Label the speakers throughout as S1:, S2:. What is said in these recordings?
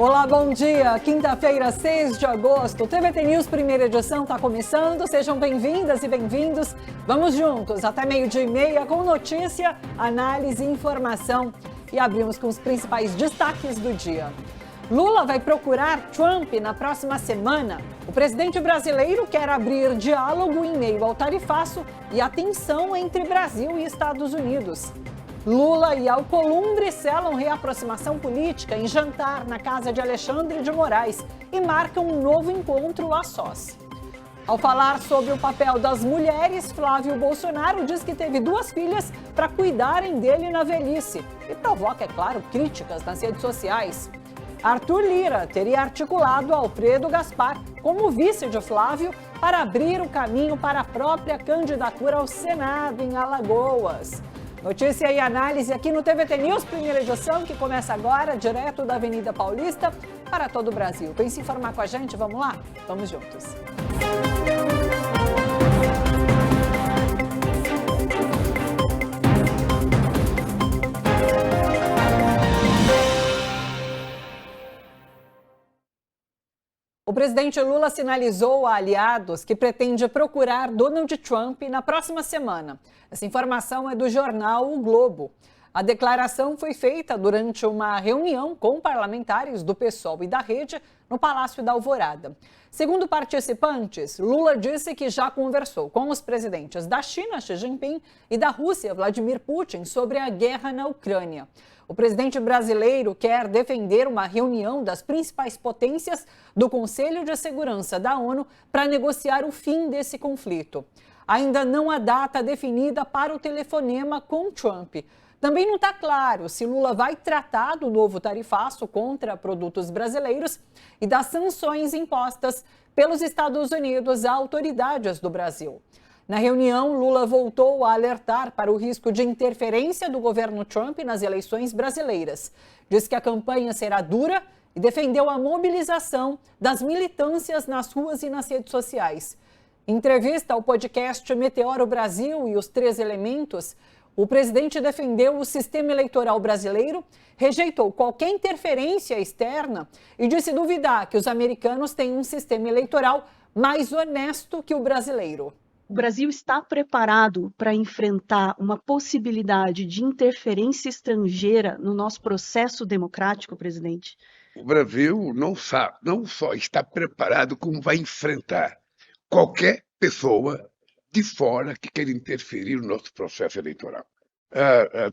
S1: Olá, bom dia. Quinta-feira, 6 de agosto. O TVT News, primeira edição, está começando. Sejam bem-vindas e bem-vindos. Vamos juntos até 12h30 com notícia, análise e informação. E abrimos com os principais destaques do dia. Lula vai procurar Trump na próxima semana. O presidente brasileiro quer abrir diálogo em meio ao tarifaço e a tensão entre Brasil e Estados Unidos. Lula e Alcolumbre selam reaproximação política em jantar na casa de Alexandre de Moraes e marcam um novo encontro a sós. Ao falar sobre o papel das mulheres, Flávio Bolsonaro diz que teve 2 filhas para cuidarem dele na velhice e provoca, é claro, críticas nas redes sociais. Arthur Lira teria articulado Alfredo Gaspar como vice de Flávio para abrir o caminho para a própria candidatura ao Senado em Alagoas. Notícia e análise aqui no TVT News, primeira edição, que começa agora, direto da Avenida Paulista, para todo o Brasil. Vem se informar com a gente, vamos lá? Vamos juntos. O presidente Lula sinalizou a aliados que pretende procurar Donald Trump na próxima semana. Essa informação é do jornal O Globo. A declaração foi feita durante uma reunião com parlamentares do PSOL e da Rede no Palácio da Alvorada. Segundo participantes, Lula disse que já conversou com os presidentes da China, Xi Jinping, e da Rússia, Vladimir Putin, sobre a guerra na Ucrânia. O presidente brasileiro quer defender uma reunião das principais potências do Conselho de Segurança da ONU para negociar o fim desse conflito. Ainda não há data definida para o telefonema com Trump. Também não está claro se Lula vai tratar do novo tarifaço contra produtos brasileiros e das sanções impostas pelos Estados Unidos a autoridades do Brasil. Na reunião, Lula voltou a alertar para o risco de interferência do governo Trump nas eleições brasileiras. Diz que a campanha será dura e defendeu a mobilização das militâncias nas ruas e nas redes sociais. Em entrevista ao podcast Meteoro Brasil e os 3 Elementos, o presidente defendeu o sistema eleitoral brasileiro, rejeitou qualquer interferência externa e disse duvidar que os americanos têm um sistema eleitoral mais honesto que o brasileiro.
S2: O Brasil está preparado para enfrentar uma possibilidade de interferência estrangeira no nosso processo democrático, presidente?
S3: O Brasil não só está preparado, como vai enfrentar qualquer pessoa de fora que queira interferir no nosso processo eleitoral.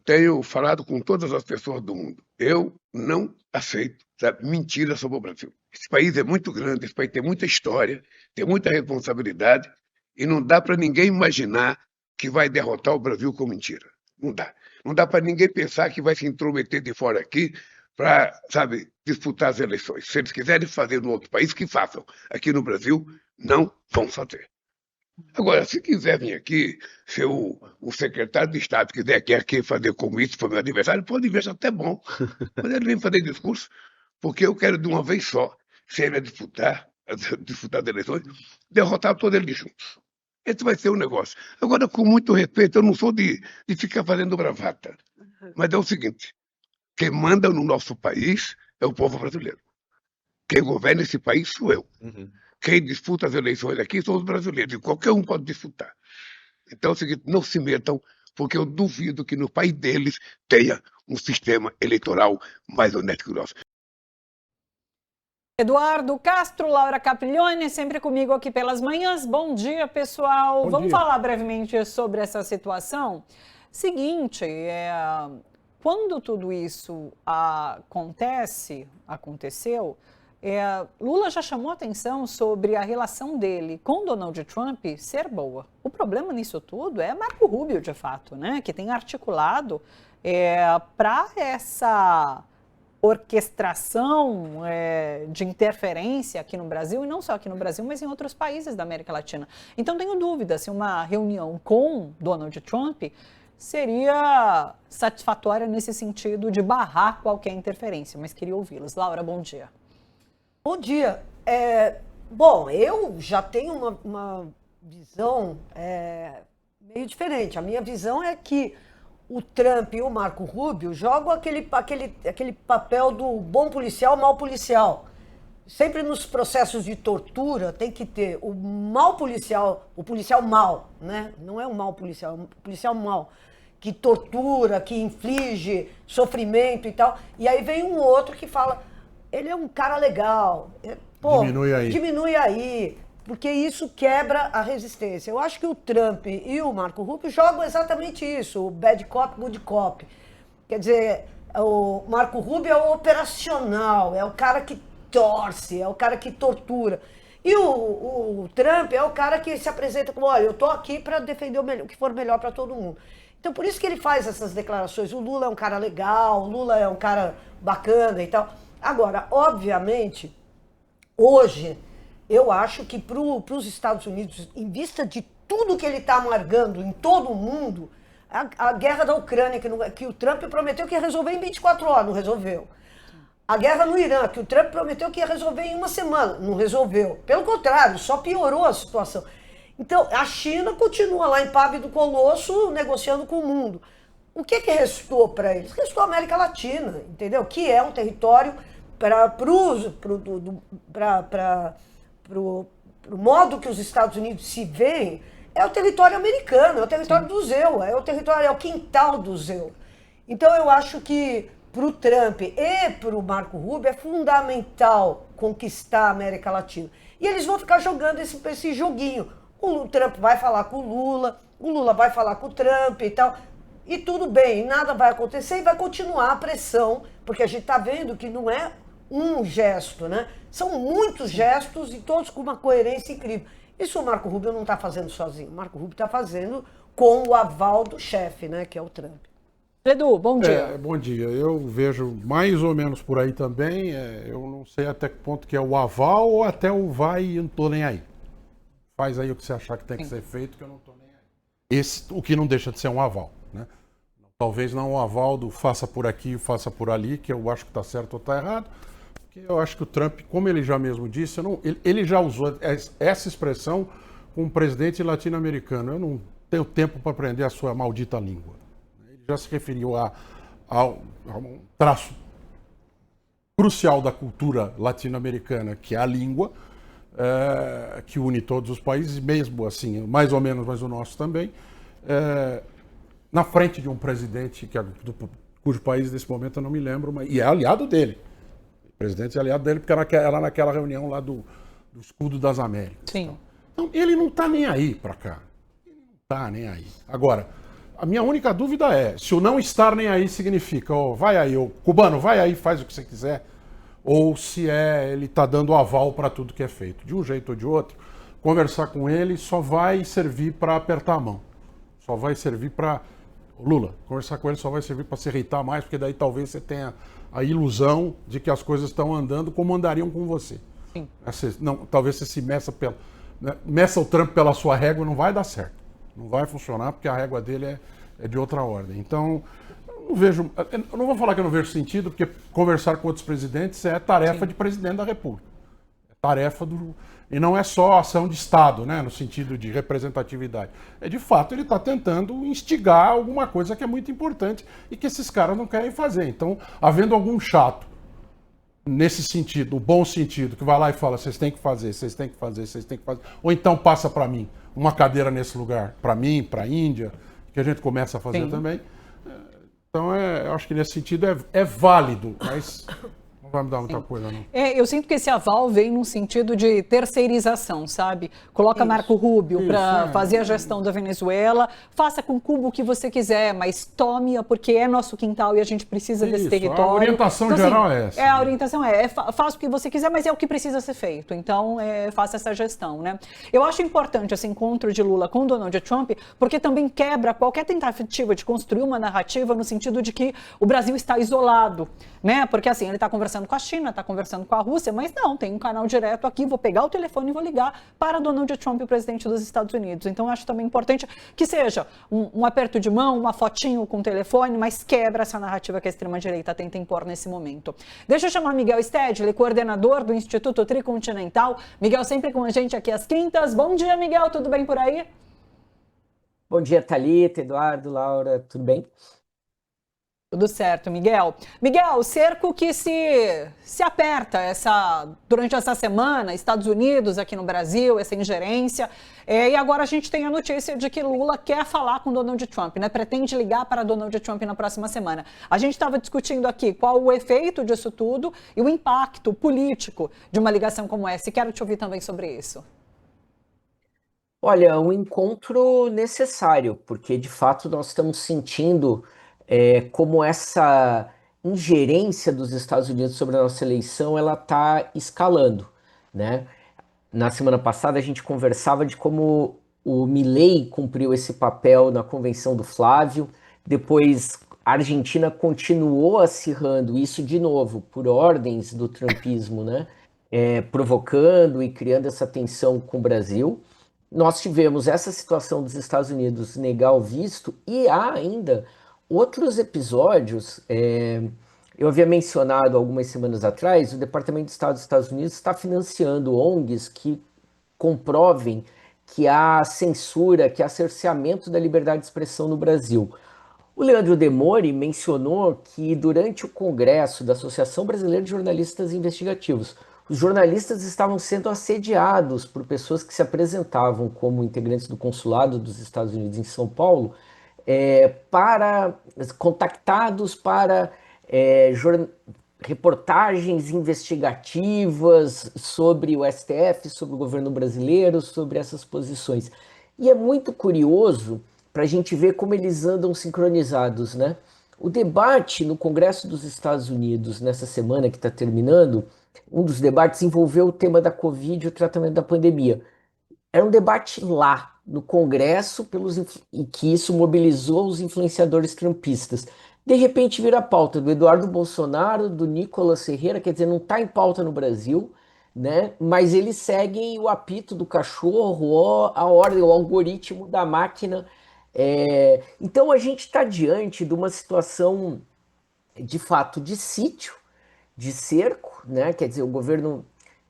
S3: Tenho falado com todas as pessoas do mundo. Eu não aceito mentiras sobre o Brasil. Esse país é muito grande, esse país tem muita história, tem muita responsabilidade, e não dá para ninguém imaginar que vai derrotar o Brasil com mentira. Não dá. Não dá para ninguém pensar que vai se intrometer de fora aqui para, disputar as eleições. Se eles quiserem fazer no outro país, que façam. Aqui no Brasil, não vão fazer. Agora, se quiser vir aqui, se o secretário de Estado quiser aqui fazer comício para o meu aniversário, pode vir, até bom. Mas ele vem fazer discurso, porque eu quero de uma vez só, se ele disputar as eleições, derrotar todos eles juntos. Esse vai ser o negócio. Agora, com muito respeito, eu não sou de ficar fazendo bravata. Mas é o seguinte, quem manda no nosso país é o povo brasileiro. Quem governa esse país sou eu. Quem disputa as eleições aqui são os brasileiros. E qualquer um pode disputar. Então é o seguinte, não se metam, porque eu duvido que no país deles tenha um sistema eleitoral mais honesto que o nosso.
S1: Eduardo Castro, Laura Capriglione, sempre comigo aqui pelas manhãs. Bom dia, pessoal. Vamos falar brevemente sobre essa situação? Seguinte, quando tudo isso aconteceu, Lula já chamou atenção sobre a relação dele com Donald Trump ser boa. O problema nisso tudo é Marco Rubio, de fato, né, que tem articulado para essa orquestração de interferência aqui no Brasil, e não só aqui no Brasil, mas em outros países da América Latina. Então, tenho dúvida se uma reunião com Donald Trump seria satisfatória nesse sentido de barrar qualquer interferência, mas queria ouvi-los. Laura, bom dia.
S4: Bom dia. Bom, eu já tenho uma visão meio diferente. A minha visão é que o Trump e o Marco Rubio jogam aquele papel do bom policial, mau policial. Sempre nos processos de tortura tem que ter o mau policial, o policial mau, né? Não é um mau policial, é um policial mau, que tortura, que inflige sofrimento e tal. E aí vem um outro que fala, ele é um cara legal, pô, diminui aí, porque isso quebra a resistência. Eu acho que o Trump e o Marco Rubio jogam exatamente isso, o bad cop, good cop. Quer dizer, o Marco Rubio é o operacional, é o cara que torce, é o cara que tortura. E o Trump é o cara que se apresenta como, olha, eu tô aqui para defender o que for melhor para todo mundo. Então, por isso que ele faz essas declarações. O Lula é um cara legal, o Lula é um cara bacana e tal. Agora, obviamente, hoje, eu acho que para os Estados Unidos, em vista de tudo que ele está amargando em todo o mundo, a guerra da Ucrânia, que o Trump prometeu que ia resolver em 24 horas, não resolveu. A guerra no Irã, que o Trump prometeu que ia resolver em uma semana, não resolveu. Pelo contrário, só piorou a situação. Então, a China continua lá em Pabe do Colosso, negociando com o mundo. O que restou para eles? Restou a América Latina, entendeu? Que é um território para o modo que os Estados Unidos se veem, é o território americano, é o território do Zeu, é o quintal do Zeu. Então, eu acho que para o Trump e para o Marco Rubio é fundamental conquistar a América Latina. E eles vão ficar jogando esse joguinho. O Trump vai falar com o Lula vai falar com o Trump e tal. E tudo bem, nada vai acontecer e vai continuar a pressão, porque a gente está vendo que não é um gesto, né? São muitos gestos e todos com uma coerência incrível. Isso o Marco Rubio não está fazendo sozinho. O Marco Rubio está fazendo com o aval do chefe, né? Que é o Trump.
S1: Edu, bom dia.
S5: Bom dia. Eu vejo mais ou menos por aí também. Eu não sei até que ponto que é o aval ou até o vai e não tô nem aí. Faz aí o que você achar que tem que ser feito, que eu não tô nem aí. O que não deixa de ser um aval, né? Talvez não o aval do faça por aqui, faça por ali, que eu acho que está certo ou está errado. Porque eu acho que o Trump, como ele já mesmo disse, ele já usou essa expressão com um presidente latino-americano. Eu não tenho tempo para aprender a sua maldita língua. Já se referiu a um traço crucial da cultura latino-americana, que é a língua, que une todos os países, mesmo assim, mais ou menos, mas o nosso também, na frente de um presidente cujo país nesse momento eu não me lembro, e é aliado dele. O presidente é aliado dele porque era naquela reunião lá do Escudo das Américas.
S1: Sim.
S5: Então, ele não está nem aí para cá. Ele não está nem aí. Agora, a minha única dúvida é, se o não estar nem aí significa, vai aí, cubano, vai aí, faz o que você quiser, ou se ele está dando aval para tudo que é feito. De um jeito ou de outro, conversar com ele só vai servir para apertar a mão. Só vai servir para... Lula, conversar com ele só vai servir para se irritar mais, porque daí talvez você tenha a ilusão de que as coisas estão andando como andariam com você.
S1: Sim.
S5: Talvez você se meça o Trump pela sua régua, não vai dar certo. Não vai funcionar porque a régua dele é de outra ordem. Então, eu não vou falar que eu não vejo sentido, porque conversar com outros presidentes é tarefa de presidente da República. É tarefa e não é só ação de Estado, né, no sentido de representatividade. De fato, ele está tentando instigar alguma coisa que é muito importante e que esses caras não querem fazer. Então, havendo algum chato nesse sentido, o bom sentido, que vai lá e fala, vocês têm que fazer, vocês têm que fazer, vocês têm que fazer, ou então passa para mim uma cadeira nesse lugar, para mim, para a Índia, que a gente começa a fazer também. Então, eu acho que nesse sentido é válido, mas não vai me dar muita coisa, não.
S1: Eu sinto que esse aval vem num sentido de terceirização, sabe? Coloca Marco Rubio para fazer a gestão da Venezuela, faça com Cuba o que você quiser, mas tome-a porque é nosso quintal e a gente precisa desse território.
S5: A orientação geral é essa.
S1: A orientação faça o que você quiser, mas é o que precisa ser feito. Então, faça essa gestão, né? Eu acho importante esse encontro de Lula com Donald Trump, porque também quebra qualquer tentativa de construir uma narrativa no sentido de que o Brasil está isolado, né? Porque assim, ele está conversando com a China, está conversando com a Rússia, mas não, tem um canal direto aqui, vou pegar o telefone e vou ligar para Donald Trump, o presidente dos Estados Unidos. Então, eu acho também importante que seja um aperto de mão, uma fotinho com o telefone, mas quebra essa narrativa que a extrema-direita tenta impor nesse momento. Deixa eu chamar Miguel Stedley, coordenador do Instituto Tricontinental. Miguel sempre com a gente aqui às quintas. Bom dia, Miguel, tudo bem por aí?
S6: Bom dia, Thalita, Eduardo, Laura, tudo bem?
S1: Tudo certo, Miguel. Miguel, o cerco que se aperta durante essa semana, Estados Unidos, aqui no Brasil, essa ingerência. E agora a gente tem a notícia de que Lula quer falar com Donald Trump, né? Pretende ligar para Donald Trump na próxima semana. A gente estava discutindo aqui qual o efeito disso tudo e o impacto político de uma ligação como essa. E quero te ouvir também sobre isso.
S6: Olha, um encontro necessário, porque de fato nós estamos sentindo como essa ingerência dos Estados Unidos sobre a nossa eleição, ela está escalando, né? Na semana passada a gente conversava de como o Milei cumpriu esse papel na convenção do Flávio, depois a Argentina continuou acirrando isso de novo, por ordens do trumpismo, né? Provocando e criando essa tensão com o Brasil. Nós tivemos essa situação dos Estados Unidos negar o visto e há ainda outros episódios. Eu havia mencionado algumas semanas atrás, o Departamento de Estado dos Estados Unidos está financiando ONGs que comprovem que há censura, que há cerceamento da liberdade de expressão no Brasil. O Leandro Demore mencionou que durante o congresso da Associação Brasileira de Jornalistas Investigativos, os jornalistas estavam sendo assediados por pessoas que se apresentavam como integrantes do consulado dos Estados Unidos em São Paulo, contactados para reportagens investigativas sobre o STF, sobre o governo brasileiro, sobre essas posições. E é muito curioso para a gente ver como eles andam sincronizados, né? O debate no Congresso dos Estados Unidos, nessa semana que está terminando, um dos debates envolveu o tema da Covid e o tratamento da pandemia. Era um debate lá, no Congresso, e que isso mobilizou os influenciadores trumpistas. De repente vira a pauta do Eduardo Bolsonaro, do Nicolas Ferreira, quer dizer, não está em pauta no Brasil, né? Mas eles seguem o apito do cachorro, a ordem, o algoritmo da máquina. Então a gente está diante de uma situação, de fato, de sítio, de cerco, né? Quer dizer, o governo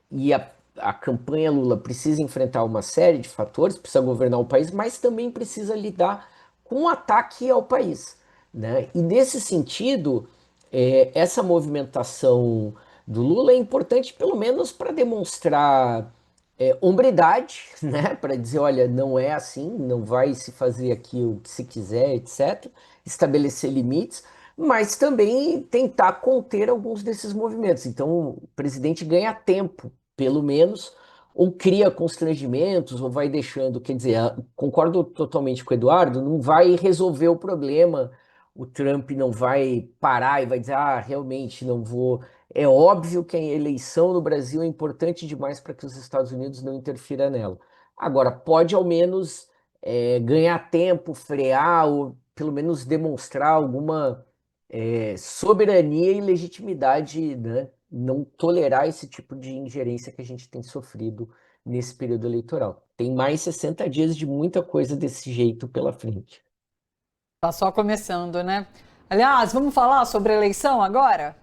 S6: e a campanha Lula precisa enfrentar uma série de fatores, precisa governar o país, mas também precisa lidar com o ataque ao país, né? E nesse sentido, essa movimentação do Lula é importante pelo menos para demonstrar hombridade, né? Para dizer, olha, não é assim, não vai se fazer aqui o que se quiser, etc. Estabelecer limites, mas também tentar conter alguns desses movimentos. Então, o presidente ganha tempo, pelo menos, ou cria constrangimentos, ou vai deixando, quer dizer, concordo totalmente com o Eduardo, não vai resolver o problema, o Trump não vai parar e vai dizer, realmente não vou. É óbvio que a eleição no Brasil é importante demais para que os Estados Unidos não interfiram nela. Agora, pode ao menos ganhar tempo, frear, ou pelo menos demonstrar alguma soberania e legitimidade, né? Não tolerar esse tipo de ingerência que a gente tem sofrido nesse período eleitoral. Tem mais 60 dias de muita coisa desse jeito pela frente.
S1: Tá só começando, né? Aliás, vamos falar sobre a eleição agora?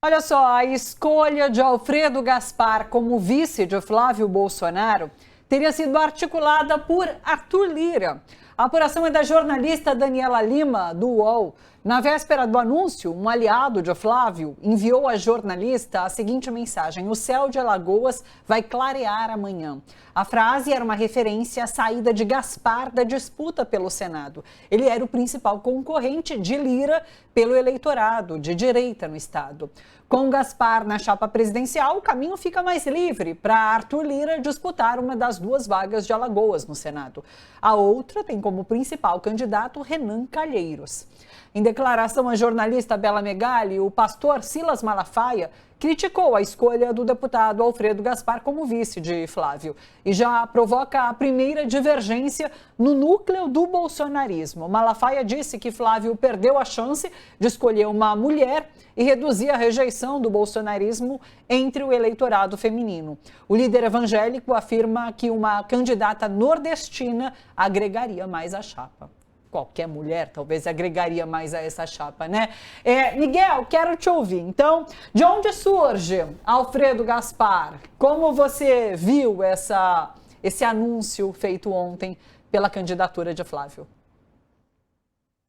S1: Olha só, a escolha de Alfredo Gaspar como vice de Flávio Bolsonaro teria sido articulada por Arthur Lira. A apuração é da jornalista Daniela Lima, do UOL. Na véspera do anúncio, um aliado de Flávio enviou à jornalista a seguinte mensagem: o céu de Alagoas vai clarear amanhã. A frase era uma referência à saída de Gaspar da disputa pelo Senado. Ele era o principal concorrente de Lira pelo eleitorado de direita no estado. Com Gaspar na chapa presidencial, o caminho fica mais livre para Arthur Lira disputar uma das duas vagas de Alagoas no Senado. A outra tem como principal candidato Renan Calheiros. Em declaração à jornalista Bela Megali, o pastor Silas Malafaia criticou a escolha do deputado Alfredo Gaspar como vice de Flávio e já provoca a primeira divergência no núcleo do bolsonarismo. Malafaia disse que Flávio perdeu a chance de escolher uma mulher e reduzir a rejeição do bolsonarismo entre o eleitorado feminino. O líder evangélico afirma que uma candidata nordestina agregaria mais à chapa. Qualquer mulher talvez agregaria mais a essa chapa, né? Miguel, quero te ouvir. Então, de onde surge Alfredo Gaspar? Como você viu esse anúncio feito ontem pela candidatura de Flávio.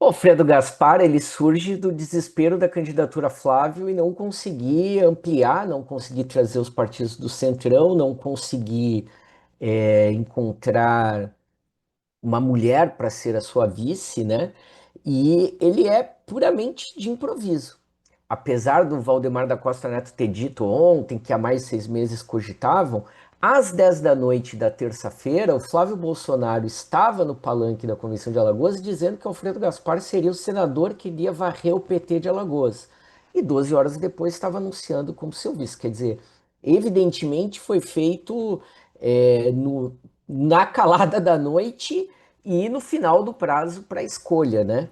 S6: O Alfredo Gaspar, ele surge do desespero da candidatura Flávio e não conseguir ampliar, não conseguir trazer os partidos do Centrão, não conseguir encontrar uma mulher para ser a sua vice, né? E ele é puramente de improviso. Apesar do Valdemar da Costa Neto ter dito ontem que há mais de 6 meses cogitavam, às 10 da noite da terça-feira, o Flávio Bolsonaro estava no palanque da Convenção de Alagoas dizendo que Alfredo Gaspar seria o senador que iria varrer o PT de Alagoas. E 12 horas depois estava anunciando como seu vice. Quer dizer, evidentemente foi feito na calada da noite e no final do prazo para a escolha, né?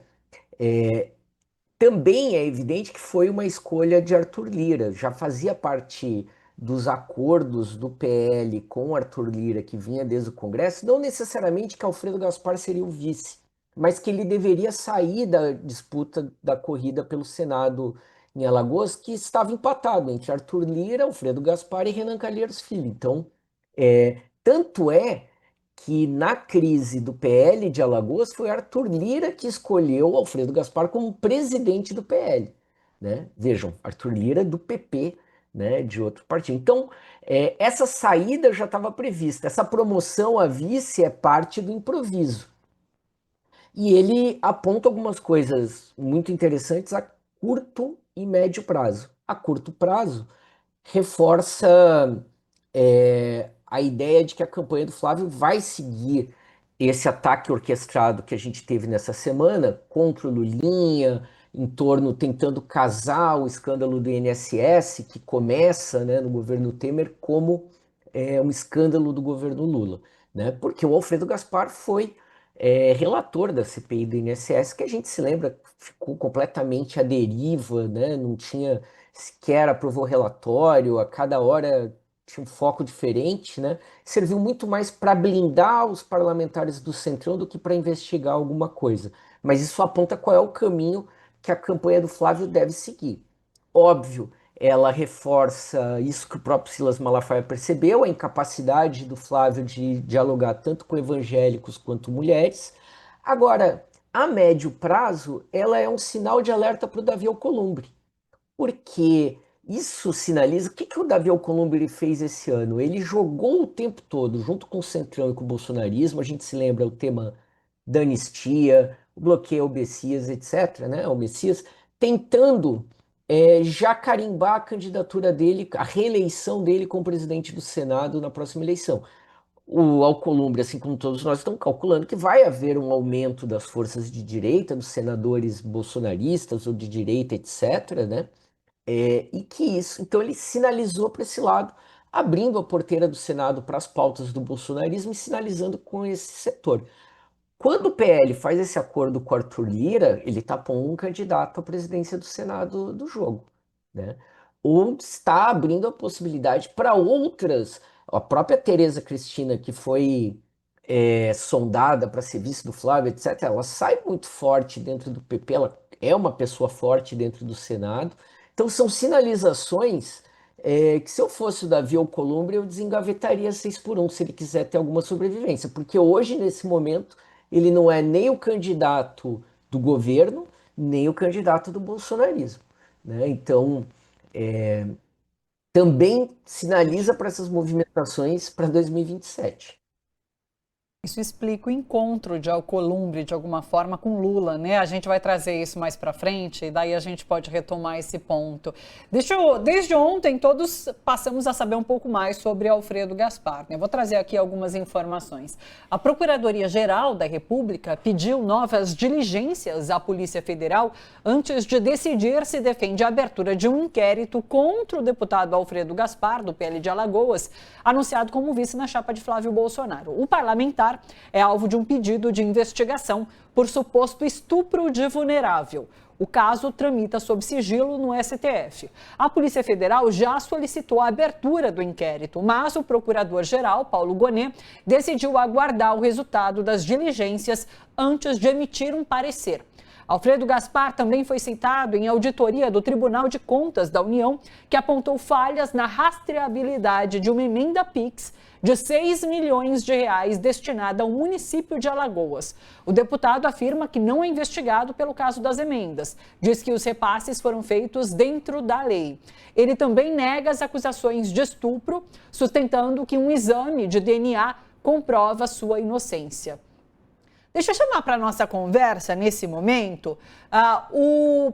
S6: Também é evidente que foi uma escolha de Arthur Lira, já fazia parte dos acordos do PL com Arthur Lira, que vinha desde o Congresso, não necessariamente que Alfredo Gaspar seria o vice, mas que ele deveria sair da disputa da corrida pelo Senado em Alagoas, que estava empatado entre Arthur Lira, Alfredo Gaspar e Renan Calheiros Filho. Então, tanto é que na crise do PL de Alagoas foi Arthur Lira que escolheu Alfredo Gaspar como presidente do PL. Né? Vejam, Arthur Lira do PP, né, de outro partido. Então, essa saída já estava prevista. Essa promoção a vice é parte do improviso. E ele aponta algumas coisas muito interessantes a curto e médio prazo. A curto prazo, reforça a ideia de que a campanha do Flávio vai seguir esse ataque orquestrado que a gente teve nessa semana contra o Lulinha, em torno, tentando casar o escândalo do INSS, que começa, né, no governo Temer, como um escândalo do governo Lula. Né? Porque o Alfredo Gaspar foi relator da CPI do INSS, que a gente se lembra, ficou completamente à deriva, né? Não tinha sequer aprovou relatório, a cada hora tinha um foco diferente, né? Serviu muito mais para blindar os parlamentares do Centrão do que para investigar alguma coisa. Mas isso aponta qual é o caminho que a campanha do Flávio deve seguir. Óbvio, ela reforça isso que o próprio Silas Malafaia percebeu, a incapacidade do Flávio de dialogar tanto com evangélicos quanto mulheres. Agora, a médio prazo, ela é um sinal de alerta para o Davi Alcolumbre, porque isso sinaliza... O que o Davi Alcolumbre fez esse ano? Ele jogou o tempo todo, junto com o Centrão e com o bolsonarismo, a gente se lembra o tema da anistia, o bloqueio ao Messias, etc., né? Ao Messias, tentando já carimbar a candidatura dele, a reeleição dele como presidente do Senado na próxima eleição. O Alcolumbre, assim como todos nós, estão calculando que vai haver um aumento das forças de direita, dos senadores bolsonaristas ou de direita, etc., né? E que isso, então ele sinalizou para esse lado, abrindo a porteira do Senado para as pautas do bolsonarismo e sinalizando com esse setor. Quando o PL faz esse acordo com o Arthur Lira, ele está pondo um candidato à presidência do Senado do jogo, né? Ou está abrindo a possibilidade para outras, a própria Tereza Cristina, que foi sondada para ser vice do Flávio, etc., ela sai muito forte dentro do PP, ela é uma pessoa forte dentro do Senado. Então são sinalizações que se eu fosse o Davi Alcolumbre, eu desengavetaria 6x1, se ele quiser ter alguma sobrevivência, porque hoje, nesse momento, ele não é nem o candidato do governo, nem o candidato do bolsonarismo. Né? Então, também sinaliza para essas movimentações para 2027.
S1: Isso explica o encontro de Alcolumbre, de alguma forma, com Lula, né? A gente vai trazer isso mais para frente e daí a gente pode retomar esse ponto. Desde ontem, todos passamos a saber um pouco mais sobre Alfredo Gaspar, né? Vou trazer aqui algumas informações. A Procuradoria-Geral da República pediu novas diligências à Polícia Federal antes de decidir se defende a abertura de um inquérito contra o deputado Alfredo Gaspar, do PL de Alagoas, anunciado como vice na chapa de Flávio Bolsonaro. O parlamentar é alvo de um pedido de investigação por suposto estupro de vulnerável. O caso tramita sob sigilo no STF. A Polícia Federal já solicitou a abertura do inquérito, mas o procurador-geral, Paulo Gonet, decidiu aguardar o resultado das diligências antes de emitir um parecer. Alfredo Gaspar também foi citado em auditoria do Tribunal de Contas da União, que apontou falhas na rastreabilidade de uma emenda PIX de R$6 milhões destinada ao município de Alagoas. O deputado afirma que não é investigado pelo caso das emendas. Diz que os repasses foram feitos dentro da lei. Ele também nega as acusações de estupro, sustentando que um exame de DNA comprova sua inocência. Deixa eu chamar para a nossa conversa, nesse momento,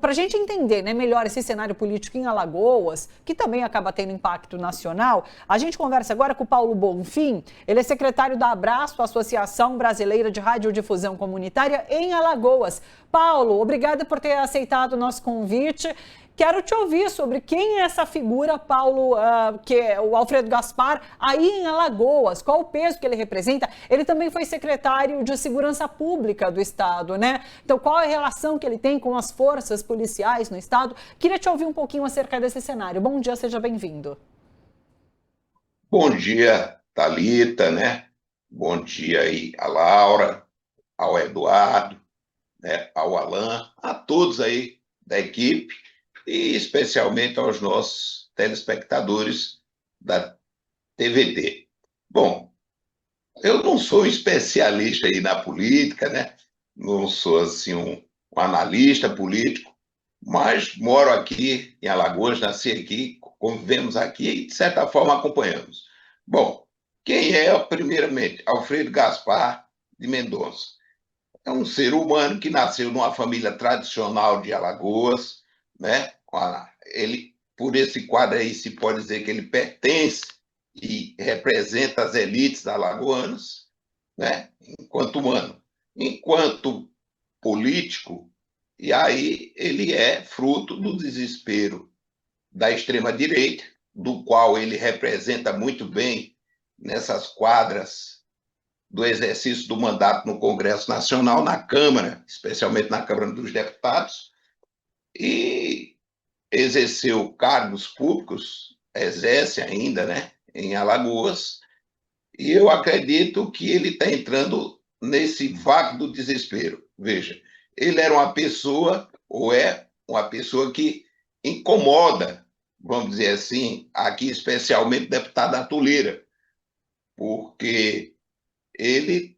S1: para a gente entender, né, melhor esse cenário político em Alagoas, que também acaba tendo impacto nacional. A gente conversa agora com o Paulo Bonfim, ele é secretário da Abraço, Associação Brasileira de Radiodifusão Comunitária, em Alagoas. Paulo, obrigada por ter aceitado o nosso convite. Quero te ouvir sobre quem é essa figura, Paulo, que é o Alfredo Gaspar, aí em Alagoas. Qual o peso que ele representa? Ele também foi secretário de Segurança Pública do Estado, né? Então, qual é a relação que ele tem com as forças policiais no Estado? Queria te ouvir um pouquinho acerca desse cenário. Bom dia, seja bem-vindo.
S7: Bom dia, Thalita, né? Bom dia aí a Laura, ao Eduardo, né? Ao Alan, a todos aí da equipe, e especialmente aos nossos telespectadores da TVT. Bom, eu não sou especialista aí na política, né? Não sou assim um analista político, mas moro aqui em Alagoas, nasci aqui, convivemos aqui e, de certa forma, acompanhamos. Bom, quem é, primeiramente, Alfredo Gaspar de Mendonça? É um ser humano que nasceu numa família tradicional de Alagoas, né? Ele, por esse quadro aí, se pode dizer que ele pertence e representa as elites alagoanas, né? Enquanto humano. Enquanto político, e aí ele é fruto do desespero da extrema-direita, do qual ele representa muito bem nessas quadras do exercício do mandato no Congresso Nacional, na Câmara, especialmente na Câmara dos Deputados, e exerceu cargos públicos, exerce ainda, né, em Alagoas, e eu acredito que ele está entrando nesse vácuo do desespero. Veja, ele era uma pessoa, ou é uma pessoa que incomoda, vamos dizer assim, aqui especialmente o deputado Arthur Lira, porque ele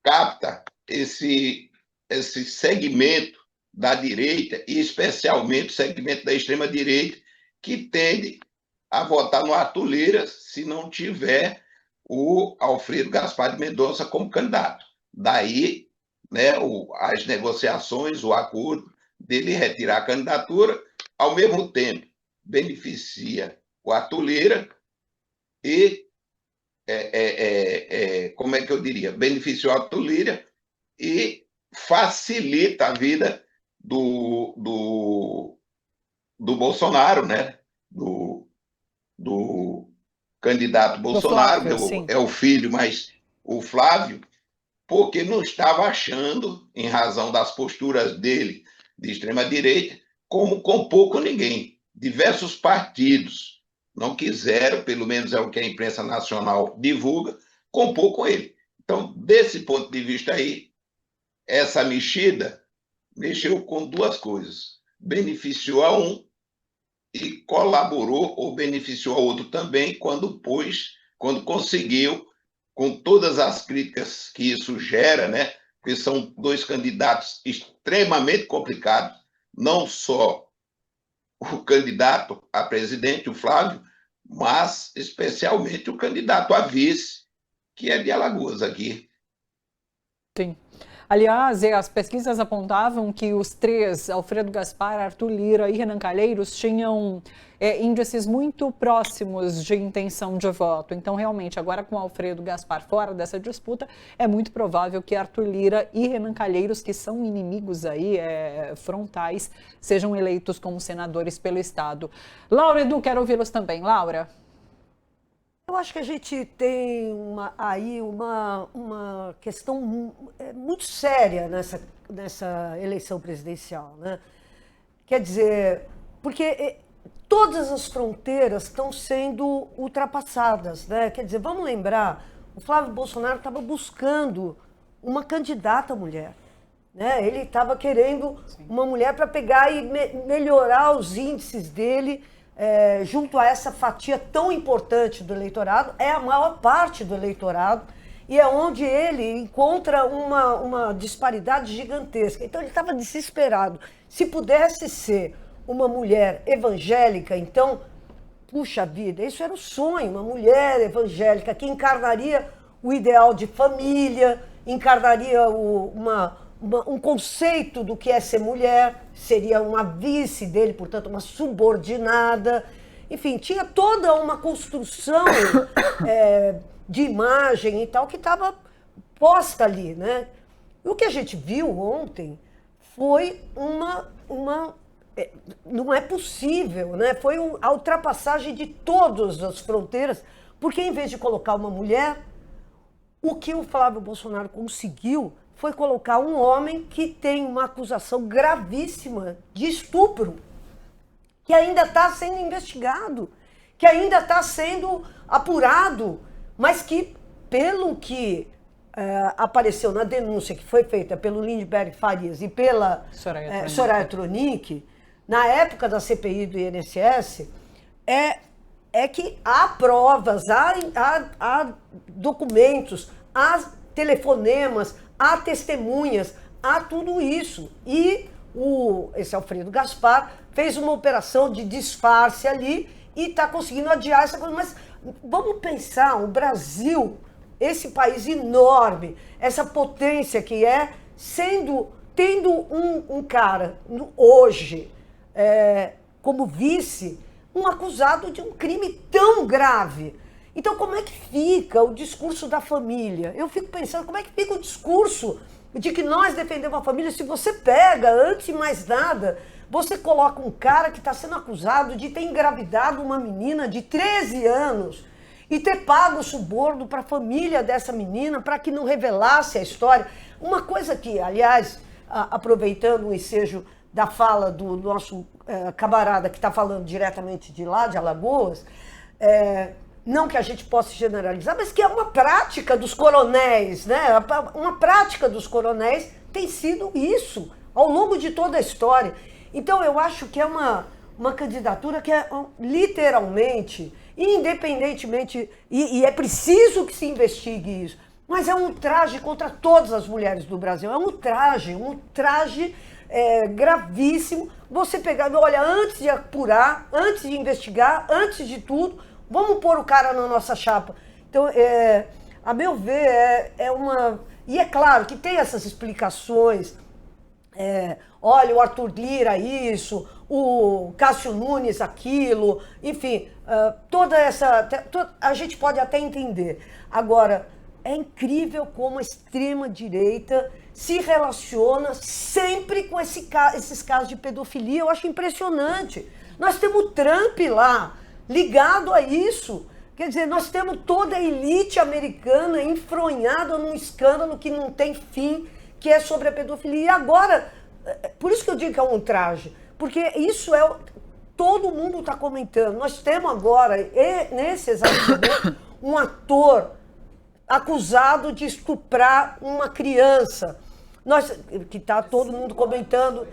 S7: capta esse segmento da direita, e especialmente o segmento da extrema-direita, que tende a votar no Arthur Lira se não tiver o Alfredo Gaspar de Mendonça como candidato. Daí, né, as negociações, o acordo dele retirar a candidatura, ao mesmo tempo beneficia o Arthur Lira e, como é que eu diria, beneficia o Arthur Lira e facilita a vida do Bolsonaro, né? Do candidato Bolsonaro,
S1: Flávio,
S7: é o filho, mas o Flávio, porque não estava achando, em razão das posturas dele de extrema-direita, como compor com ninguém. Diversos partidos não quiseram, pelo menos é o que a imprensa nacional divulga, compor com ele. Então, desse ponto de vista aí, essa mexida mexeu com duas coisas. Beneficiou a um e colaborou ou beneficiou a outro também quando conseguiu, com todas as críticas que isso gera, né? Porque são dois candidatos extremamente complicados, não só o candidato a presidente, o Flávio, mas especialmente o candidato a vice, que é de Alagoas aqui.
S1: Sim. Aliás, as pesquisas apontavam que os três, Alfredo Gaspar, Arthur Lira e Renan Calheiros, tinham índices muito próximos de intenção de voto. Então, realmente, agora com Alfredo Gaspar fora dessa disputa, é muito provável que Arthur Lira e Renan Calheiros, que são inimigos aí, frontais, sejam eleitos como senadores pelo Estado. Laura, Edu, quero ouvi-los também. Laura?
S4: Eu acho que a gente tem uma questão muito séria nessa eleição presidencial, né? Quer dizer, porque todas as fronteiras estão sendo ultrapassadas, né? Quer dizer, vamos lembrar, o Flávio Bolsonaro estava buscando uma candidata mulher, né? Ele estava querendo uma mulher para pegar e melhorar os índices dele junto a essa fatia tão importante do eleitorado. É a maior parte do eleitorado e é onde ele encontra uma disparidade gigantesca. Então ele estava desesperado. Se pudesse ser uma mulher evangélica, então, puxa vida, isso era o sonho, uma mulher evangélica que encarnaria o ideal de família, encarnaria um conceito do que é ser mulher, seria uma vice dele, portanto, uma subordinada. Enfim, tinha toda uma construção de imagem e tal que estava posta ali, né? E o que a gente viu ontem foi não é possível, né? Foi a ultrapassagem de todas as fronteiras, porque em vez de colocar uma mulher, o que o Flávio Bolsonaro conseguiu foi colocar um homem que tem uma acusação gravíssima de estupro, que ainda está sendo investigado, que ainda está sendo apurado, mas que, pelo que apareceu na denúncia que foi feita pelo Lindbergh Farias e pela Soraya Tronic, na época da CPI do INSS, é que há provas, há documentos, há telefonemas, há testemunhas, há tudo isso. E esse Alfredo Gaspar fez uma operação de disfarce ali e está conseguindo adiar essa coisa. Mas vamos pensar, o Brasil, esse país enorme, essa potência que tendo um cara hoje como vice, um acusado de um crime tão grave. Então, como é que fica o discurso da família? Eu fico pensando, como é que fica o discurso de que nós defendemos a família se você pega, antes de mais nada, você coloca um cara que está sendo acusado de ter engravidado uma menina de 13 anos e ter pago o suborno para a família dessa menina para que não revelasse a história. Uma coisa que, aliás, aproveitando o ensejo da fala do nosso camarada que está falando diretamente de lá, de Alagoas, não que a gente possa generalizar, mas que é uma prática dos coronéis, né? Uma prática dos coronéis tem sido isso ao longo de toda a história. Então eu acho que é uma candidatura que é literalmente, independentemente, e é preciso que se investigue isso, mas é um ultraje contra todas as mulheres do Brasil, é um ultraje gravíssimo. Você pegar, olha, antes de apurar, antes de investigar, antes de tudo, vamos pôr o cara na nossa chapa. Então, a meu ver, E é claro que tem essas explicações. Olha, o Arthur Lira isso, o Cássio Nunes aquilo, enfim, a gente pode até entender. Agora, é incrível como a extrema-direita se relaciona sempre com esses casos de pedofilia. Eu acho impressionante. Nós temos o Trump lá, ligado a isso. Quer dizer, nós temos toda a elite americana enfronhada num escândalo que não tem fim, que é sobre a pedofilia. E agora, por isso que eu digo que é um ultraje, porque isso todo mundo está comentando. Nós temos agora, nesse exato momento, um ator acusado de estuprar uma criança. Que está todo mundo comentando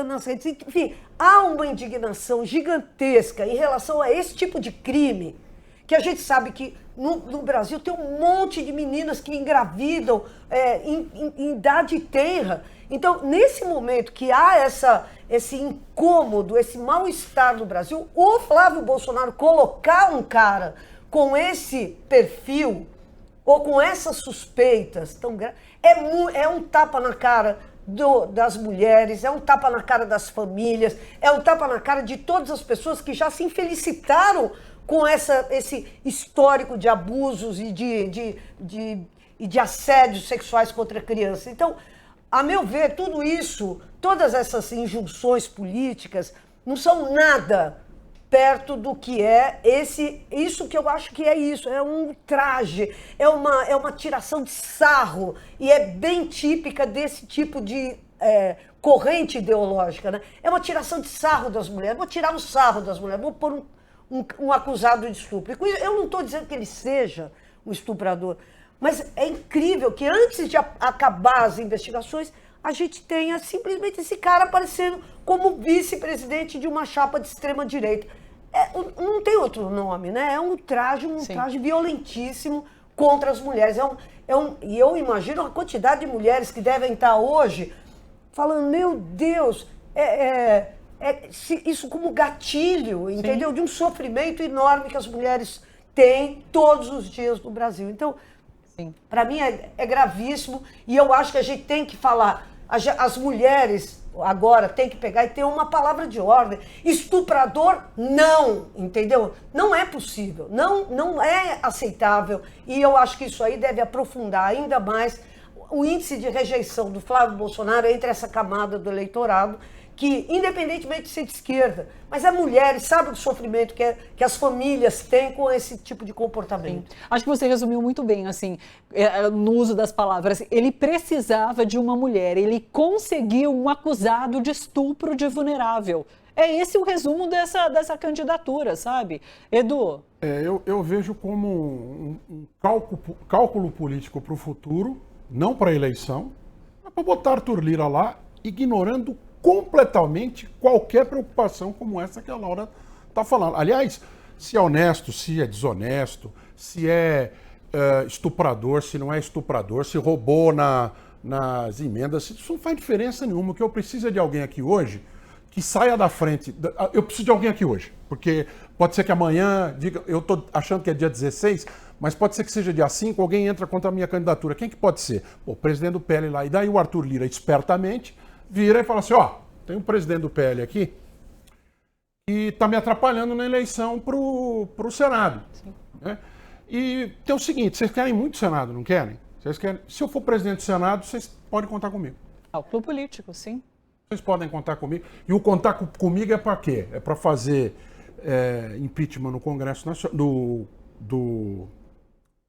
S4: nas redes. Enfim, há uma indignação gigantesca em relação a esse tipo de crime, que a gente sabe que no Brasil tem um monte de meninas que engravidam em idade tenra. Então, nesse momento que há esse incômodo, esse mal-estar no Brasil, o Flávio Bolsonaro colocar um cara com esse perfil ou com essas suspeitas tão graves, é um tapa na cara das mulheres, é um tapa na cara das famílias, é um tapa na cara de todas as pessoas que já se infelicitaram com esse histórico de abusos e de assédios sexuais contra crianças. Então, a meu ver, tudo isso, todas essas injunções políticas não são nada perto do que é isso que eu acho que é isso, é um ultraje, é uma tiração de sarro, e é bem típica desse tipo de corrente ideológica, né? É uma tiração de sarro das mulheres, vou tirar o sarro das mulheres, vou pôr um acusado de estupro. Eu não estou dizendo que ele seja um estuprador, Mas é incrível que antes de acabar as investigações, a gente tenha simplesmente esse cara aparecendo como vice-presidente de uma chapa de extrema-direita. Não tem outro nome, né? É um traje violentíssimo contra as mulheres. E eu imagino a quantidade de mulheres que devem estar hoje falando, meu Deus, isso como gatilho, entendeu? De um sofrimento enorme que as mulheres têm todos os dias no Brasil. Então, para mim é gravíssimo e eu acho que a gente tem que falar. As mulheres agora têm que pegar e ter uma palavra de ordem. Estuprador, não, entendeu? Não é possível, não é aceitável. E eu acho que isso aí deve aprofundar ainda mais o índice de rejeição do Flávio Bolsonaro entre essa camada do eleitorado, que, independentemente de ser de esquerda, mas é mulheres, sabe o sofrimento que as famílias têm com esse tipo de comportamento.
S1: Sim. Acho que você resumiu muito bem, assim, no uso das palavras. Ele precisava de uma mulher, ele conseguiu um acusado de estupro de vulnerável. É esse o resumo dessa candidatura, sabe? Edu?
S5: Eu vejo como um cálculo político para o futuro, não para a eleição, mas para botar Arthur Lira lá, ignorando completamente qualquer preocupação como essa que a Laura está falando. Aliás, se é honesto, se é desonesto, se é estuprador, se não é estuprador, se roubou nas emendas, isso não faz diferença nenhuma. O que eu preciso é de alguém aqui hoje que saia da frente. Eu preciso de alguém aqui hoje, porque pode ser que amanhã, eu estou achando que é dia 16, mas pode ser que seja dia 5, alguém entra contra a minha candidatura. Quem que pode ser? O presidente do PL lá. E daí o Arthur Lira, espertamente, vira e fala assim, tem um presidente do PL aqui que está me atrapalhando na eleição para o Senado. Né? E tem o seguinte, vocês querem muito Senado, não querem? Se eu for presidente do Senado, vocês podem contar comigo.
S1: Cálculo político, sim.
S5: Vocês podem contar comigo. E o contar comigo é para quê? É para fazer impeachment no Congresso Nacional,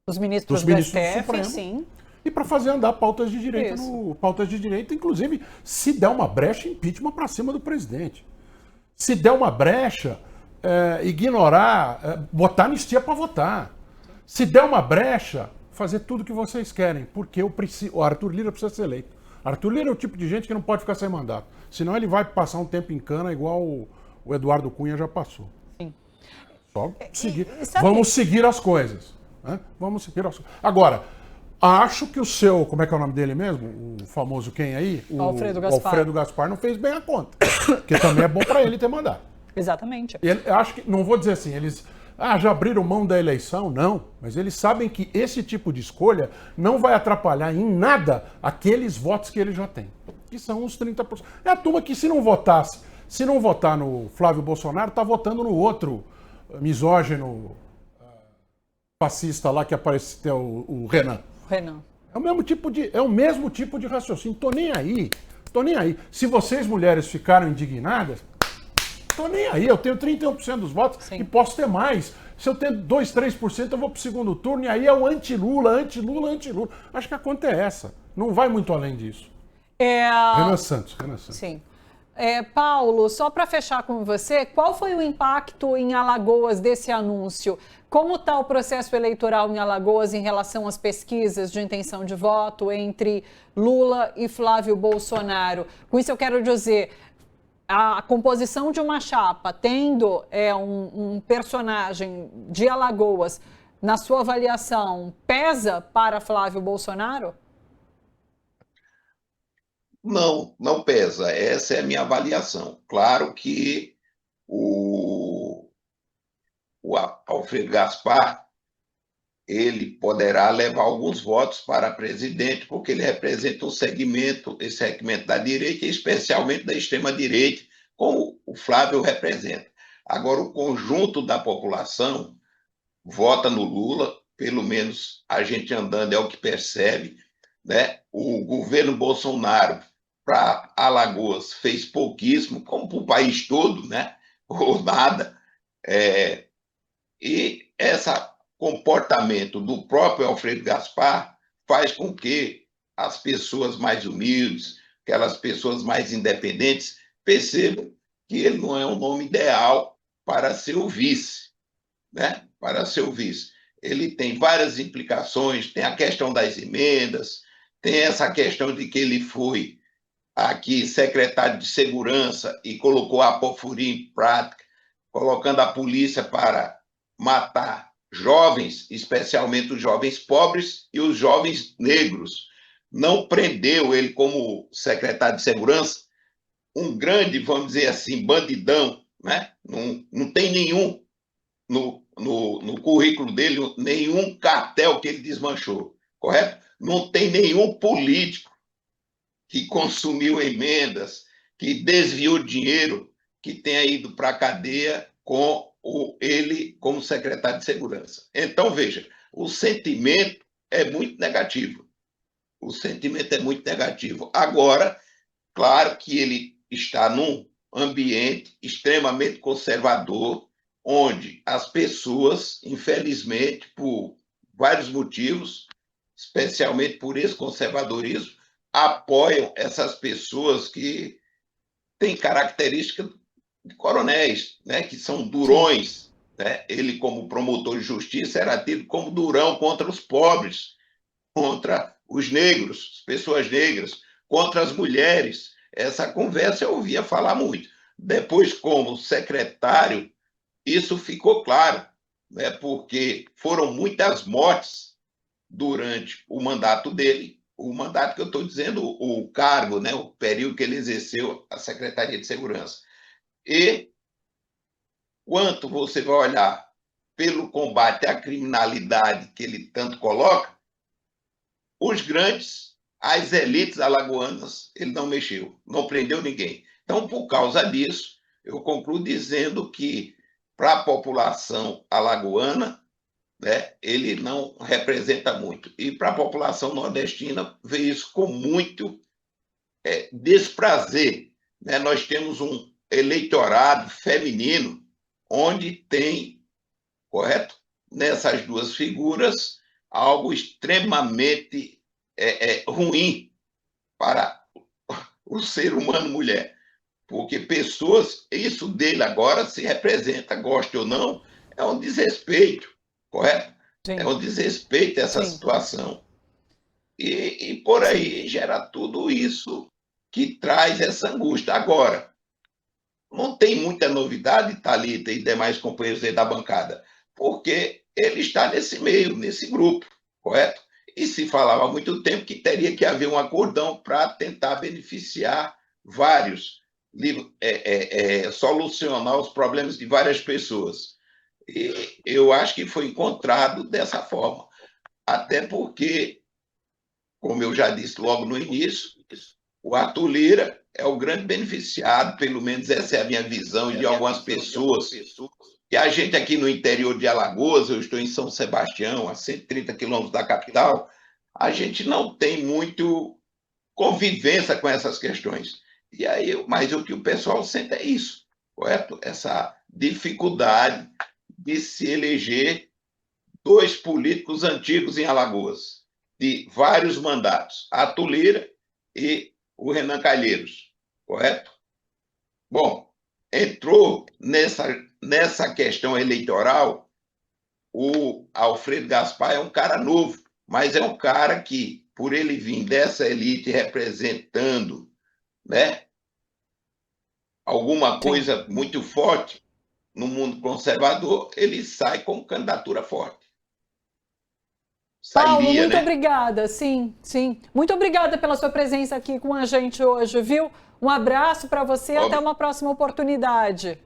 S1: Os ministros do STF,
S5: Supremo,
S1: sim.
S5: E para fazer andar pautas de direito, inclusive, se der uma brecha, impeachment para cima do presidente. Se der uma brecha, ignorar, botar anistia para votar. Se der uma brecha, fazer tudo o que vocês querem, porque o Arthur Lira precisa ser eleito. Arthur Lira é o tipo de gente que não pode ficar sem mandato. Senão ele vai passar um tempo em cana igual o Eduardo Cunha já passou.
S1: Sim.
S5: Só seguir. Vamos seguir as coisas. Né? Vamos seguir as coisas. Agora, acho que o seu, como é que é o nome dele mesmo? O famoso quem aí? O Alfredo Gaspar não fez bem a conta. Porque também é bom para ele ter mandato.
S1: Exatamente.
S5: Acho que, não vou dizer assim, eles já abriram mão da eleição, não. Mas eles sabem que esse tipo de escolha não vai atrapalhar em nada aqueles votos que ele já tem. Que são os 30%. É a turma que se não votar no Flávio Bolsonaro, está votando no outro misógino fascista lá que apareceu, o Renan. É o mesmo tipo de raciocínio. Tô nem aí. Se vocês, mulheres, ficaram indignadas, tô nem aí. Eu tenho 31% dos votos. Sim. E posso ter mais. Se eu tenho 2, 3%, eu vou pro segundo turno e aí é o anti-Lula. Acho que a conta é essa. Não vai muito além disso. Renan Santos.
S1: Sim. Paulo, só para fechar com você, qual foi o impacto em Alagoas desse anúncio? Como está o processo eleitoral em Alagoas em relação às pesquisas de intenção de voto entre Lula e Flávio Bolsonaro? Com isso eu quero dizer, a composição de uma chapa, tendo um personagem de Alagoas, na sua avaliação, pesa para Flávio Bolsonaro?
S7: Não pesa. Essa é a minha avaliação. Claro que o Alfredo Gaspar, ele poderá levar alguns votos para presidente, porque ele representa esse segmento da direita, especialmente da extrema-direita, como o Flávio representa. Agora, o conjunto da população vota no Lula, pelo menos a gente andando é o que percebe, né? O governo Bolsonaro para Alagoas fez pouquíssimo, como para o país todo, né? Ou nada. E esse comportamento do próprio Alfredo Gaspar faz com que as pessoas mais humildes, aquelas pessoas mais independentes, percebam que ele não é um nome ideal para ser o vice, né? Para ser o vice. ele tem várias implicações, tem a questão das emendas, tem essa questão de que ele foi aqui secretário de segurança e colocou a apoforia em prática, colocando a polícia para matar jovens, especialmente os jovens pobres e os jovens negros. Não prendeu ele como secretário de segurança, um grande, vamos dizer assim, bandidão, né? Não tem nenhum no currículo dele, nenhum cartel que ele desmanchou, correto? Não tem nenhum político que consumiu emendas, que desviou dinheiro, que tenha ido para a cadeia com ele como secretário de segurança. Então, veja, o sentimento é muito negativo. O sentimento é muito negativo. Agora, claro que ele está num ambiente extremamente conservador, onde as pessoas, infelizmente, por vários motivos, especialmente por esse conservadorismo, apoiam essas pessoas que têm características de coronéis, né, que são durões. Né? Ele, como promotor de justiça, era tido como durão contra os pobres, contra os negros, as pessoas negras, contra as mulheres. Essa conversa eu ouvia falar muito. Depois, como secretário, isso ficou claro, né, porque foram muitas mortes durante o mandato dele. O mandato que eu estou dizendo, o cargo, né, o período que ele exerceu a Secretaria de Segurança. E quanto você vai olhar pelo combate à criminalidade que ele tanto coloca, os grandes, as elites alagoanas, ele não mexeu, não prendeu ninguém. Então, por causa disso, eu concluo dizendo que, para a população alagoana, né, ele não representa muito. E para a população nordestina, vê isso com muito desprazer. Né? Nós temos um eleitorado feminino onde tem, correto? Nessas duas figuras, algo extremamente ruim para o ser humano mulher. Porque pessoas, isso dele agora se representa, goste ou não, é um desrespeito, correto? Sim. É um desrespeito essa Sim. situação. E por aí gera tudo isso que traz essa angústia. Agora, não tem muita novidade, Thalita e demais companheiros aí da bancada, porque ele está nesse meio, nesse grupo, correto? E se falava há muito tempo que teria que haver um acordão para tentar beneficiar vários, solucionar os problemas de várias pessoas. E eu acho que foi encontrado dessa forma. Até porque, como eu já disse logo no início, o Arthur Lira é o grande beneficiado, pelo menos essa é a minha visão, de algumas pessoas. E a gente aqui no interior de Alagoas, eu estou em São Sebastião, a 130 quilômetros da capital, a gente não tem muito convivência com essas questões. E aí, mas o que o pessoal sente é isso, correto? Essa dificuldade de se eleger dois políticos antigos em Alagoas, de vários mandatos, Arthur Lira e o Renan Calheiros, correto? Bom, entrou nessa questão eleitoral, o Alfredo Gaspar é um cara novo, mas é um cara que, por ele vir dessa elite representando, né, alguma coisa muito forte no mundo conservador, ele sai com candidatura forte.
S1: Paulo, muito obrigada, sim. Muito obrigada pela sua presença aqui com a gente hoje, viu? Um abraço para você, até uma próxima oportunidade.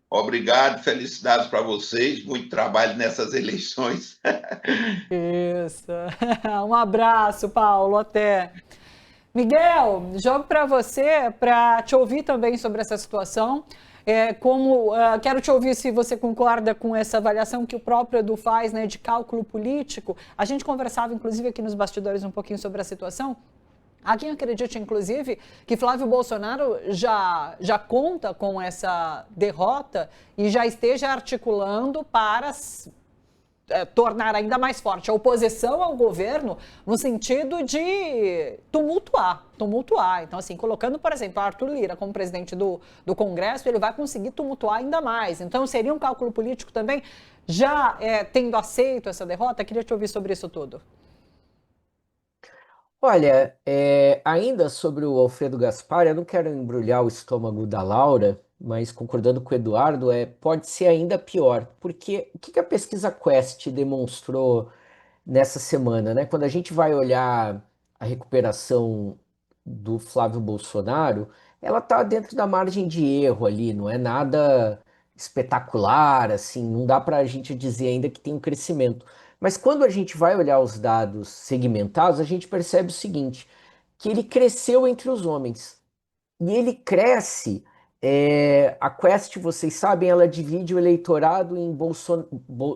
S7: Obrigado, felicidades para vocês, muito trabalho nessas eleições.
S1: Isso, um abraço, Paulo, até. Miguel, jogo para você, para te ouvir também sobre essa situação. Quero te ouvir se você concorda com essa avaliação que o próprio Edu faz, né, de cálculo político. A gente conversava, inclusive, aqui nos bastidores um pouquinho sobre a situação. Há quem acredite, inclusive, que Flávio Bolsonaro já conta com essa derrota e já esteja articulando para tornar ainda mais forte a oposição ao governo no sentido de tumultuar. Então, assim, colocando, por exemplo, Arthur Lira como presidente do Congresso, ele vai conseguir tumultuar ainda mais. Então, seria um cálculo político também, já tendo aceito essa derrota? Queria te ouvir sobre isso tudo.
S6: Olha, ainda sobre o Alfredo Gaspar, eu não quero embrulhar o estômago da Laura, mas concordando com o Eduardo, pode ser ainda pior, porque o que a pesquisa Quest demonstrou nessa semana, né? Quando a gente vai olhar a recuperação do Flávio Bolsonaro, ela está dentro da margem de erro ali, não é nada espetacular, assim, não dá para a gente dizer ainda que tem um crescimento. Mas quando a gente vai olhar os dados segmentados, a gente percebe o seguinte, que ele cresceu entre os homens. E ele cresce, a Quest, vocês sabem, ela divide o eleitorado em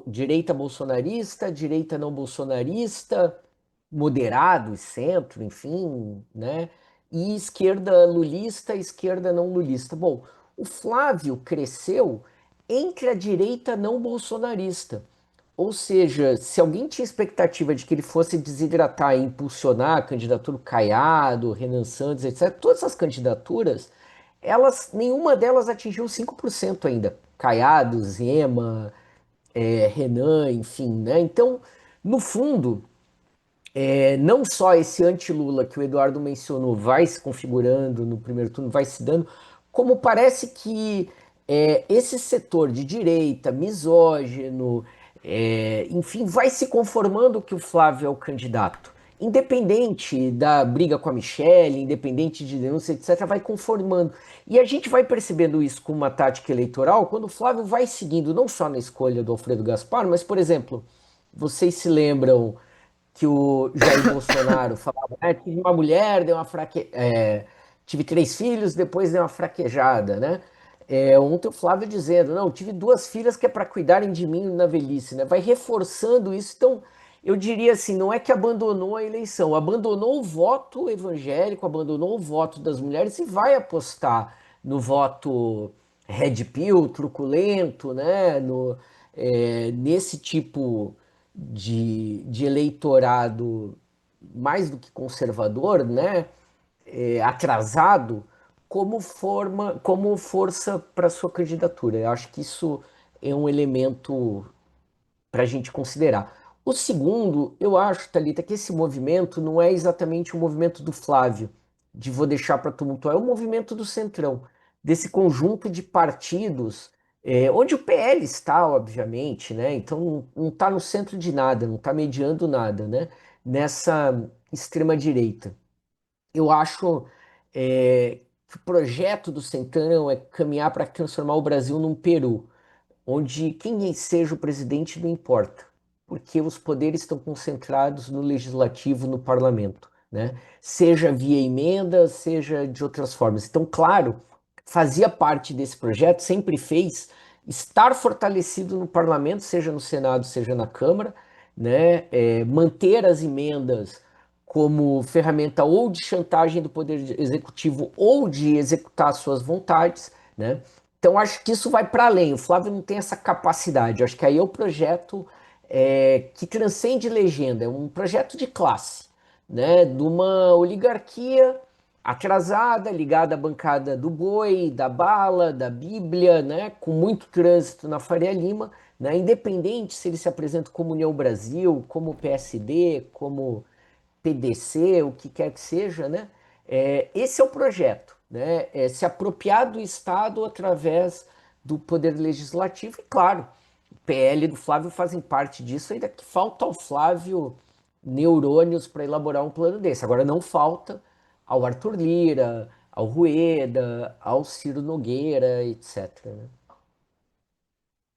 S6: direita bolsonarista, direita não bolsonarista, moderado e centro, enfim, né? E esquerda lulista, esquerda não lulista. Bom, o Flávio cresceu entre a direita não bolsonarista. Ou seja, se alguém tinha expectativa de que ele fosse desidratar e impulsionar a candidatura Caiado, Renan Santos, etc., todas essas candidaturas, nenhuma delas atingiu 5% ainda. Caiado, Zema, Renan, enfim, né? Então, no fundo, não só esse anti-Lula que o Eduardo mencionou vai se configurando no primeiro turno, vai se dando, como parece que esse setor de direita, misógino, enfim, vai se conformando que o Flávio é o candidato. Independente da briga com a Michelle, independente de denúncia, etc., vai conformando. E a gente vai percebendo isso com uma tática eleitoral quando o Flávio vai seguindo, não só na escolha do Alfredo Gaspar, mas, por exemplo, vocês se lembram que o Jair Bolsonaro falava, tive uma mulher, tive 3 filhos, depois deu uma fraquejada, né? Ontem o Flávio dizendo, não, tive 2 filhas que é para cuidarem de mim na velhice, né? Vai reforçando isso. Então, eu diria assim, não é que abandonou a eleição, abandonou o voto evangélico, abandonou o voto das mulheres e vai apostar no voto red pill, truculento, né? Nesse tipo de eleitorado mais do que conservador, né? Atrasado, como força para sua candidatura. Eu acho que isso é um elemento para a gente considerar. O segundo, eu acho, Thalita, que esse movimento não é exatamente o movimento do Flávio, de vou deixar para tumultuar, é o movimento do Centrão, desse conjunto de partidos, onde o PL está, obviamente, né? Então não está no centro de nada, não está mediando nada, né? Nessa extrema-direita. Eu acho que o projeto do Centrão é caminhar para transformar o Brasil num Peru, onde quem seja o presidente não importa, porque os poderes estão concentrados no legislativo, no parlamento, né? Seja via emenda, seja de outras formas. Então, claro, fazia parte desse projeto, sempre fez, estar fortalecido no parlamento, seja no Senado, seja na Câmara, né? Manter as emendas como ferramenta ou de chantagem do Poder Executivo ou de executar suas vontades, né? Então, acho que isso vai para além. O Flávio não tem essa capacidade. Acho que aí é o projeto que transcende legenda. É um projeto de classe, né? De uma oligarquia atrasada, ligada à bancada do boi, da bala, da Bíblia, né? Com muito trânsito na Faria Lima, né? Independente se ele se apresenta como União Brasil, como PSD, como PDC, o que quer que seja, né? Esse é o projeto, né? Se apropriar do Estado através do Poder Legislativo, e claro, o PL do Flávio fazem parte disso, ainda que falta ao Flávio neurônios para elaborar um plano desse. Agora não falta ao Arthur Lira, ao Rueda, ao Ciro Nogueira, etc., né?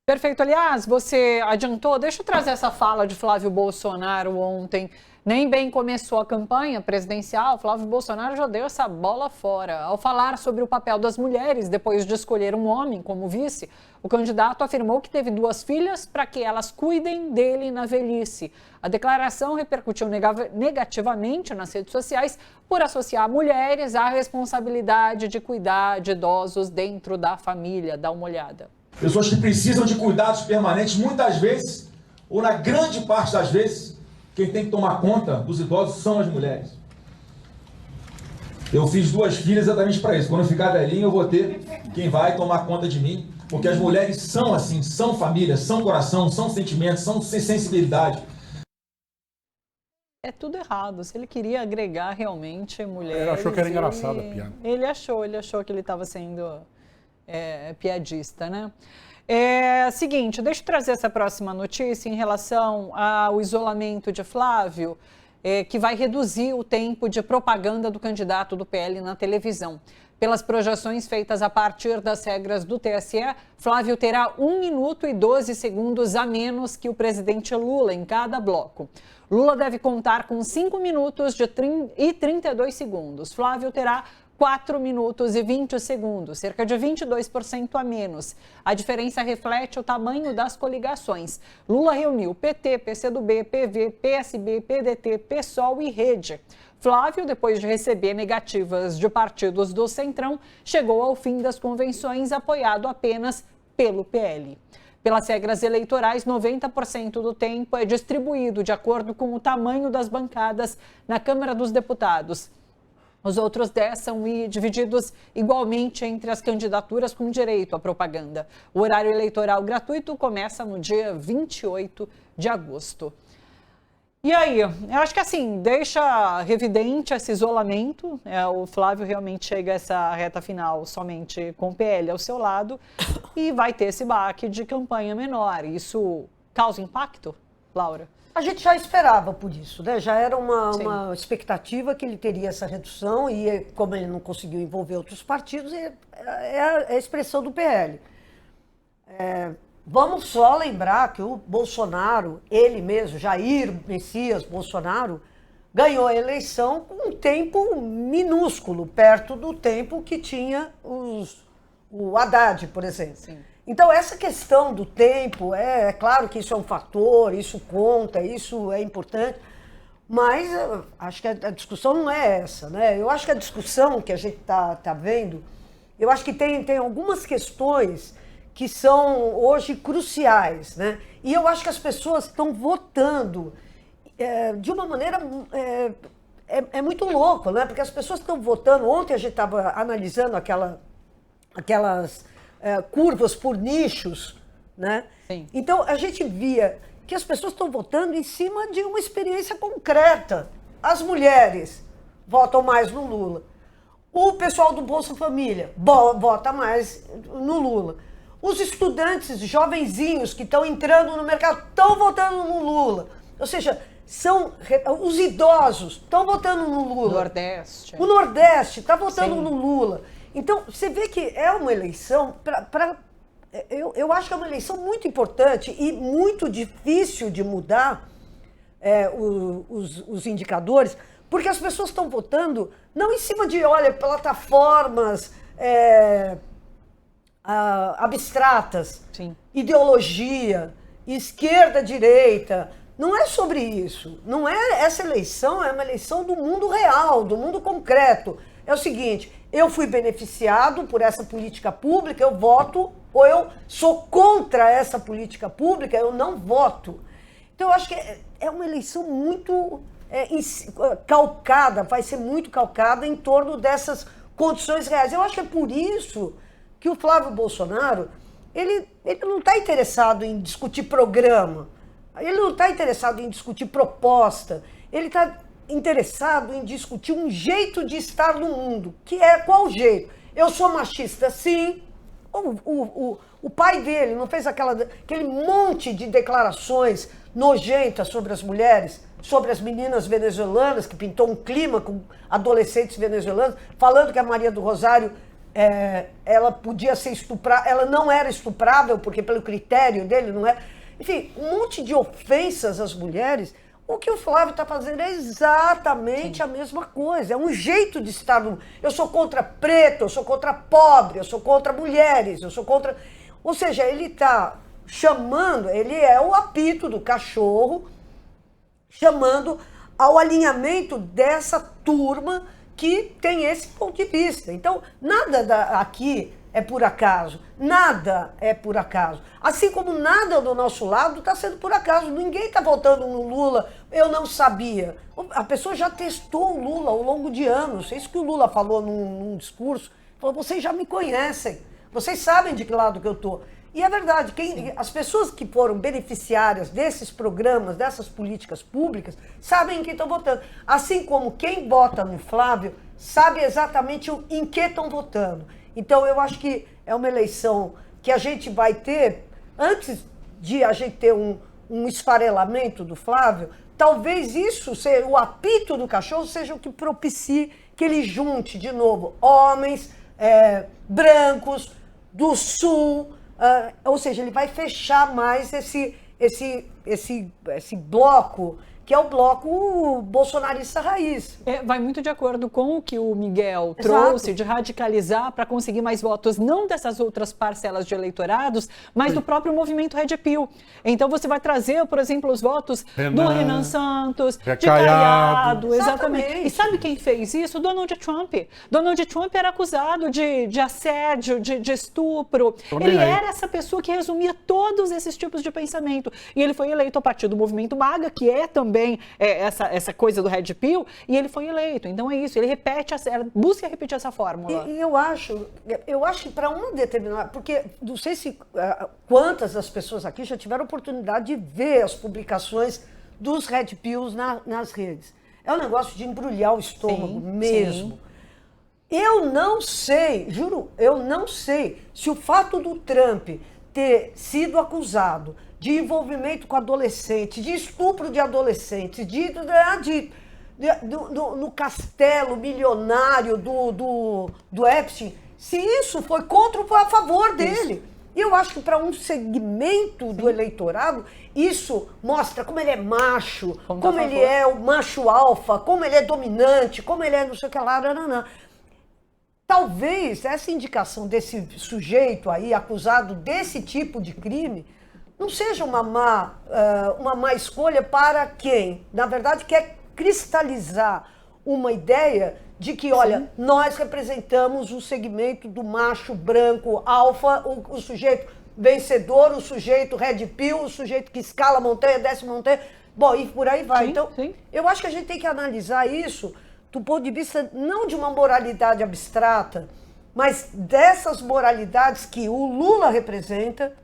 S1: Perfeito. Aliás, você adiantou, deixa eu trazer essa fala de Flávio Bolsonaro ontem. Nem bem começou a campanha presidencial, Flávio Bolsonaro já deu essa bola fora. Ao falar sobre o papel das mulheres depois de escolher um homem como vice, o candidato afirmou que teve 2 filhas para que elas cuidem dele na velhice. A declaração repercutiu negativamente nas redes sociais por associar mulheres à responsabilidade de cuidar de idosos dentro da família. Dá uma olhada.
S8: Pessoas que precisam de cuidados permanentes, muitas vezes ou na grande parte das vezes, quem tem que tomar conta dos idosos são as mulheres. Eu fiz 2 filhas exatamente para isso. Quando eu ficar velhinho, eu vou ter quem vai tomar conta de mim, porque as mulheres são assim, são família, são coração, são sentimento, são sensibilidade.
S1: É tudo errado. Se ele queria agregar realmente mulheres...
S5: Ele achou que era engraçado a piada.
S1: Ele achou que ele estava sendo piadista, né? Seguinte, deixa eu trazer essa próxima notícia em relação ao isolamento de Flávio, que vai reduzir o tempo de propaganda do candidato do PL na televisão. Pelas projeções feitas a partir das regras do TSE, Flávio terá 1 minuto e 12 segundos a menos que o presidente Lula em cada bloco. Lula deve contar com 5 minutos e 32 segundos. Flávio terá 4 minutos e 20 segundos, cerca de 22% a menos. A diferença reflete o tamanho das coligações. Lula reuniu PT, PCdoB, PV, PSB, PDT, PSOL e Rede. Flávio, depois de receber negativas de partidos do Centrão, chegou ao fim das convenções apoiado apenas pelo PL. Pelas regras eleitorais, 90% do tempo é distribuído de acordo com o tamanho das bancadas na Câmara dos Deputados. Os outros 10 são divididos igualmente entre as candidaturas com direito à propaganda. O horário eleitoral gratuito começa no dia 28 de agosto. E aí, eu acho que assim, deixa evidente esse isolamento. O Flávio realmente chega a essa reta final somente com o PL ao seu lado e vai ter esse baque de campanha menor. Isso causa impacto, Laura?
S4: A gente já esperava por isso, né? Já era uma expectativa que ele teria essa redução e, como ele não conseguiu envolver outros partidos, é a expressão do PL. Vamos só lembrar que o Bolsonaro, ele mesmo, Jair Messias Bolsonaro, ganhou a eleição com um tempo minúsculo, perto do tempo que tinha o Haddad, por exemplo. Sim. Então, essa questão do tempo, é claro que isso é um fator, isso conta, isso é importante, mas acho que a discussão não é essa, né? Eu acho que a discussão que a gente tá vendo, eu acho que tem algumas questões que são hoje cruciais, né? E eu acho que as pessoas estão votando de uma maneira... É muito louco, né? Porque as pessoas estão votando... Ontem a gente estava analisando aquelas curvas por nichos, né?
S1: Sim.
S4: Então, a gente via que as pessoas estão votando em cima de uma experiência concreta. As mulheres votam mais no Lula. O pessoal do Bolsa Família vota mais no Lula. Os estudantes jovenzinhos que estão entrando no mercado estão votando no Lula. Ou seja, os idosos estão votando no Lula.
S1: Nordeste.
S4: O Nordeste está votando
S1: Sim.
S4: no Lula. Então, você vê que é uma eleição eu acho que é uma eleição muito importante e muito difícil de mudar os indicadores, porque as pessoas estão votando não em cima de, plataformas abstratas,
S1: Sim.
S4: Ideologia, esquerda, direita. Não é sobre isso. Não é essa eleição, é uma eleição do mundo real, do mundo concreto. É o seguinte, eu fui beneficiado por essa política pública, eu voto, ou eu sou contra essa política pública, eu não voto. Então, eu acho que é uma eleição muito calcada, vai ser muito calcada em torno dessas condições reais. Eu acho que é por isso que o Flávio Bolsonaro, ele não está interessado em discutir programa, ele não está interessado em discutir proposta, ele está interessado em discutir um jeito de estar no mundo, que é qual jeito? Eu sou machista, sim. O pai dele não fez aquele monte de declarações nojentas sobre as mulheres, sobre as meninas venezuelanas, que pintou um clima com adolescentes venezuelanos, falando que a Maria do Rosário, ela podia ser estuprada, ela não era estuprável, porque pelo critério dele não é. Enfim, um monte de ofensas às mulheres. O que o Flávio está fazendo é exatamente a mesma coisa. É um jeito de estar no... Eu sou contra preto, eu sou contra pobre, eu sou contra mulheres, eu sou contra... Ou seja, ele está chamando, ele é o apito do cachorro, chamando ao alinhamento dessa turma que tem esse ponto de vista. Então, nada aqui é por acaso. Nada é por acaso. Assim como nada do nosso lado está sendo por acaso. Ninguém está votando no Lula. Eu não sabia. A pessoa já testou o Lula ao longo de anos. É isso que o Lula falou num discurso. Falou, vocês já me conhecem. Vocês sabem de que lado que eu estou. E é verdade, as pessoas que foram beneficiárias desses programas, dessas políticas públicas, sabem em quem estão votando. Assim como quem vota no Flávio sabe exatamente em que estão votando. Então, eu acho que é uma eleição que a gente vai ter, antes de a gente ter um esfarelamento do Flávio, talvez isso, o apito do cachorro, seja o que propicie que ele junte, de novo, homens brancos do Sul, ou seja, ele vai fechar mais esse bloco, que é o bloco bolsonarista raiz.
S1: Vai muito de acordo com o que o Miguel
S4: Exato.
S1: trouxe, de radicalizar para conseguir mais votos, não dessas outras parcelas de eleitorados, mas do próprio movimento Red Pill. Então você vai trazer, por exemplo, os votos do Renan Santos, de Caiado, exatamente. E sabe quem fez isso? Donald Trump. Donald Trump era acusado de assédio, de estupro. Ele era essa pessoa que resumia todos esses tipos de pensamento. E ele foi eleito a partir do movimento MAGA, que é também essa coisa do Red Pill, e ele foi eleito. Então é isso, ele busca repetir essa fórmula.
S4: E eu acho que para uma determinada... Porque não sei quantas das pessoas aqui já tiveram oportunidade de ver as publicações dos Red Pills nas redes. É um negócio de embrulhar o estômago mesmo. Sim. Eu não sei, juro, eu não sei se o fato do Trump ter sido acusado de envolvimento com adolescentes, de estupro de adolescentes, no castelo milionário do Epstein, se isso foi contra ou foi a favor dele. E eu acho que para um segmento do eleitorado, isso mostra como ele é macho, como ele é o macho alfa, como ele é dominante, como ele é não sei o que lá, nananã. Talvez essa indicação desse sujeito aí, acusado desse tipo de crime, não seja uma má escolha para quem, na verdade, quer cristalizar uma ideia de que, olha, nós representamos o segmento do macho branco alfa, o sujeito vencedor, o sujeito red pill, o sujeito que escala montanha, desce montanha, bom, e por aí vai. Então, eu acho que a gente tem que analisar isso do ponto de vista não de uma moralidade abstrata, mas dessas moralidades que o Lula representa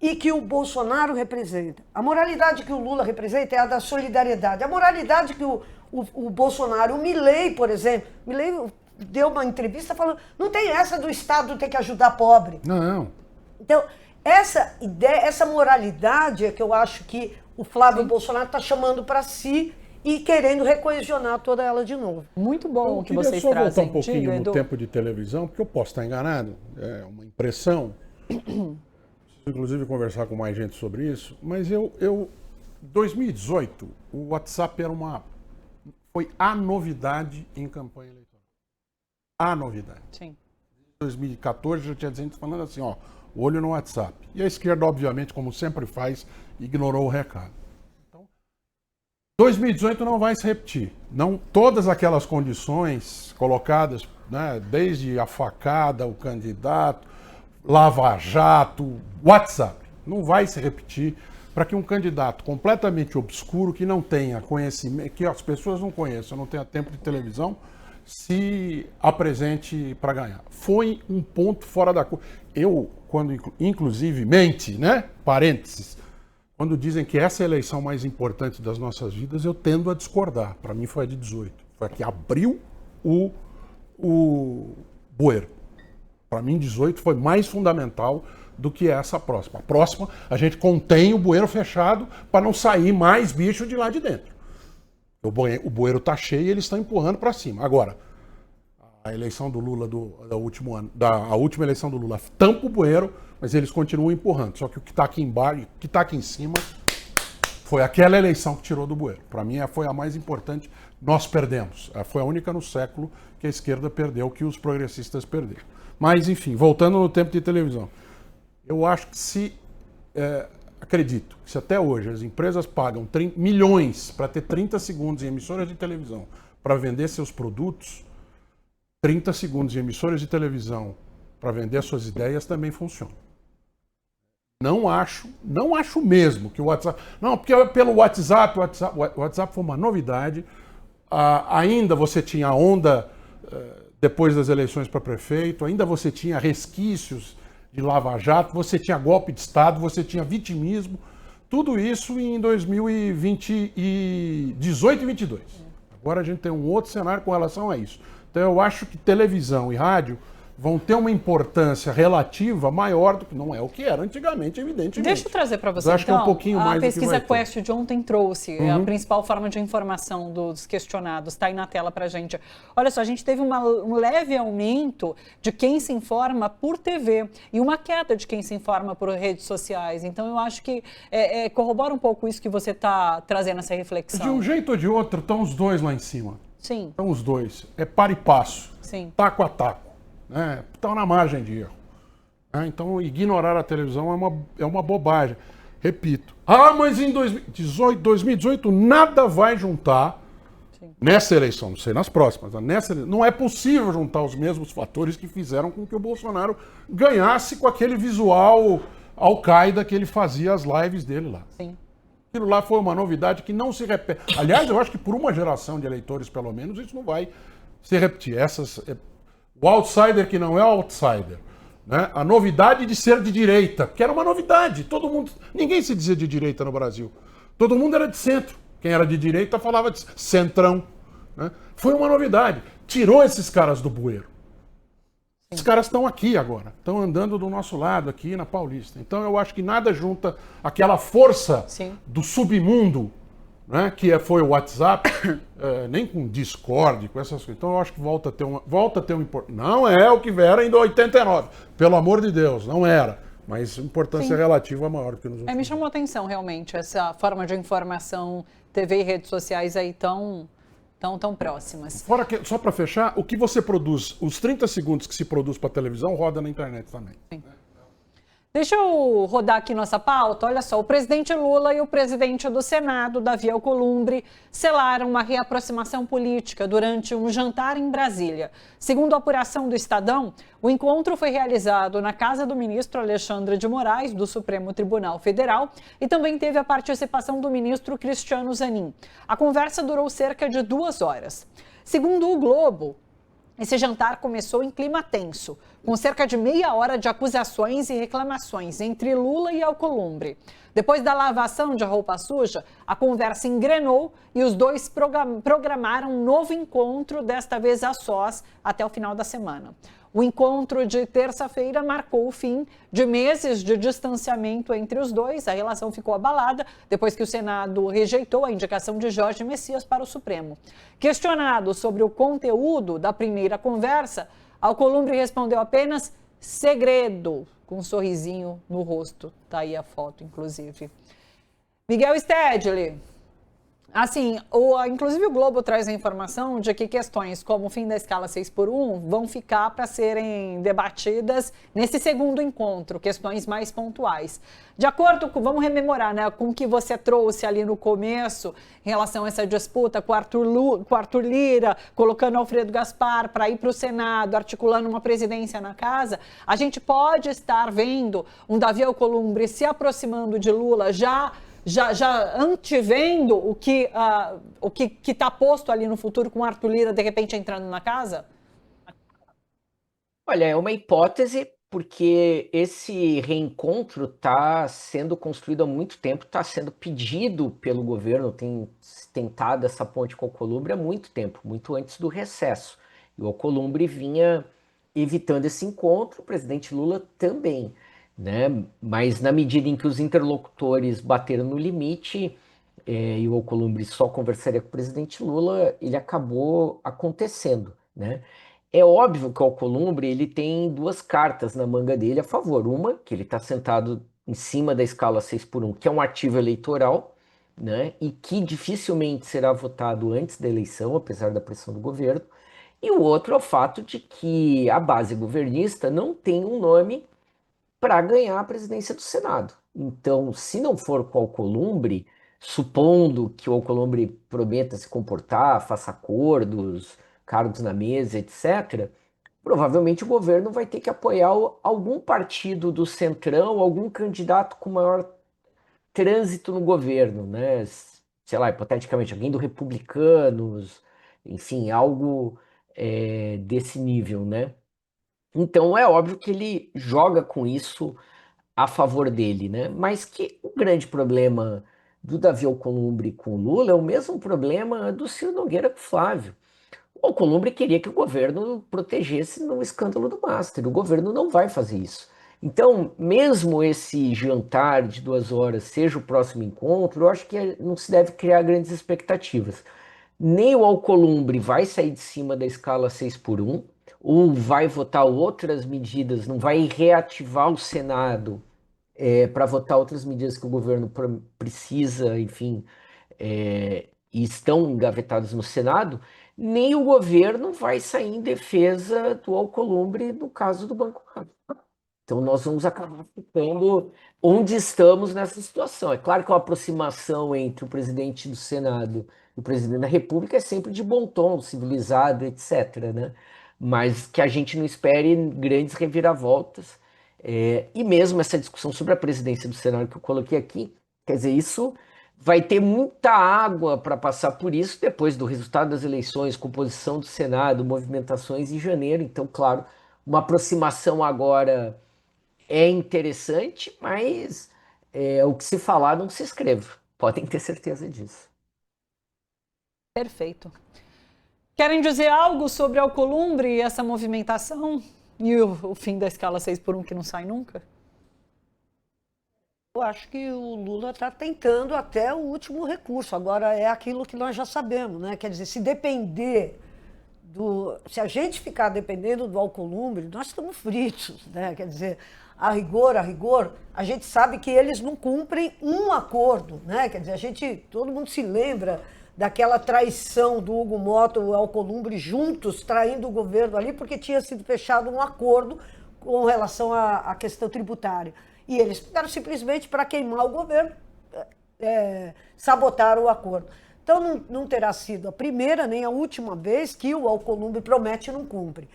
S4: e que o Bolsonaro representa. A moralidade que o Lula representa é a da solidariedade. A moralidade que o Bolsonaro, o Milei, por exemplo, Milei deu uma entrevista falando, não tem essa do Estado ter que ajudar pobre.
S5: Não.
S4: Então, essa ideia, essa moralidade é que eu acho que o Flávio Bolsonaro está chamando para si e querendo recoesionar toda ela de novo.
S1: Muito bom o que vocês
S5: trazem. Eu queria só voltar um pouquinho no tempo de televisão, porque eu posso estar enganado, é uma impressão. Preciso, inclusive, conversar com mais gente sobre isso, mas em 2018, o WhatsApp foi a novidade em campanha eleitoral. A novidade.
S1: Sim.
S5: Em 2014 já tinha gente falando assim, ó, olho no WhatsApp. E a esquerda, obviamente, como sempre faz, ignorou o recado. Então, 2018 não vai se repetir. Não, todas aquelas condições colocadas, né, desde a facada, o candidato, Lava Jato, WhatsApp, não vai se repetir para que um candidato completamente obscuro, que não tenha conhecimento, que as pessoas não conheçam, não tenha tempo de televisão, se apresente para ganhar. Foi um ponto fora da curva. Eu, quando inclusivemente, né, parênteses, quando dizem que essa é a eleição mais importante das nossas vidas, eu tendo a discordar. Para mim foi a de 18. Foi a que abriu o bueiro. Para mim, 18 foi mais fundamental do que essa próxima. A próxima, a gente contém o bueiro fechado para não sair mais bicho de lá de dentro. O bueiro está cheio e eles estão empurrando para cima. Agora, a eleição do Lula a última eleição do Lula tampa o bueiro, mas eles continuam empurrando. Só que o que está aqui embaixo, o que está aqui em cima, foi aquela eleição que tirou do bueiro. Para mim, foi a mais importante. Nós perdemos. Foi a única no século que a esquerda perdeu, que os progressistas perderam. Mas, enfim, voltando no tempo de televisão. Eu acho que acredito que se até hoje as empresas pagam milhões para ter 30 segundos em emissoras de televisão para vender seus produtos, 30 segundos em emissoras de televisão para vender as suas ideias também funciona. Não acho mesmo que o WhatsApp... Não, porque pelo WhatsApp, o WhatsApp foi uma novidade. Ainda você tinha a onda depois das eleições para prefeito, ainda você tinha resquícios de Lava-Jato, você tinha golpe de Estado, você tinha vitimismo, tudo isso em 2018 e 2022. Agora a gente tem um outro cenário com relação a isso. Então eu acho que televisão e rádio vão ter uma importância relativa maior do que não é o que era antigamente, evidentemente.
S1: Deixa eu trazer para você,
S5: eu acho
S1: então,
S5: que é um pouquinho mais
S1: a pesquisa
S5: do que vai ter.
S1: Quest de ontem trouxe a principal forma de informação dos questionados, está aí na tela para a gente. Olha só, a gente teve um leve aumento de quem se informa por TV e uma queda de quem se informa por redes sociais. Então, eu acho que corrobora um pouco isso que você está trazendo, essa reflexão.
S5: De um jeito ou de outro, estão os dois lá em cima.
S1: Sim.
S5: Estão os dois. É par e passo.
S1: Sim.
S5: Taco a taco. Estão na margem de erro. Então, ignorar a televisão é uma bobagem. Repito. Mas em 2018 nada vai juntar nessa eleição, não sei nas próximas, não é possível juntar os mesmos fatores que fizeram com que o Bolsonaro ganhasse com aquele visual Al-Qaeda que ele fazia as lives dele lá.
S1: Sim.
S5: Aquilo lá foi uma novidade que não se repete. Aliás, eu acho que por uma geração de eleitores, pelo menos, isso não vai se repetir. O outsider que não é outsider. Né? A novidade de ser de direita, que era uma novidade. Ninguém se dizia de direita no Brasil. Todo mundo era de centro. Quem era de direita falava de centrão. Né? Foi uma novidade. Tirou esses caras do bueiro. Esses caras estão aqui agora. Estão andando do nosso lado aqui na Paulista. Então eu acho que nada junta aquela força do submundo, né, que foi o WhatsApp, nem com Discord, com essas coisas. Então eu acho que volta a ter um não é o que era em 89, pelo amor de Deus, não era. Mas importância relativa é maior do que nos últimos.
S1: Me chamou a atenção realmente essa forma de informação, TV e redes sociais aí tão próximas.
S5: Fora que, só para fechar, o que você produz, os 30 segundos que se produz para televisão, roda na internet também.
S1: Sim. Deixa eu rodar aqui nossa pauta. Olha só, o presidente Lula e o presidente do Senado, Davi Alcolumbre, selaram uma reaproximação política durante um jantar em Brasília. Segundo a apuração do Estadão, o encontro foi realizado na casa do ministro Alexandre de Moraes, do Supremo Tribunal Federal, e também teve a participação do ministro Cristiano Zanin. A conversa durou cerca de 2 horas. Segundo o Globo, esse jantar começou em clima tenso, com cerca de meia hora de acusações e reclamações entre Lula e Alcolumbre. Depois da lavação de roupa suja, a conversa engrenou e os dois programaram um novo encontro, desta vez a sós, até o final da semana. O encontro de terça-feira marcou o fim de meses de distanciamento entre os dois. A relação ficou abalada depois que o Senado rejeitou a indicação de Jorge Messias para o Supremo. Questionado sobre o conteúdo da primeira conversa, Alcolumbre respondeu apenas segredo, com um sorrisinho no rosto. Tá aí a foto, inclusive. Miguel Stedley. Assim, inclusive o Globo traz a informação de que questões como o fim da escala 6x1 vão ficar para serem debatidas nesse segundo encontro, questões mais pontuais. De acordo com, vamos rememorar, né, com o que você trouxe ali no começo, em relação a essa disputa com o Arthur Lira, colocando Alfredo Gaspar para ir para o Senado, articulando uma presidência na casa, a gente pode estar vendo um Davi Alcolumbre se aproximando de Lula já antevendo o que está posto ali no futuro, com o Arthur Lira de repente entrando na casa?
S6: Olha, é uma hipótese, porque esse reencontro está sendo construído há muito tempo, está sendo pedido pelo governo, tem tentado essa ponte com o Alcolumbre há muito tempo, muito antes do recesso. E o Alcolumbre vinha evitando esse encontro, o presidente Lula também. Né? Mas na medida em que os interlocutores bateram no limite e o Alcolumbre só conversaria com o presidente Lula, ele acabou acontecendo. Né? É óbvio que o Alcolumbre ele tem 2 cartas na manga dele a favor. Uma, que ele está sentado em cima da escala 6x1, que é um ativo eleitoral, né? E que dificilmente será votado antes da eleição, apesar da pressão do governo. E o outro é o fato de que a base governista não tem um nome para ganhar a presidência do Senado. Então, se não for com o Alcolumbre, supondo que o Alcolumbre prometa se comportar, faça acordos, cargos na mesa, etc., provavelmente o governo vai ter que apoiar algum partido do Centrão, algum candidato com maior trânsito no governo, né? Sei lá, hipoteticamente, alguém do Republicanos, enfim, algo desse nível, né? Então é óbvio que ele joga com isso a favor dele, né? Mas que o grande problema do Davi Alcolumbre com o Lula é o mesmo problema do Ciro Nogueira com o Flávio. O Alcolumbre queria que o governo protegesse no escândalo do Master. O governo não vai fazer isso. Então, mesmo esse jantar de 2 horas seja o próximo encontro, eu acho que não se deve criar grandes expectativas. Nem o Alcolumbre vai sair de cima da escala 6x1, ou vai votar outras medidas, não vai reativar o Senado para votar outras medidas que o governo precisa, enfim, e estão engavetadas no Senado, nem o governo vai sair em defesa do Alcolumbre no caso do Banco Master. Então nós vamos acabar ficando onde estamos nessa situação. É claro que uma aproximação entre o presidente do Senado e o presidente da República é sempre de bom tom, civilizado, etc., né? Mas que a gente não espere grandes reviravoltas. E mesmo essa discussão sobre a presidência do Senado que eu coloquei aqui, quer dizer, isso vai ter muita água para passar por isso depois do resultado das eleições, composição do Senado, movimentações em janeiro. Então, claro, uma aproximação agora é interessante, mas o que se falar não se escreve. Podem ter certeza disso.
S1: Perfeito. Querem dizer algo sobre Alcolumbre e essa movimentação? E o fim da escala 6x1 que não sai nunca?
S4: Eu acho que o Lula está tentando até o último recurso. Agora é aquilo que nós já sabemos, né? Quer dizer, se a gente ficar dependendo do Alcolumbre, nós estamos fritos, né? Quer dizer, a rigor, a gente sabe que eles não cumprem um acordo, né? Quer dizer, todo mundo se lembra daquela traição do Hugo Mota e o Alcolumbre juntos, traindo o governo ali, porque tinha sido fechado um acordo com relação à questão tributária. E eles ficaram simplesmente para queimar o governo, sabotaram o acordo. Então não terá sido a primeira nem a última vez que o Alcolumbre promete e não cumpre.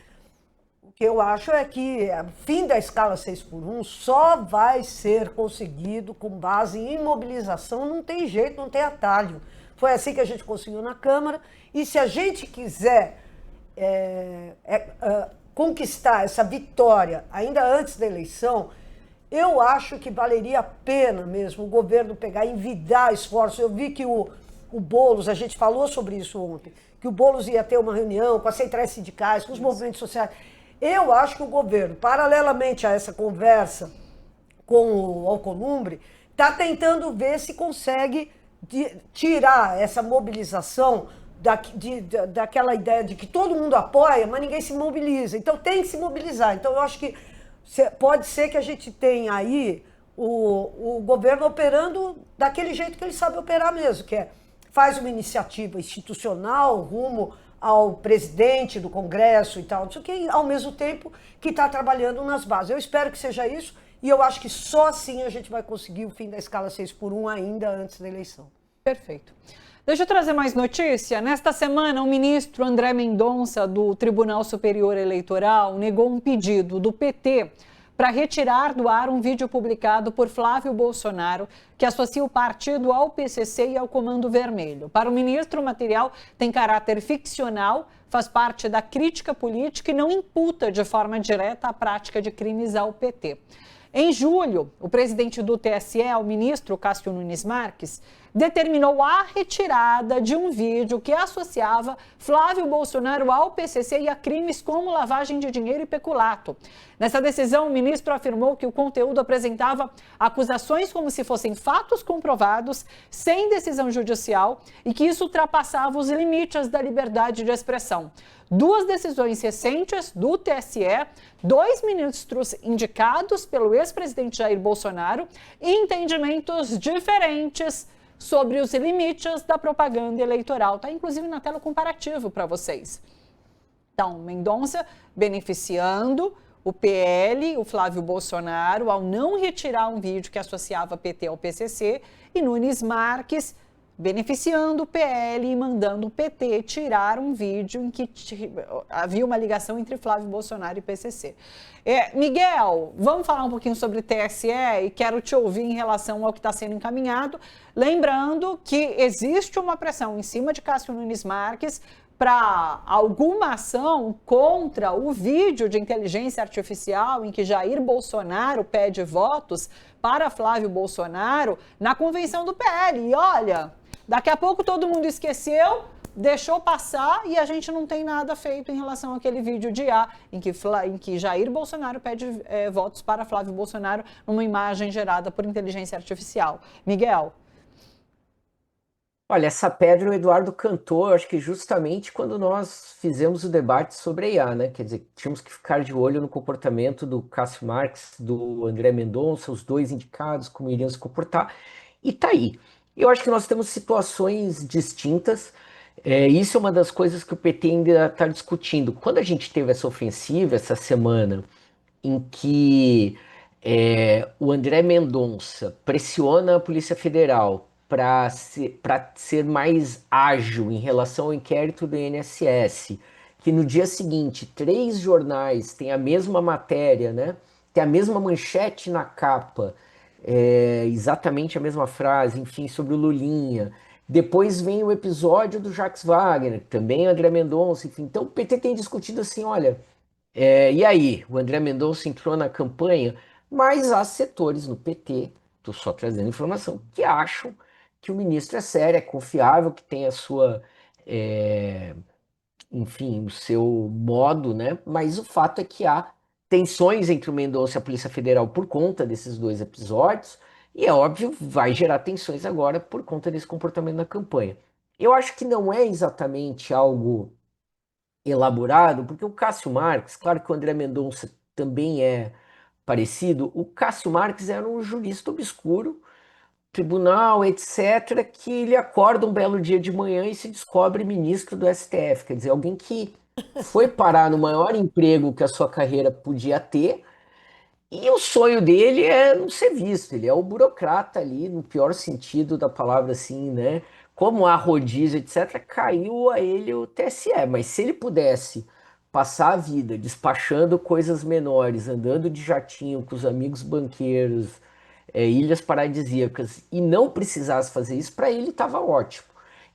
S4: O que eu acho é que o fim da escala 6x1 só vai ser conseguido com base em mobilização, não tem jeito, não tem atalho. Foi assim que a gente conseguiu na Câmara, e se a gente quiser conquistar essa vitória ainda antes da eleição, eu acho que valeria a pena mesmo o governo pegar e envidar esforços. Eu vi que o Boulos, a gente falou sobre isso ontem, que o Boulos ia ter uma reunião com as centrais sindicais, com os movimentos sociais. Eu acho que o governo, paralelamente a essa conversa com o Alcolumbre, está tentando ver se consegue tirar essa mobilização daquela ideia de que todo mundo apoia, mas ninguém se mobiliza. Então tem que se mobilizar. Então eu acho que pode ser que a gente tenha aí o governo operando daquele jeito que ele sabe operar mesmo, que faz uma iniciativa institucional rumo ao presidente do Congresso e tal, não sei o que, ao mesmo tempo que está trabalhando nas bases. Eu espero que seja isso, e eu acho que só assim a gente vai conseguir o fim da escala 6x1 ainda antes da eleição.
S1: Perfeito. Deixa eu trazer mais notícia. Nesta semana, o ministro André Mendonça, do Tribunal Superior Eleitoral, negou um pedido do PT para retirar do ar um vídeo publicado por Flávio Bolsonaro, que associa o partido ao PCC e ao Comando Vermelho. Para o ministro, o material tem caráter ficcional, faz parte da crítica política e não imputa de forma direta a prática de crimes ao PT. Em julho, o presidente do TSE, o ministro Cássio Nunes Marques, determinou a retirada de um vídeo que associava Flávio Bolsonaro ao PCC e a crimes como lavagem de dinheiro e peculato. Nessa decisão, o ministro afirmou que o conteúdo apresentava acusações como se fossem fatos comprovados, sem decisão judicial, e que isso ultrapassava os limites da liberdade de expressão. 2 decisões recentes do TSE, 2 ministros indicados pelo ex-presidente Jair Bolsonaro e entendimentos diferentes sobre os limites da propaganda eleitoral. Está inclusive na tela o comparativo para vocês. Então, Mendonça beneficiando o PL, o Flávio Bolsonaro, ao não retirar um vídeo que associava PT ao PCC, e Nunes Marques beneficiando o PL e mandando o PT tirar um vídeo em que havia uma ligação entre Flávio Bolsonaro e PCC. Miguel, vamos falar um pouquinho sobre TSE e quero te ouvir em relação ao que está sendo encaminhado. Lembrando que existe uma pressão em cima de Cássio Nunes Marques para alguma ação contra o vídeo de inteligência artificial em que Jair Bolsonaro pede votos para Flávio Bolsonaro na convenção do PL. E olha, daqui a pouco todo mundo esqueceu, deixou passar e a gente não tem nada feito em relação àquele vídeo de em que Jair Bolsonaro pede votos para Flávio Bolsonaro numa imagem gerada por inteligência artificial. Miguel.
S6: Olha, essa pedra o Eduardo cantou, acho que justamente quando nós fizemos o debate sobre a IA, né? Quer dizer, tínhamos que ficar de olho no comportamento do Cássio Marques, do André Mendonça, os dois indicados, como iriam se comportar. E tá aí. Eu acho que nós temos situações distintas. Isso é uma das coisas que o PT ainda está discutindo. Quando a gente teve essa ofensiva essa semana, em que o André Mendonça pressiona a Polícia Federal para ser mais ágil em relação ao inquérito do INSS, que no dia seguinte 3 jornais têm a mesma matéria, né? Tem a mesma manchete na capa, exatamente a mesma frase, enfim, sobre o Lulinha. Depois vem o episódio do Jacques Wagner, também André Mendonça, enfim. Então o PT tem discutido assim, olha, e aí, o André Mendonça entrou na campanha, mas há setores no PT, estou só trazendo informação, que acham que o ministro é sério, é confiável, que tem a sua, enfim, o seu modo, né? Mas o fato é que há tensões entre o Mendonça e a Polícia Federal por conta desses 2 episódios, e é óbvio, vai gerar tensões agora por conta desse comportamento na campanha. Eu acho que não é exatamente algo elaborado, porque o Cássio Marques, claro que o André Mendonça também é parecido, o Cássio Marques era um jurista obscuro, tribunal, etc., que ele acorda um belo dia de manhã e se descobre ministro do STF, quer dizer, alguém que foi parar no maior emprego que a sua carreira podia ter, e o sonho dele é não ser visto, ele é o burocrata ali, no pior sentido da palavra, assim, né? Como há rodízio, etc., caiu a ele o TSE, mas se ele pudesse passar a vida despachando coisas menores, andando de jatinho com os amigos banqueiros, ilhas paradisíacas, e não precisasse fazer isso, para ele estava ótimo.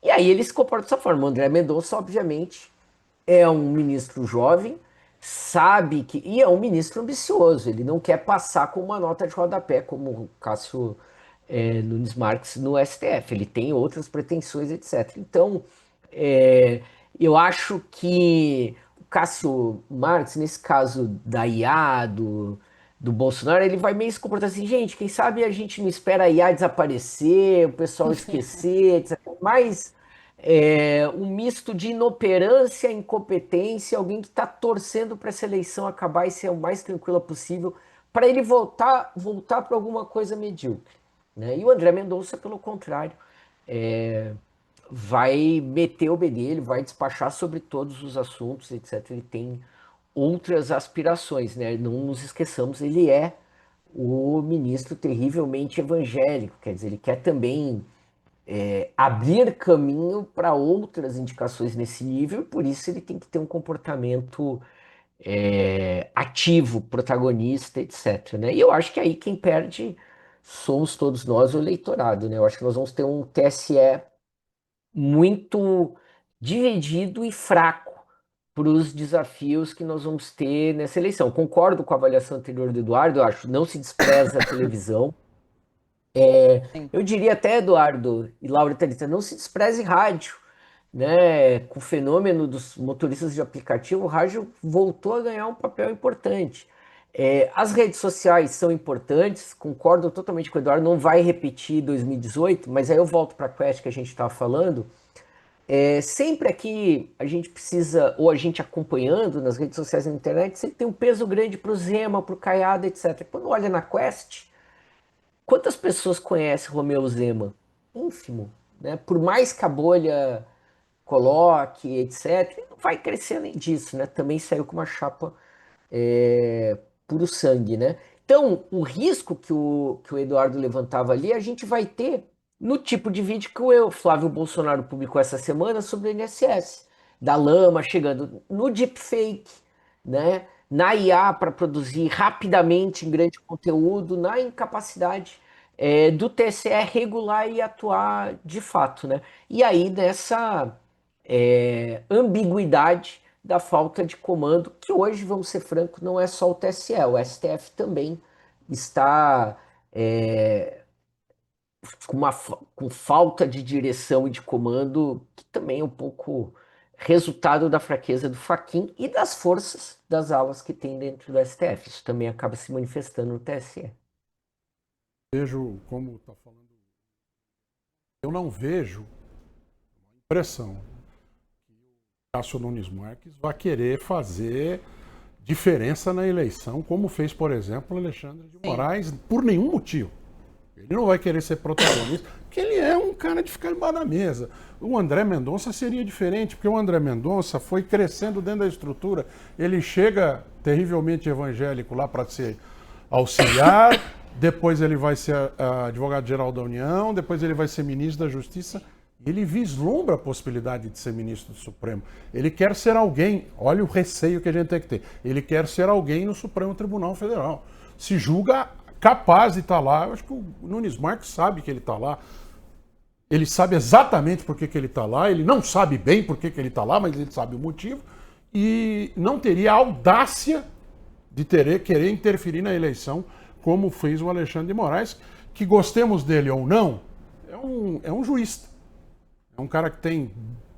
S6: E aí ele se comporta dessa forma. O André Mendonça, obviamente, é um ministro jovem, sabe que. E é um ministro ambicioso, ele não quer passar com uma nota de rodapé, como o Cássio Nunes Marques no STF, ele tem outras pretensões, etc. Então, eu acho que o Cássio Marques, nesse caso da IA, do Bolsonaro, ele vai meio se comportar assim, gente, quem sabe a gente não espera a IA desaparecer, o pessoal esquecer, etc. Mas um misto de inoperância, incompetência, alguém que está torcendo para essa eleição acabar e ser o mais tranquila possível, para ele voltar para alguma coisa medíocre, né? E o André Mendonça, pelo contrário, vai meter o bedelho, vai despachar sobre todos os assuntos, etc. Ele tem outras aspirações, né? Não nos esqueçamos, ele é o ministro terrivelmente evangélico, quer dizer, ele quer também abrir caminho para outras indicações nesse nível, e por isso ele tem que ter um comportamento ativo, protagonista, etc. Né? E eu acho que aí quem perde somos todos nós, o eleitorado, né? Eu acho que nós vamos ter um TSE muito dividido e fraco para os desafios que nós vamos ter nessa eleição. Concordo com a avaliação anterior do Eduardo, eu acho, não se despreza a televisão. Eu diria até, Eduardo e Laura Thalita, não se despreze rádio, né? Com o fenômeno dos motoristas de aplicativo, o rádio voltou a ganhar um papel importante. As redes sociais são importantes, concordo totalmente com o Eduardo, não vai repetir 2018, mas aí eu volto para a quest que a gente estava falando. Sempre aqui a gente precisa, ou a gente acompanhando nas redes sociais e na internet, sempre tem um peso grande para o Zema, para o Caiado, etc. Quando olha na quest, quantas pessoas conhecem Romeu Zema? Ínfimo, né? Por mais que a bolha coloque, etc., ele não vai crescer além disso, né? Também saiu com uma chapa puro sangue, né? Então, o risco que o Eduardo levantava ali, a gente vai ter no tipo de vídeo que o Flávio Bolsonaro publicou essa semana sobre o INSS, da lama chegando no deepfake, né? Na IA para produzir rapidamente em grande conteúdo, na incapacidade do TSE regular e atuar de fato, né? E aí nessa ambiguidade da falta de comando, que hoje, vamos ser francos, não é só o TSE, o STF também está com falta de direção e de comando, que também é um pouco resultado da fraqueza do Fachin e das forças das alas que tem dentro do STF. Isso também acaba se manifestando no TSE.
S5: Vejo como está falando. Eu não vejo impressão que o Cássio Nunes Marques vai querer fazer diferença na eleição, como fez, por exemplo, Alexandre de Moraes, por nenhum motivo. Ele não vai querer ser protagonista, porque ele é um cara de ficar embaixo da mesa. O André Mendonça seria diferente, porque o André Mendonça foi crescendo dentro da estrutura. Ele chega terrivelmente evangélico lá para ser auxiliar, depois ele vai ser advogado-geral da União, depois ele vai ser ministro da Justiça. Ele vislumbra a possibilidade de ser ministro do Supremo. Ele quer ser alguém, olha o receio que a gente tem que ter, ele quer ser alguém no Supremo Tribunal Federal. Se julga capaz de estar lá. Eu acho que o Nunes Marques sabe que ele está lá. Ele sabe exatamente por que ele está lá. Ele não sabe bem por que ele está lá, mas ele sabe o motivo. E não teria a audácia de querer interferir na eleição, como fez o Alexandre de Moraes, que gostemos dele ou não, é um jurista. É um cara que tem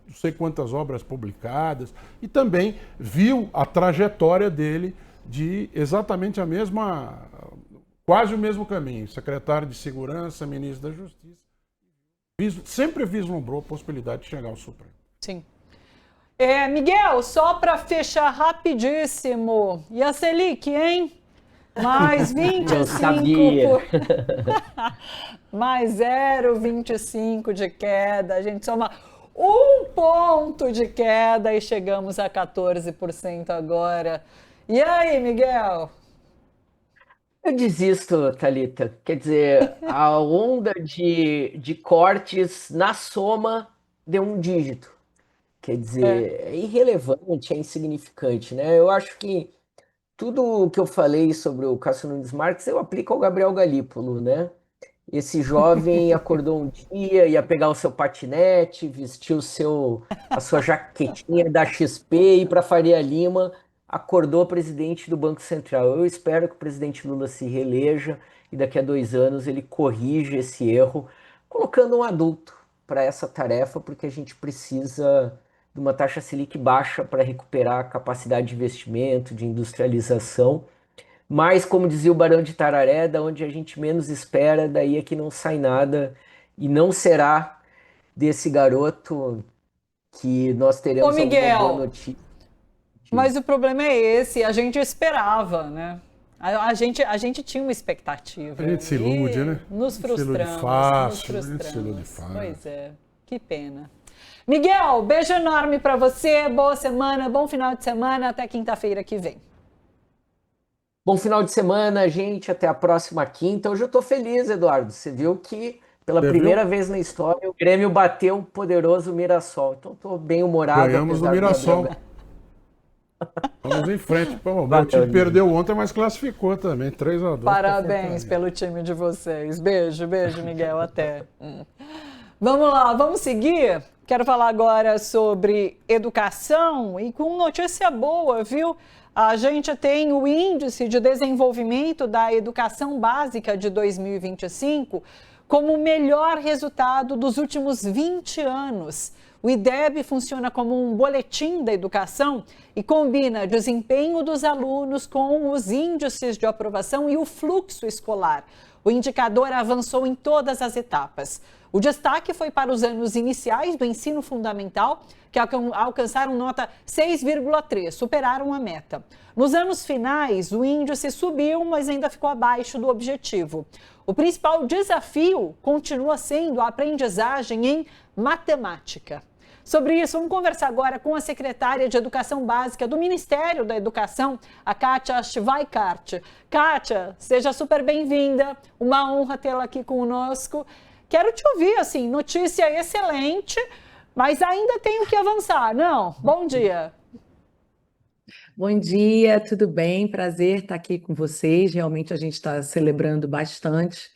S5: não sei quantas obras publicadas e também viu a trajetória dele de exatamente a mesma... Quase o mesmo caminho, secretário de Segurança, ministro da Justiça, sempre vislumbrou a possibilidade de chegar ao Supremo.
S1: Sim. Miguel, só para fechar rapidíssimo, e a Selic, hein? Mais 25,
S6: Eu sabia.
S1: Mais 0,25 de queda, a gente soma 1 ponto de queda e chegamos a 14% agora. E aí, Miguel?
S6: Eu desisto, Thalita. Quer dizer, a onda de cortes na soma deu um dígito. Quer dizer, é irrelevante, é insignificante, né? Eu acho que tudo o que eu falei sobre o Cássio Nunes Marques eu aplico ao Gabriel Galípolo, né? Esse jovem acordou um dia, ia pegar o seu patinete, vestiu a sua jaquetinha da XP e ir para Faria Lima, acordou presidente do Banco Central. Eu espero que o presidente Lula se reeleja e daqui a 2 anos ele corrija esse erro, colocando um adulto para essa tarefa, porque a gente precisa de uma taxa Selic baixa para recuperar a capacidade de investimento, de industrialização. Mas, como dizia o Barão de Tararé, da onde a gente menos espera, daí é que não sai nada. E não será desse garoto que nós teremos alguma boa notícia.
S1: Mas o problema é esse, a gente esperava, né? A gente tinha uma expectativa.
S5: A gente se ilude, né?
S1: Nos frustramos.
S5: A gente se ilude fácil.
S1: Pois é, que pena. Miguel, beijo enorme para você, boa semana, bom final de semana, até quinta-feira que vem.
S6: Bom final de semana, gente, até a próxima quinta. Hoje eu tô feliz, Eduardo, você viu que pela primeira vez na história o Grêmio bateu o poderoso Mirassol, então tô bem humorado.
S5: Ganhamos no Mirassol. Vamos em frente. O time perdeu ontem, mas classificou também, 3-2.
S1: Parabéns pelo time de vocês. Beijo, Miguel, até. Vamos lá, vamos seguir? Quero falar agora sobre educação e com notícia boa, viu? A gente tem o Índice de Desenvolvimento da Educação Básica de 2025 como o melhor resultado dos últimos 20 anos. O IDEB funciona como um boletim da educação e combina desempenho dos alunos com os índices de aprovação e o fluxo escolar. O indicador avançou em todas as etapas. O destaque foi para os anos iniciais do ensino fundamental, que alcançaram nota 6,3, superaram a meta. Nos anos finais, o índice subiu, mas ainda ficou abaixo do objetivo. O principal desafio continua sendo a aprendizagem em matemática. Sobre isso, vamos conversar agora com a secretária de Educação Básica do Ministério da Educação, a Kátia Schweikart. Kátia, seja super bem-vinda, uma honra tê-la aqui conosco. quero te ouvir, assim, notícia excelente, mas ainda tenho que avançar. Não, bom dia.
S9: Bom dia, tudo bem? Prazer estar aqui com vocês. Realmente a gente está celebrando bastante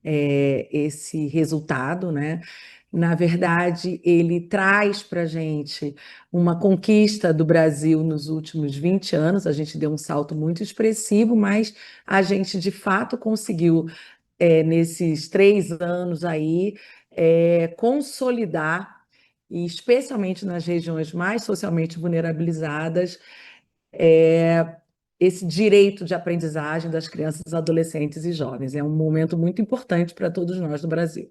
S9: esse resultado, né? Na verdade, ele traz para a gente uma conquista do Brasil nos últimos 20 anos. A gente deu um salto muito expressivo, mas a gente de fato conseguiu, nesses 3 anos aí, consolidar, e especialmente nas regiões mais socialmente vulnerabilizadas, esse direito de aprendizagem das crianças, adolescentes e jovens. É um momento muito importante para todos nós no Brasil.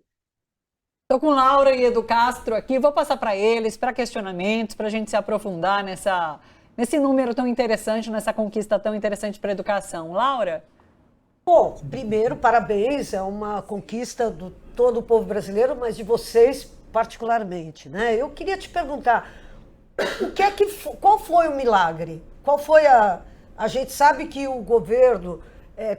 S1: Estou com Laura e Edu Castro aqui, vou passar para eles, para questionamentos, para a gente se aprofundar nesse número tão interessante, nessa conquista tão interessante para a educação. Laura?
S4: Bom, primeiro, parabéns, é uma conquista de todo o povo brasileiro, mas de vocês particularmente, né? Eu queria te perguntar, qual foi o milagre? Qual foi a gente sabe que o governo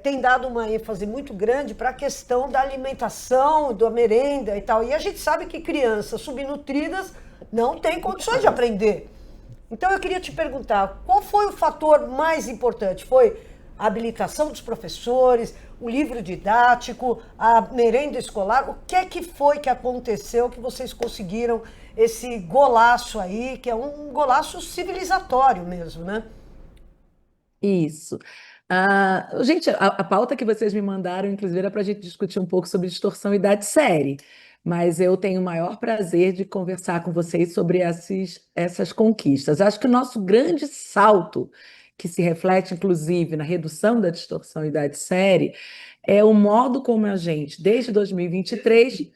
S4: tem dado uma ênfase muito grande para a questão da alimentação, da merenda e tal. E a gente sabe que crianças subnutridas não têm condições de aprender. Então eu queria te perguntar, qual foi o fator mais importante? Foi a habilitação dos professores, o livro didático, a merenda escolar? O que foi que aconteceu que vocês conseguiram esse golaço aí, que é um golaço civilizatório mesmo, né?
S9: Isso. Gente, a pauta que vocês me mandaram, inclusive, era para a gente discutir um pouco sobre distorção e idade série, mas eu tenho o maior prazer de conversar com vocês sobre essas conquistas. Acho que o nosso grande salto, que se reflete, inclusive, na redução da distorção e idade série, é o modo como a gente, desde 2023,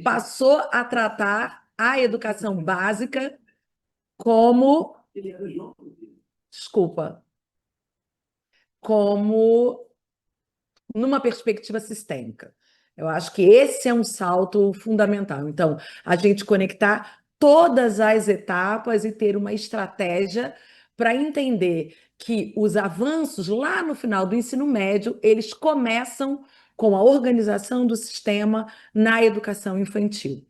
S9: passou a tratar a educação básica como... Desculpa. Como numa perspectiva sistêmica. Eu acho que esse é um salto fundamental. Então, a gente conectar todas as etapas e ter uma estratégia para entender que os avanços lá no final do ensino médio, eles começam com a organização do sistema na educação infantil.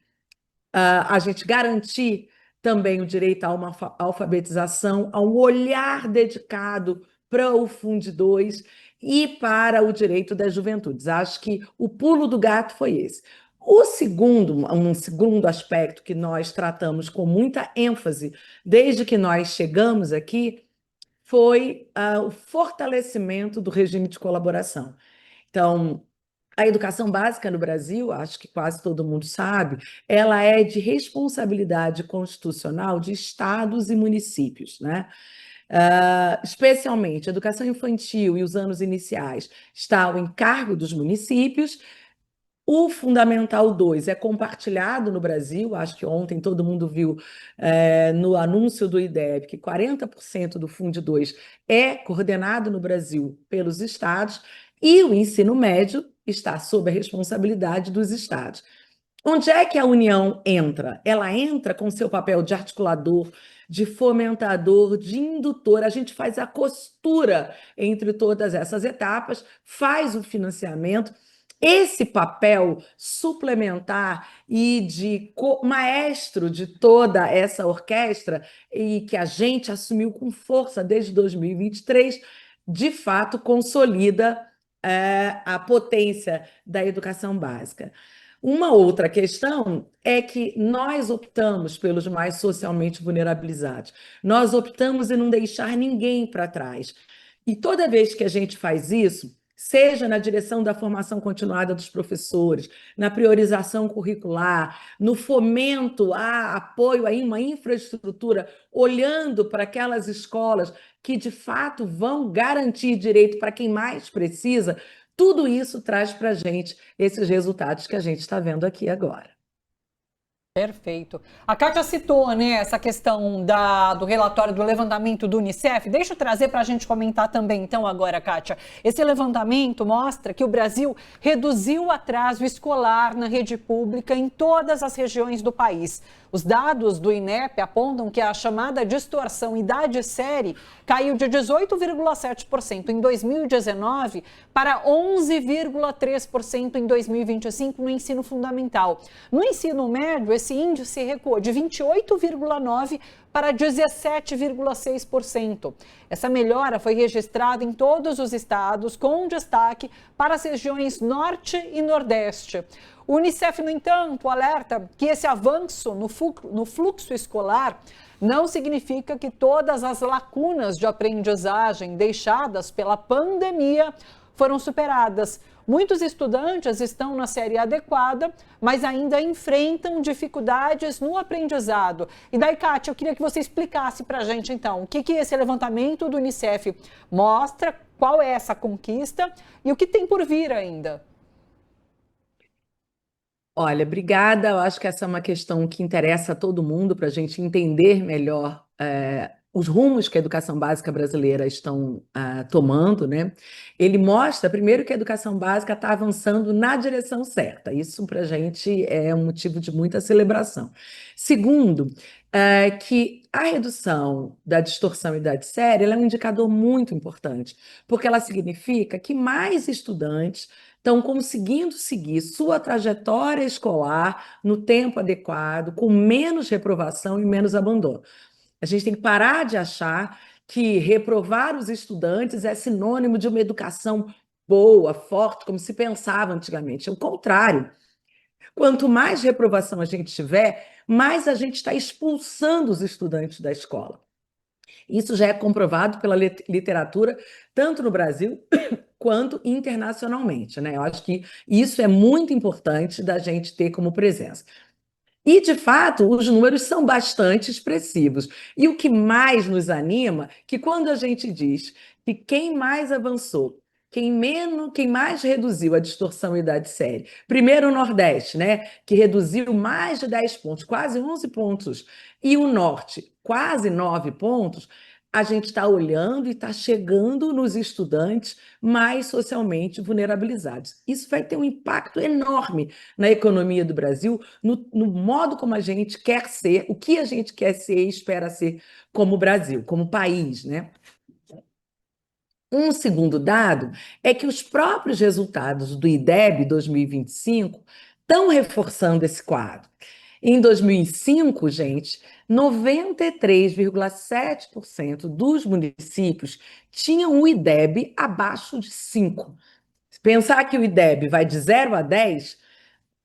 S9: A gente garantir também o direito a uma alfabetização, a um olhar dedicado para o Fundo 2 e para o direito das juventudes. Acho que o pulo do gato foi esse. Um segundo aspecto que nós tratamos com muita ênfase desde que nós chegamos aqui foi o fortalecimento do regime de colaboração. Então, a educação básica no Brasil, acho que quase todo mundo sabe, ela é de responsabilidade constitucional de estados e municípios, né? Especialmente a educação infantil e os anos iniciais está ao encargo dos municípios. O Fundamental 2 é compartilhado no Brasil, acho que ontem todo mundo viu no anúncio do IDEB que 40% do Fundo 2 é coordenado no Brasil pelos estados, e o ensino médio está sob a responsabilidade dos estados. Onde é que a União entra? Ela entra com seu papel de articulador, de fomentador, de indutor. A gente faz a costura entre todas essas etapas, faz o financiamento. Esse papel suplementar e de maestro de toda essa orquestra, e que a gente assumiu com força desde 2023, de fato consolida a potência da educação básica. Uma outra questão é que nós optamos pelos mais socialmente vulnerabilizados. Nós optamos em não deixar ninguém para trás. E toda vez que a gente faz isso, seja na direção da formação continuada dos professores, na priorização curricular, no fomento a apoio a uma infraestrutura, olhando para aquelas escolas que, de fato, vão garantir direito para quem mais precisa, tudo isso traz para a gente esses resultados que a gente está vendo aqui agora.
S1: Perfeito. A Kátia citou, né, essa questão do relatório do levantamento do Unicef. Deixa eu trazer para a gente comentar também, então, agora, Kátia. Esse levantamento mostra que o Brasil reduziu o atraso escolar na rede pública em todas as regiões do país. Os dados do INEP apontam que a chamada distorção idade-série caiu de 18,7% em 2019 para 11,3% em 2025 no ensino fundamental. No ensino médio, esse índice recuou de 28,9% para 17,6%. Essa melhora foi registrada em todos os estados, com destaque para as regiões Norte e Nordeste. O Unicef, no entanto, alerta que esse avanço no fluxo escolar não significa que todas as lacunas de aprendizagem deixadas pela pandemia foram superadas. Muitos estudantes estão na série adequada, mas ainda enfrentam dificuldades no aprendizado. E daí, Kátia, eu queria que você explicasse para a gente, então, o que esse levantamento do Unicef mostra, qual é essa conquista e o que tem por vir ainda.
S9: Olha, obrigada. Eu acho que essa é uma questão que interessa a todo mundo para a gente entender melhor os rumos que a educação básica brasileira estão tomando, né? Ele mostra, primeiro, que a educação básica está avançando na direção certa. Isso, para a gente, é um motivo de muita celebração. Segundo, que a redução da distorção idade-série ela é um indicador muito importante, porque ela significa que mais estudantes estão conseguindo seguir sua trajetória escolar no tempo adequado, com menos reprovação e menos abandono. A gente tem que parar de achar que reprovar os estudantes é sinônimo de uma educação boa, forte, como se pensava antigamente. É o contrário. Quanto mais reprovação a gente tiver, mais a gente está expulsando os estudantes da escola. Isso já é comprovado pela literatura, tanto no Brasil quanto internacionalmente, né? Eu acho que isso é muito importante da gente ter como presença. E, de fato, os números são bastante expressivos. E o que mais nos anima, que quando a gente diz que quem mais avançou, quem mais reduziu a distorção idade-série, primeiro o Nordeste, né, que reduziu mais de 10 pontos, quase 11 pontos, e o Norte, quase 9 pontos, a gente está olhando e está chegando nos estudantes mais socialmente vulnerabilizados. Isso vai ter um impacto enorme na economia do Brasil, no modo como a gente quer ser, o que a gente quer ser e espera ser como Brasil, como país, né? Um segundo dado é que os próprios resultados do IDEB 2025 estão reforçando esse quadro. Em 2005, gente, 93,7% dos municípios tinham o IDEB abaixo de 5. Se pensar que o IDEB vai de 0 a 10,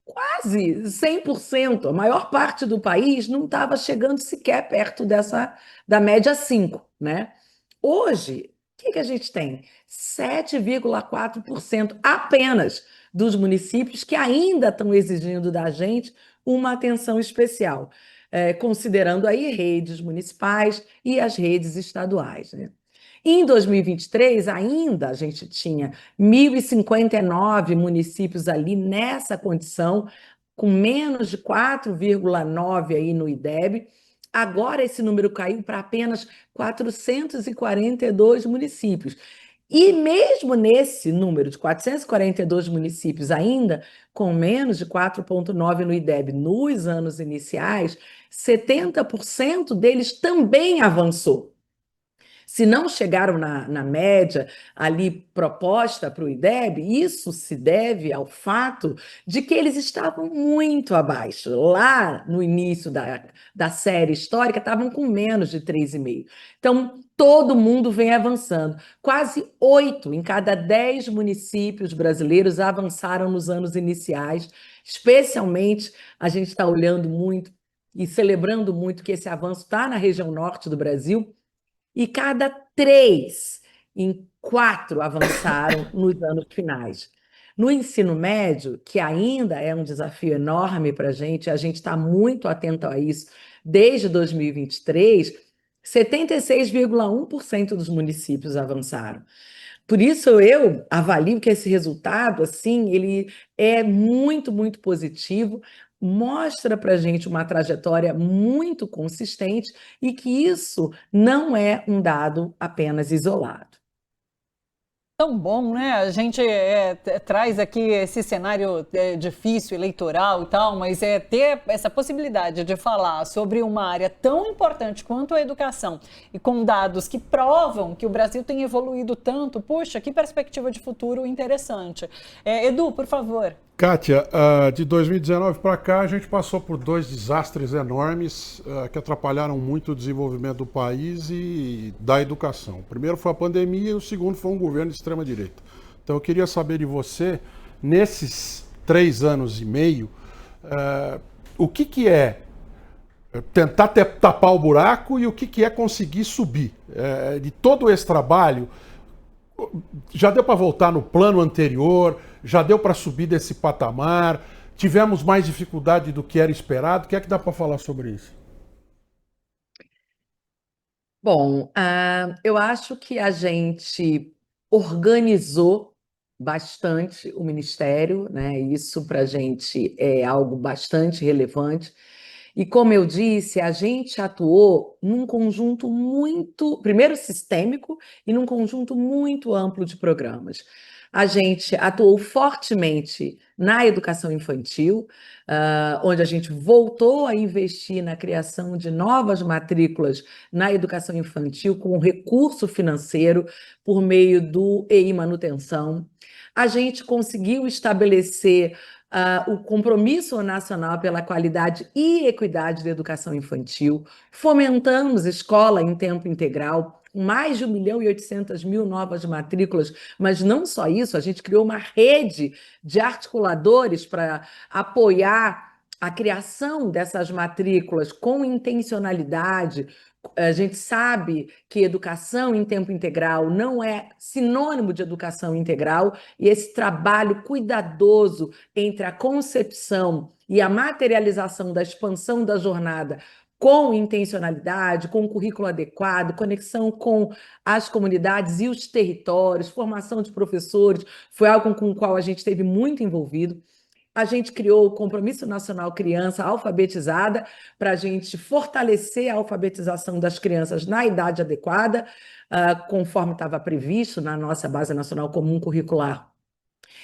S9: quase 100%, a maior parte do país não estava chegando sequer perto da média 5, né? Hoje, o que a gente tem? 7,4% apenas dos municípios que ainda estão exigindo da gente uma atenção especial, considerando aí redes municipais e as redes estaduais, né? Em 2023, ainda a gente tinha 1.059 municípios ali nessa condição, com menos de 4,9 aí no IDEB. Agora esse número caiu para apenas 442 municípios. E mesmo nesse número de 442 municípios, ainda com menos de 4,9 no IDEB nos anos iniciais, 70% deles também avançou. Se não chegaram na média ali proposta para o IDEB, isso se deve ao fato de que eles estavam muito abaixo. Lá no início da série histórica, estavam com menos de 3,5. Então, todo mundo vem avançando. Quase 8 em cada 10 municípios brasileiros avançaram nos anos iniciais. Especialmente, a gente está olhando muito e celebrando muito que esse avanço está na região norte do Brasil. E cada 3 em 4 avançaram nos anos finais. No ensino médio, que ainda é um desafio enorme para a gente está muito atento a isso desde 2023, 76,1% dos municípios avançaram. Por isso, eu avalio que esse resultado, assim, ele é muito, muito positivo, mostra para a gente uma trajetória muito consistente e que isso não é um dado apenas isolado.
S1: Tão bom, né? A gente traz aqui esse cenário difícil, eleitoral e tal, mas ter essa possibilidade de falar sobre uma área tão importante quanto a educação e com dados que provam que o Brasil tem evoluído tanto, puxa, que perspectiva de futuro interessante. Edu, por favor.
S5: Kátia, de 2019 para cá, a gente passou por 2 desastres enormes que atrapalharam muito o desenvolvimento do país e da educação. O primeiro foi a pandemia e o segundo foi um governo de extrema-direita. Então eu queria saber de você, nesses 3 anos e meio, o que é tentar tapar o buraco e o que é conseguir subir. De todo esse trabalho, já deu para voltar no plano anterior? Já deu para subir desse patamar? Tivemos mais dificuldade do que era esperado? O que é que dá para falar sobre isso?
S9: Bom, eu acho que a gente organizou bastante o Ministério, né? Isso para a gente é algo bastante relevante. E como eu disse, a gente atuou num conjunto muito, primeiro sistêmico e num conjunto muito amplo de programas. A gente atuou fortemente na educação infantil, onde a gente voltou a investir na criação de novas matrículas na educação infantil com recurso financeiro por meio do EI Manutenção. A gente conseguiu estabelecer o compromisso nacional pela qualidade e equidade da educação infantil, fomentamos escola em tempo integral, mais de 1.800.000 novas matrículas, mas não só isso, a gente criou uma rede de articuladores para apoiar a criação dessas matrículas com intencionalidade. A gente sabe que educação em tempo integral não é sinônimo de educação integral, e esse trabalho cuidadoso entre a concepção e a materialização da expansão da jornada com intencionalidade, com currículo adequado, conexão com as comunidades e os territórios, formação de professores, foi algo com o qual a gente esteve muito envolvido. A gente criou o Compromisso Nacional Criança Alfabetizada para a gente fortalecer a alfabetização das crianças na idade adequada, conforme estava previsto na nossa Base Nacional Comum Curricular.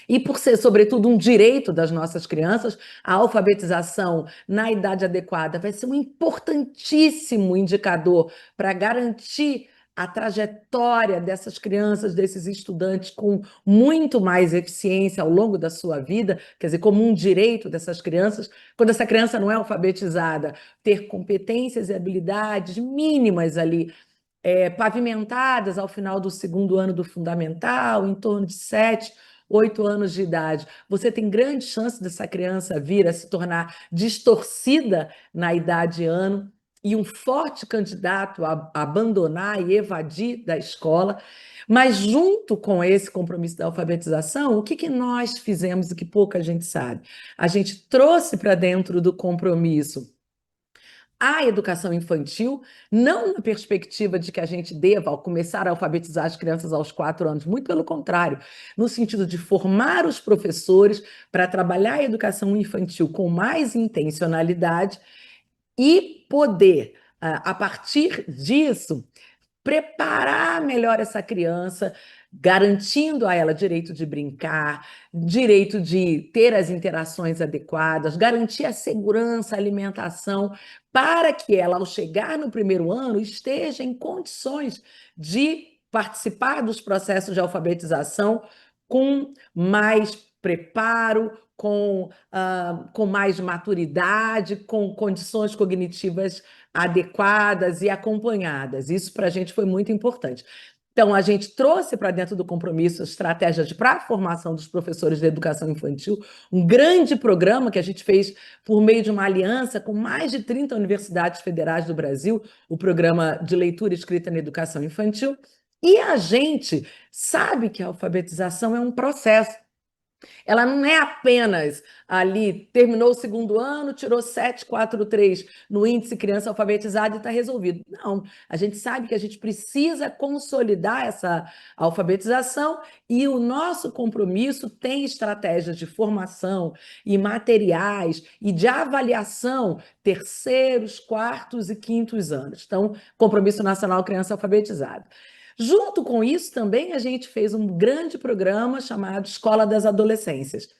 S9: E por ser, sobretudo, um direito das nossas crianças, a alfabetização na idade adequada vai ser um importantíssimo indicador para garantir a trajetória dessas crianças, desses estudantes, com muito mais eficiência ao longo da sua vida, quer dizer, como um direito dessas crianças, quando essa criança não é alfabetizada, ter competências e habilidades mínimas ali, pavimentadas ao final do 2º ano do fundamental, em torno de 7, 8 anos de idade, você tem grande chance dessa criança vir a se tornar distorcida na idade ano e um forte candidato a abandonar e evadir da escola. Mas junto com esse compromisso da alfabetização, o que nós fizemos e que pouca gente sabe? A gente trouxe para dentro do compromisso a educação infantil, não na perspectiva de que a gente deva começar a alfabetizar as crianças aos 4 anos, muito pelo contrário, no sentido de formar os professores para trabalhar a educação infantil com mais intencionalidade e poder, a partir disso, preparar melhor essa criança, garantindo a ela direito de brincar, direito de ter as interações adequadas, garantir a segurança, a alimentação, para que ela, ao chegar no 1º ano, esteja em condições de participar dos processos de alfabetização com mais preparo, com mais maturidade, com condições cognitivas adequadas e acompanhadas. Isso para a gente foi muito importante. Então, a gente trouxe para dentro do compromisso estratégias para a formação dos professores de educação infantil, um grande programa que a gente fez por meio de uma aliança com mais de 30 universidades federais do Brasil, o programa de leitura e escrita na educação infantil, e a gente sabe que a alfabetização é um processo. Ela não é apenas ali, terminou o segundo ano, tirou 7,43 no índice criança alfabetizada e está resolvido. Não, a gente sabe que a gente precisa consolidar essa alfabetização e o nosso compromisso tem estratégias de formação e materiais e de avaliação terceiros, quartos e quintos anos. Então, Compromisso Nacional Criança Alfabetizada. Junto com isso, também a gente fez um grande programa chamado Escola das Adolescências,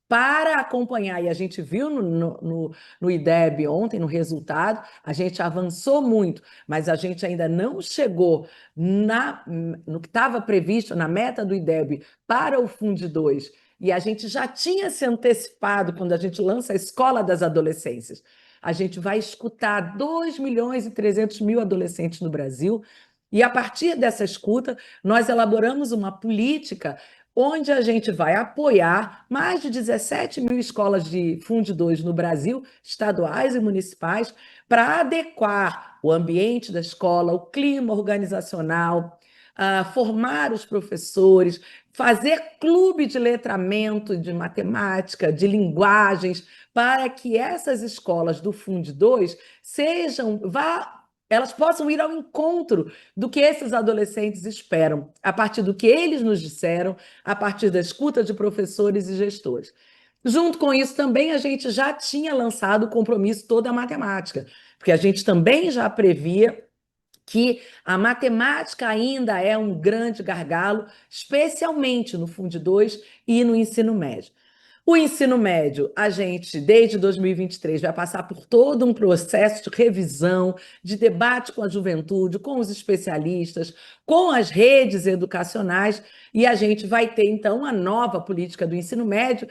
S9: para acompanhar, e a gente viu no IDEB ontem, no resultado, a gente avançou muito, mas a gente ainda não chegou no que estava previsto, na meta do IDEB para o Fundo 2, e a gente já tinha se antecipado quando a gente lança a Escola das Adolescências. A gente vai escutar 2.300.000 adolescentes no Brasil, e a partir dessa escuta, nós elaboramos uma política onde a gente vai apoiar mais de 17.000 escolas de Fundo 2 no Brasil, estaduais e municipais, para adequar o ambiente da escola, o clima organizacional, formar os professores, fazer clube de letramento de matemática, de linguagens, para que essas escolas do Fundo 2 elas possam ir ao encontro do que esses adolescentes esperam, a partir do que eles nos disseram, a partir da escuta de professores e gestores. Junto com isso, também a gente já tinha lançado o compromisso Toda a Matemática, porque a gente também já previa que a matemática ainda é um grande gargalo, especialmente no Fundo 2 e no ensino médio. O ensino médio, a gente, desde 2023, vai passar por todo um processo de revisão, de debate com a juventude, com os especialistas, com as redes educacionais, e a gente vai ter, então, uma nova política do ensino médio,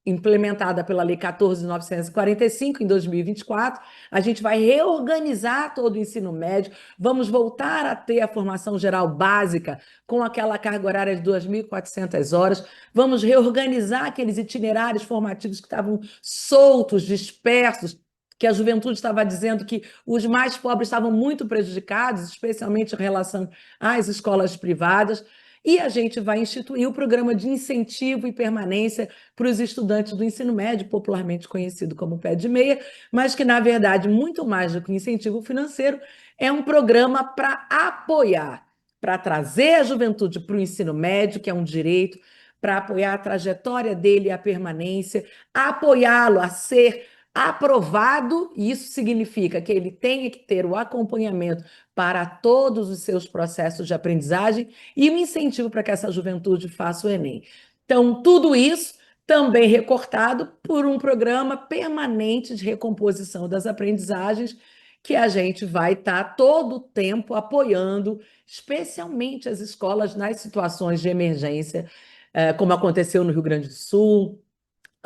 S9: implementada pela Lei 14.945, em 2024, a gente vai reorganizar todo o ensino médio, vamos voltar a ter a formação geral básica com aquela carga horária de 2.400 horas, vamos reorganizar aqueles itinerários formativos que estavam soltos, dispersos, que a juventude estava dizendo que os mais pobres estavam muito prejudicados, especialmente em relação às escolas privadas. E a gente vai instituir o programa de incentivo e permanência para os estudantes do ensino médio, popularmente conhecido como Pé de Meia, mas que, na verdade, muito mais do que incentivo financeiro, é um programa para apoiar, para trazer a juventude para o ensino médio, que é um direito, para apoiar a trajetória dele e a permanência, apoiá-lo a ser aprovado, e isso significa que ele tenha que ter o acompanhamento para todos os seus processos de aprendizagem e um incentivo para que essa juventude faça o Enem. Então, tudo isso também recortado por um programa permanente de recomposição das aprendizagens que a gente vai estar todo o tempo apoiando, especialmente as escolas nas situações de emergência, como aconteceu no Rio Grande do Sul,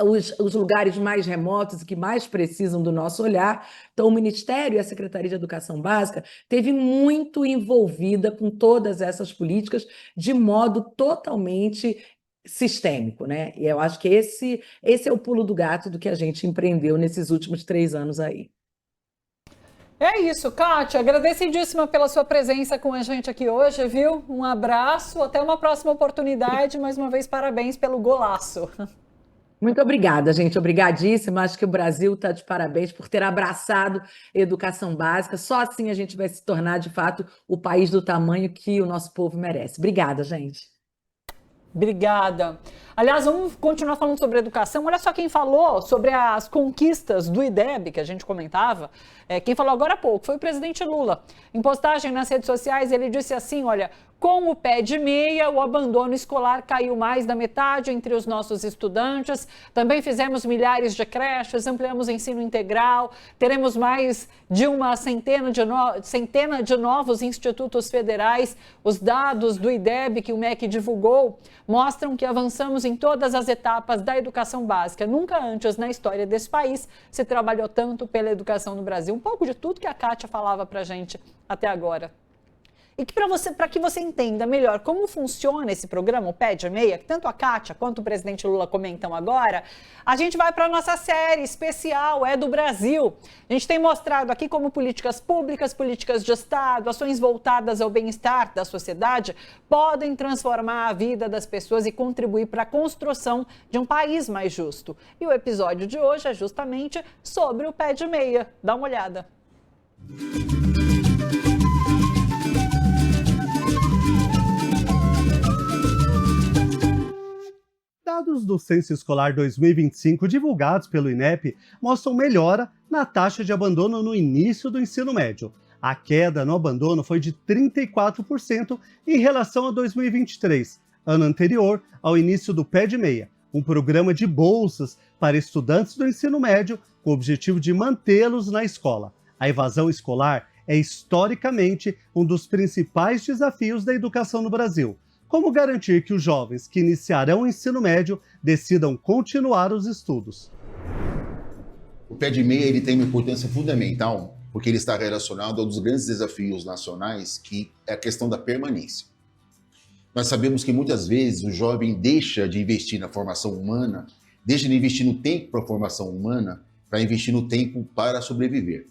S9: os lugares mais remotos e que mais precisam do nosso olhar. Então, o Ministério e a Secretaria de Educação Básica teve muito envolvida com todas essas políticas de modo totalmente sistêmico, né? E eu acho que esse é o pulo do gato do que a gente empreendeu nesses últimos 3 anos aí.
S1: É isso, Kátia, agradecidíssima pela sua presença com a gente aqui hoje, viu? Um abraço, até uma próxima oportunidade, mais uma vez parabéns pelo golaço.
S9: Muito obrigada, gente. Obrigadíssima. Acho que o Brasil está de parabéns por ter abraçado a educação básica. Só assim a gente vai se tornar, de fato, o país do tamanho que o nosso povo merece. Obrigada, gente.
S1: Obrigada. Aliás, vamos continuar falando sobre educação. Olha só quem falou sobre as conquistas do IDEB, que a gente comentava. Quem falou agora há pouco foi o presidente Lula. Em postagem nas redes sociais, ele disse assim, olha, com o pé de meia, o abandono escolar caiu mais da metade entre os nossos estudantes. Também fizemos milhares de creches, ampliamos o ensino integral, teremos mais de uma centena de novos institutos federais. Os dados do IDEB que o MEC divulgou mostram que avançamos em todas as etapas da educação básica. Nunca antes na história desse país se trabalhou tanto pela educação no Brasil. Um pouco de tudo que a Kátia falava para a gente até agora. E que para que você entenda melhor como funciona esse programa, o Pé de Meia, que tanto a Kátia quanto o presidente Lula comentam agora, a gente vai para a nossa série especial, É do Brasil. A gente tem mostrado aqui como políticas públicas, políticas de Estado, ações voltadas ao bem-estar da sociedade podem transformar a vida das pessoas e contribuir para a construção de um país mais justo. E o episódio de hoje é justamente sobre o Pé de Meia. Dá uma olhada.
S10: Dados do Censo Escolar 2025 divulgados pelo INEP mostram melhora na taxa de abandono no início do ensino médio. A queda no abandono foi de 34% em relação a 2023, ano anterior ao início do Pé de Meia, um programa de bolsas para estudantes do ensino médio com o objetivo de mantê-los na escola. A evasão escolar é historicamente um dos principais desafios da educação no Brasil. Como garantir que os jovens que iniciarão o ensino médio decidam continuar os estudos?
S11: O Pé de Meia ele tem uma importância fundamental porque ele está relacionado a um dos grandes desafios nacionais, que é a questão da permanência. Nós sabemos que muitas vezes o jovem deixa de investir na formação humana, deixa de investir no tempo para a formação humana, para investir no tempo para sobreviver.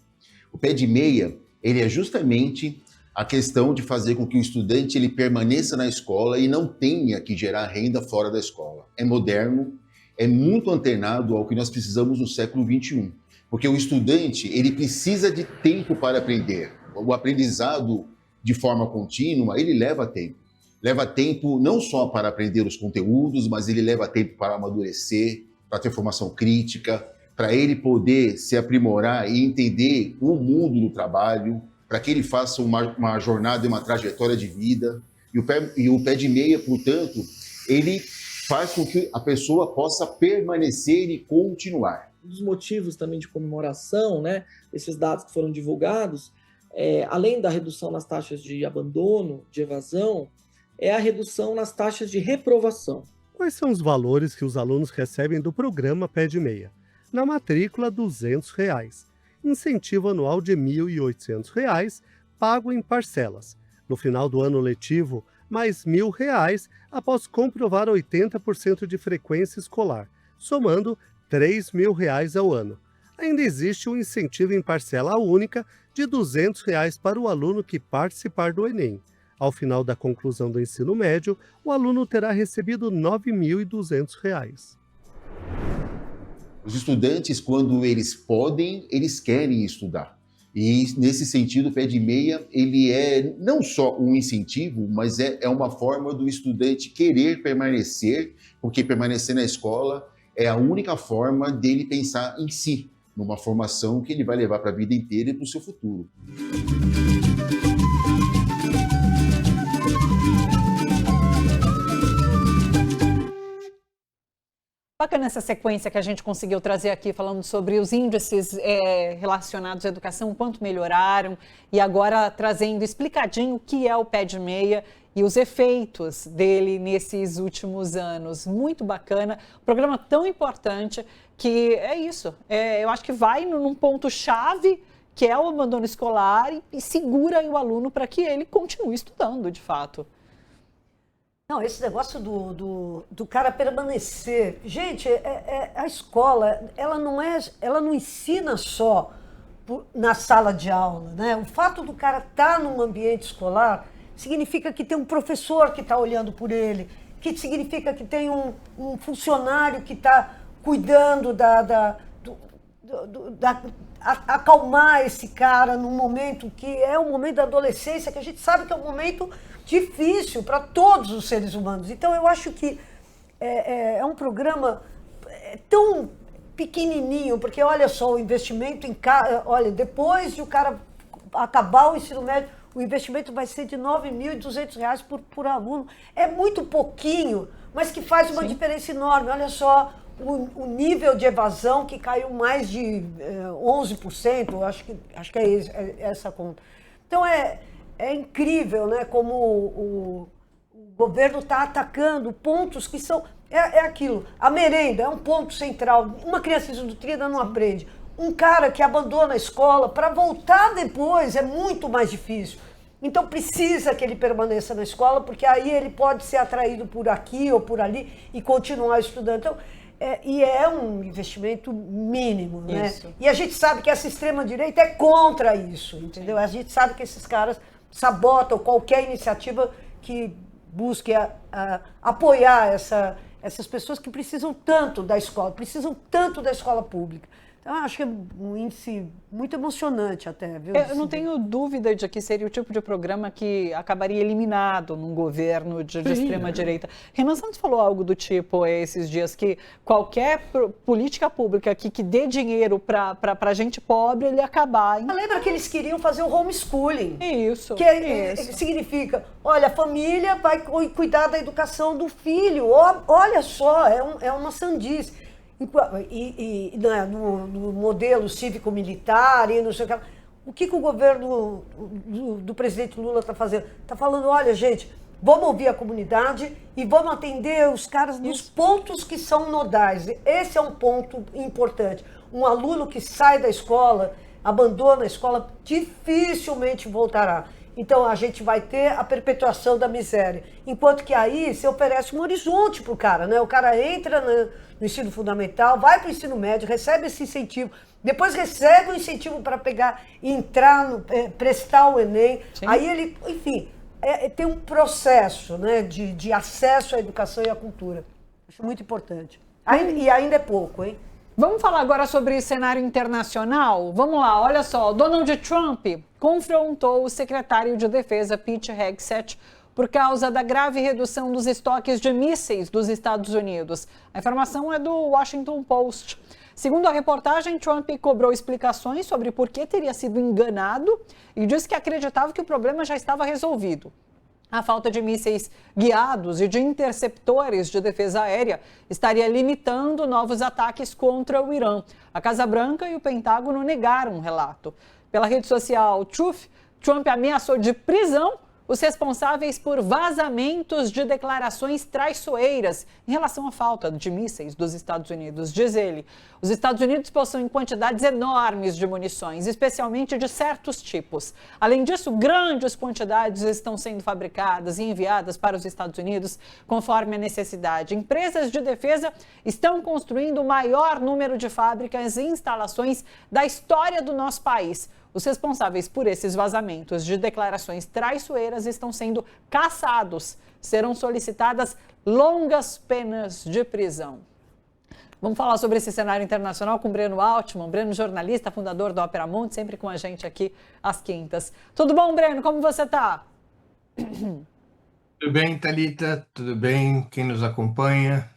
S11: O Pé de Meia ele é justamente a questão de fazer com que o estudante ele permaneça na escola e não tenha que gerar renda fora da escola. É moderno, é muito antenado ao que nós precisamos no século XXI, porque o estudante ele precisa de tempo para aprender. O aprendizado de forma contínua, ele leva tempo. Leva tempo não só para aprender os conteúdos, mas ele leva tempo para amadurecer, para ter formação crítica, para ele poder se aprimorar e entender o mundo do trabalho, para que ele faça uma jornada e uma trajetória de vida. E o Pé de Meia, portanto, ele faz com que a pessoa possa permanecer e continuar.
S9: Um dos motivos também de comemoração, né, esses dados que foram divulgados, além da redução nas taxas de abandono, de evasão, é a redução nas taxas de reprovação.
S10: Quais são os valores que os alunos recebem do programa Pé de Meia? Na matrícula, R$ 200. Incentivo anual de R$ 1.800, pago em parcelas. No final do ano letivo, mais R$ 1.000 após comprovar 80% de frequência escolar, somando R$ 3.000 ao ano. Ainda existe um incentivo em parcela única de R$ 200 para o aluno que participar do Enem. Ao final da conclusão do ensino médio, o aluno terá recebido R$ 9.200.
S11: Os estudantes, quando eles podem, eles querem estudar. E, nesse sentido, o Pé de Meia, ele é não só um incentivo, mas é uma forma do estudante querer permanecer, porque permanecer na escola é a única forma dele pensar em si, numa formação que ele vai levar para a vida inteira e para o seu futuro.
S1: Bacana essa sequência que a gente conseguiu trazer aqui, falando sobre os índices relacionados à educação, quanto melhoraram, e agora trazendo explicadinho o que é o Pé de Meia e os efeitos dele nesses últimos anos. Muito bacana, um programa tão importante que é isso, eu acho que vai num ponto-chave, que é o abandono escolar, e segura aí o aluno para que ele continue estudando, de fato.
S4: Não, esse negócio do cara permanecer. Gente, a escola, ela não ensina só na sala de aula, né? O fato do cara estar num ambiente escolar significa que tem um professor que está olhando por ele, que significa que tem um funcionário que está cuidando acalmar esse cara num momento que é o momento da adolescência, que a gente sabe que é um momento difícil para todos os seres humanos. Então, eu acho que é um programa tão pequenininho, porque olha só, o investimento olha, depois de o cara acabar o ensino médio, o investimento vai ser de R$ 9.200 por aluno. É muito pouquinho, mas que faz uma diferença enorme. Olha só o nível de evasão que caiu mais de 11%, acho que é essa conta. Então, é incrível, né, como o governo está atacando pontos que são... É aquilo, a merenda é um ponto central. Uma criança desnutrida não aprende. Um cara que abandona a escola, para voltar depois é muito mais difícil. Então precisa que ele permaneça na escola, porque aí ele pode ser atraído por aqui ou por ali e continuar estudando. Então, é um investimento mínimo, né?
S1: Isso.
S4: E a gente sabe que essa extrema-direita é contra isso, entendeu? A gente sabe que esses caras sabotam qualquer iniciativa que busque apoiar essas pessoas que precisam tanto da escola pública. Então, eu acho que é um índice muito emocionante até, viu?
S1: Eu não tenho dúvida de que seria o tipo de programa que acabaria eliminado num governo de extrema-direita. Renan Santos falou algo do tipo esses dias, que qualquer política pública que dê dinheiro para gente pobre, ele ia acabar.
S4: Lembra que eles queriam fazer o homeschooling?
S1: Isso.
S4: Que significa, olha, a família vai cuidar da educação do filho. Olha só, é uma sandice. E no modelo cívico-militar e não sei o que o governo do presidente Lula está fazendo? Está falando, olha, gente, vamos ouvir a comunidade e vamos atender os caras nos pontos que são nodais. Esse é um ponto importante. Um aluno que sai da escola, abandona a escola, dificilmente voltará. Então, a gente vai ter a perpetuação da miséria. Enquanto que aí você oferece um horizonte para o cara, né? O cara entra no ensino fundamental, vai para o ensino médio, recebe esse incentivo, depois recebe o incentivo para entrar, prestar o Enem. Sim. Aí ele, enfim, tem um processo, né, de acesso à educação e à cultura. Acho muito importante. E ainda é pouco, hein?
S1: Vamos falar agora sobre cenário internacional? Vamos lá, olha só, Donald Trump confrontou o secretário de Defesa, Pete Hegseth, por causa da grave redução dos estoques de mísseis dos Estados Unidos. A informação é do Washington Post. Segundo a reportagem, Trump cobrou explicações sobre por que teria sido enganado e disse que acreditava que o problema já estava resolvido. A falta de mísseis guiados e de interceptores de defesa aérea estaria limitando novos ataques contra o Irã. A Casa Branca e o Pentágono negaram o relato. Pela rede social Truth, Trump ameaçou de prisão os responsáveis por vazamentos de declarações traiçoeiras em relação à falta de mísseis dos Estados Unidos. Diz ele, os Estados Unidos possuem quantidades enormes de munições, especialmente de certos tipos. Além disso, grandes quantidades estão sendo fabricadas e enviadas para os Estados Unidos conforme a necessidade. Empresas de defesa estão construindo o maior número de fábricas e instalações da história do nosso país. Os responsáveis por esses vazamentos de declarações traiçoeiras estão sendo caçados. Serão solicitadas longas penas de prisão. Vamos falar sobre esse cenário internacional com Breno Altman. Breno, jornalista, fundador do Opera Mundi, sempre com a gente aqui às quintas. Tudo bom, Breno? Como você está?
S12: Tudo bem, Thalita? Tudo bem? Quem nos acompanha?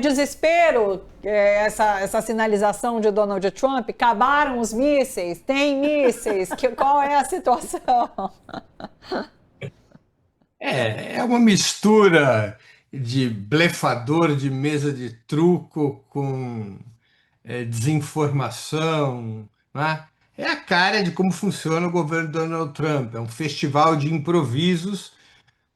S1: Desespero, essa sinalização de Donald Trump, acabaram os mísseis, tem mísseis, qual é a situação?
S12: É uma mistura de blefador de mesa de truco com desinformação, né? É a cara de como funciona o governo Donald Trump, é um festival de improvisos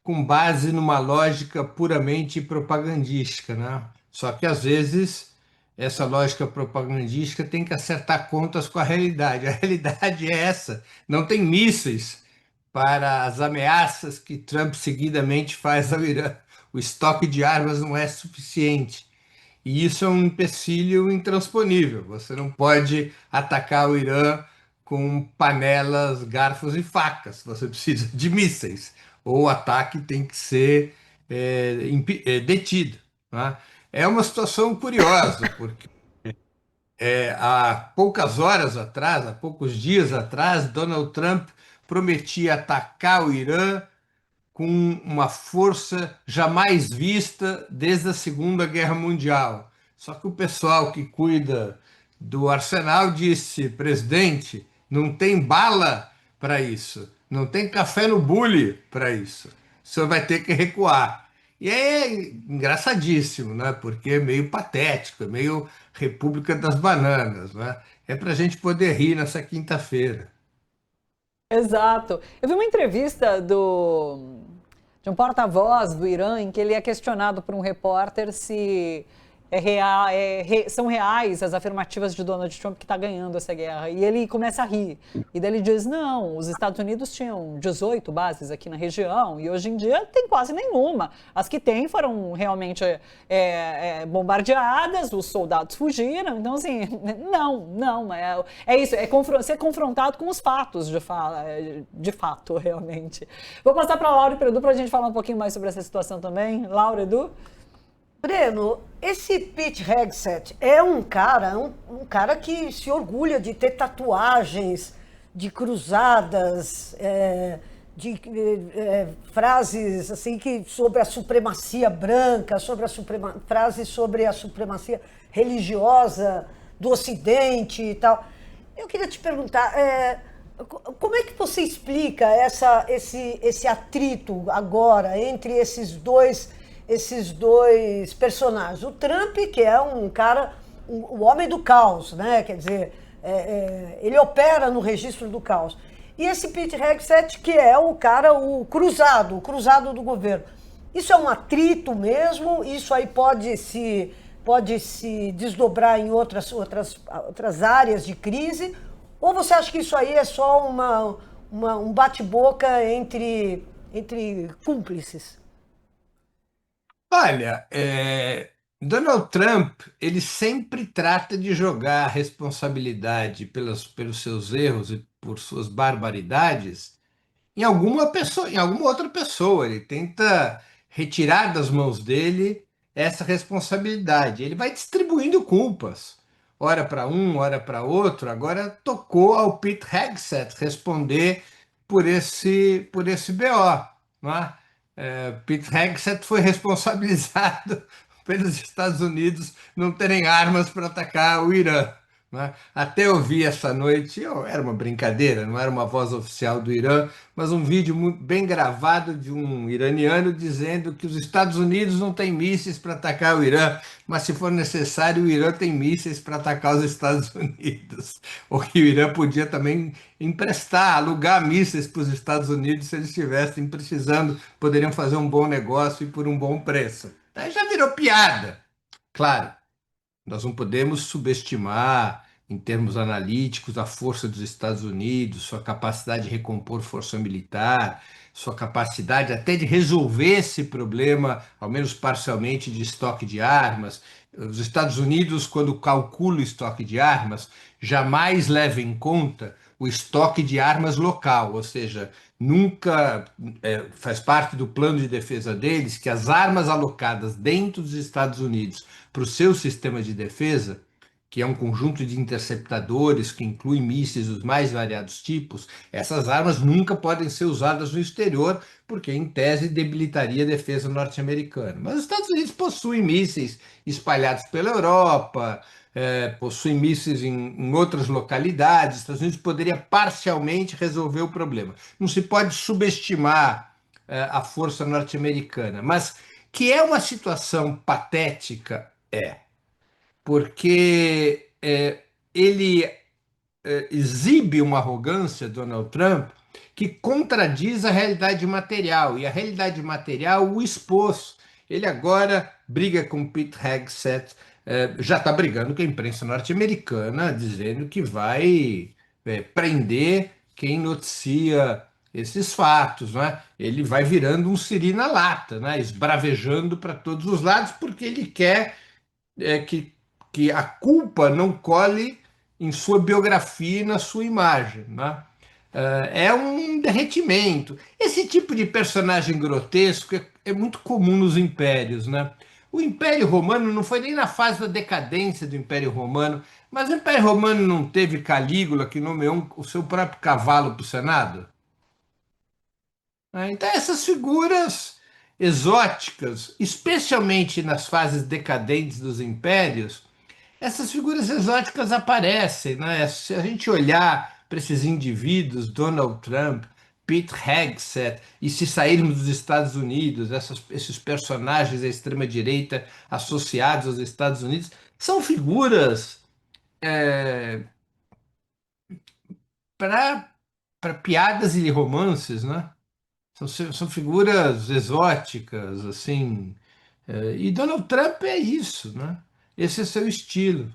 S12: com base numa lógica puramente propagandística, né? Só que, às vezes, essa lógica propagandística tem que acertar contas com a realidade. A realidade é essa, não tem mísseis para as ameaças que Trump seguidamente faz ao Irã. O estoque de armas não é suficiente. E isso é um empecilho intransponível. Você não pode atacar o Irã com panelas, garfos e facas. Você precisa de mísseis. Ou o ataque tem que ser detido. Né? É uma situação curiosa, porque há poucas horas atrás, há poucos dias atrás, Donald Trump prometia atacar o Irã com uma força jamais vista desde a Segunda Guerra Mundial. Só que o pessoal que cuida do arsenal disse, presidente, não tem bala para isso. Não tem café no bule para isso. O senhor vai ter que recuar. E é engraçadíssimo, né? Porque é meio patético, é meio República das Bananas. Né? É para a gente poder rir nessa quinta-feira.
S1: Exato. Eu vi uma entrevista de um porta-voz do Irã em que ele é questionado por um repórter se são reais as afirmativas de Donald Trump que está ganhando essa guerra. E ele começa a rir. E daí ele diz, não, os Estados Unidos tinham 18 bases aqui na região e hoje em dia tem quase nenhuma. As que tem foram realmente bombardeadas, os soldados fugiram. Então, assim, não. É isso, ser confrontado com os fatos, de fato, realmente. Vou passar para a Laura e para o Edu para a gente falar um pouquinho mais sobre essa situação também. Laura, Edu?
S4: Breno, esse Pete Hegseth é um cara que se orgulha de ter tatuagens, de cruzadas, de frases assim sobre a supremacia branca, frases sobre a supremacia religiosa do Ocidente e tal. Eu queria te perguntar, como é que você explica esse atrito agora entre esses dois personagens? O Trump, que é um cara, o homem do caos, né? Quer dizer, ele opera no registro do caos. E esse Pete Hegseth, que é o cara, o cruzado do governo. Isso é um atrito mesmo? Isso aí pode se desdobrar em outras áreas de crise? Ou você acha que isso aí é só um bate-boca entre cúmplices?
S12: Olha, Donald Trump, ele sempre trata de jogar a responsabilidade pelos seus erros e por suas barbaridades em alguma pessoa, em alguma outra pessoa. Ele tenta retirar das mãos dele essa responsabilidade. Ele vai distribuindo culpas, ora para um, ora para outro. Agora tocou ao Pete Hegseth responder por esse BO, não é? Pete Hegseth foi responsabilizado pelos Estados Unidos não terem armas para atacar o Irã, né? Até eu vi essa noite, era uma brincadeira, não era uma voz oficial do Irã, mas um vídeo muito bem gravado de um iraniano dizendo que os Estados Unidos não têm mísseis para atacar o Irã, mas se for necessário, o Irã tem mísseis para atacar os Estados Unidos. Ou que o Irã podia também emprestar, alugar mísseis para os Estados Unidos se eles estivessem precisando, poderiam fazer um bom negócio e por um bom preço. Aí já virou piada. Claro, nós não podemos subestimar, em termos analíticos, a força dos Estados Unidos, sua capacidade de recompor força militar, sua capacidade até de resolver esse problema, ao menos parcialmente, de estoque de armas. Os Estados Unidos, quando calcula o estoque de armas, jamais leva em conta o estoque de armas local, ou seja, nunca faz parte do plano de defesa deles que as armas alocadas dentro dos Estados Unidos para o seu sistema de defesa, que é um conjunto de interceptadores que inclui mísseis dos mais variados tipos, essas armas nunca podem ser usadas no exterior, porque em tese debilitaria a defesa norte-americana. Mas os Estados Unidos possuem mísseis espalhados pela Europa, possuem mísseis em outras localidades. Os Estados Unidos poderia parcialmente resolver o problema. Não se pode subestimar a força norte-americana, mas que é uma situação patética, porque ele exibe uma arrogância, Donald Trump, que contradiz a realidade material, e a realidade material o expôs. Ele agora briga com Pete Hegseth, já está brigando com a imprensa norte-americana, dizendo que vai prender quem noticia esses fatos, né? Ele vai virando um siri na lata, né? Esbravejando para todos os lados, porque ele quer que a culpa não cole em sua biografia e na sua imagem, né? É um derretimento. Esse tipo de personagem grotesco é muito comum nos impérios, né? O Império Romano não foi nem na fase da decadência do Império Romano, mas o Império Romano não teve Calígula, que nomeou o seu próprio cavalo para o Senado? Então essas figuras exóticas, especialmente nas fases decadentes dos impérios, essas figuras exóticas aparecem, né? Se a gente olhar para esses indivíduos, Donald Trump, Pete Hegseth, e se sairmos dos Estados Unidos, esses personagens da extrema-direita associados aos Estados Unidos, são figuras para piadas e romances, né? São figuras exóticas, assim. E Donald Trump é isso, né? Esse é seu estilo.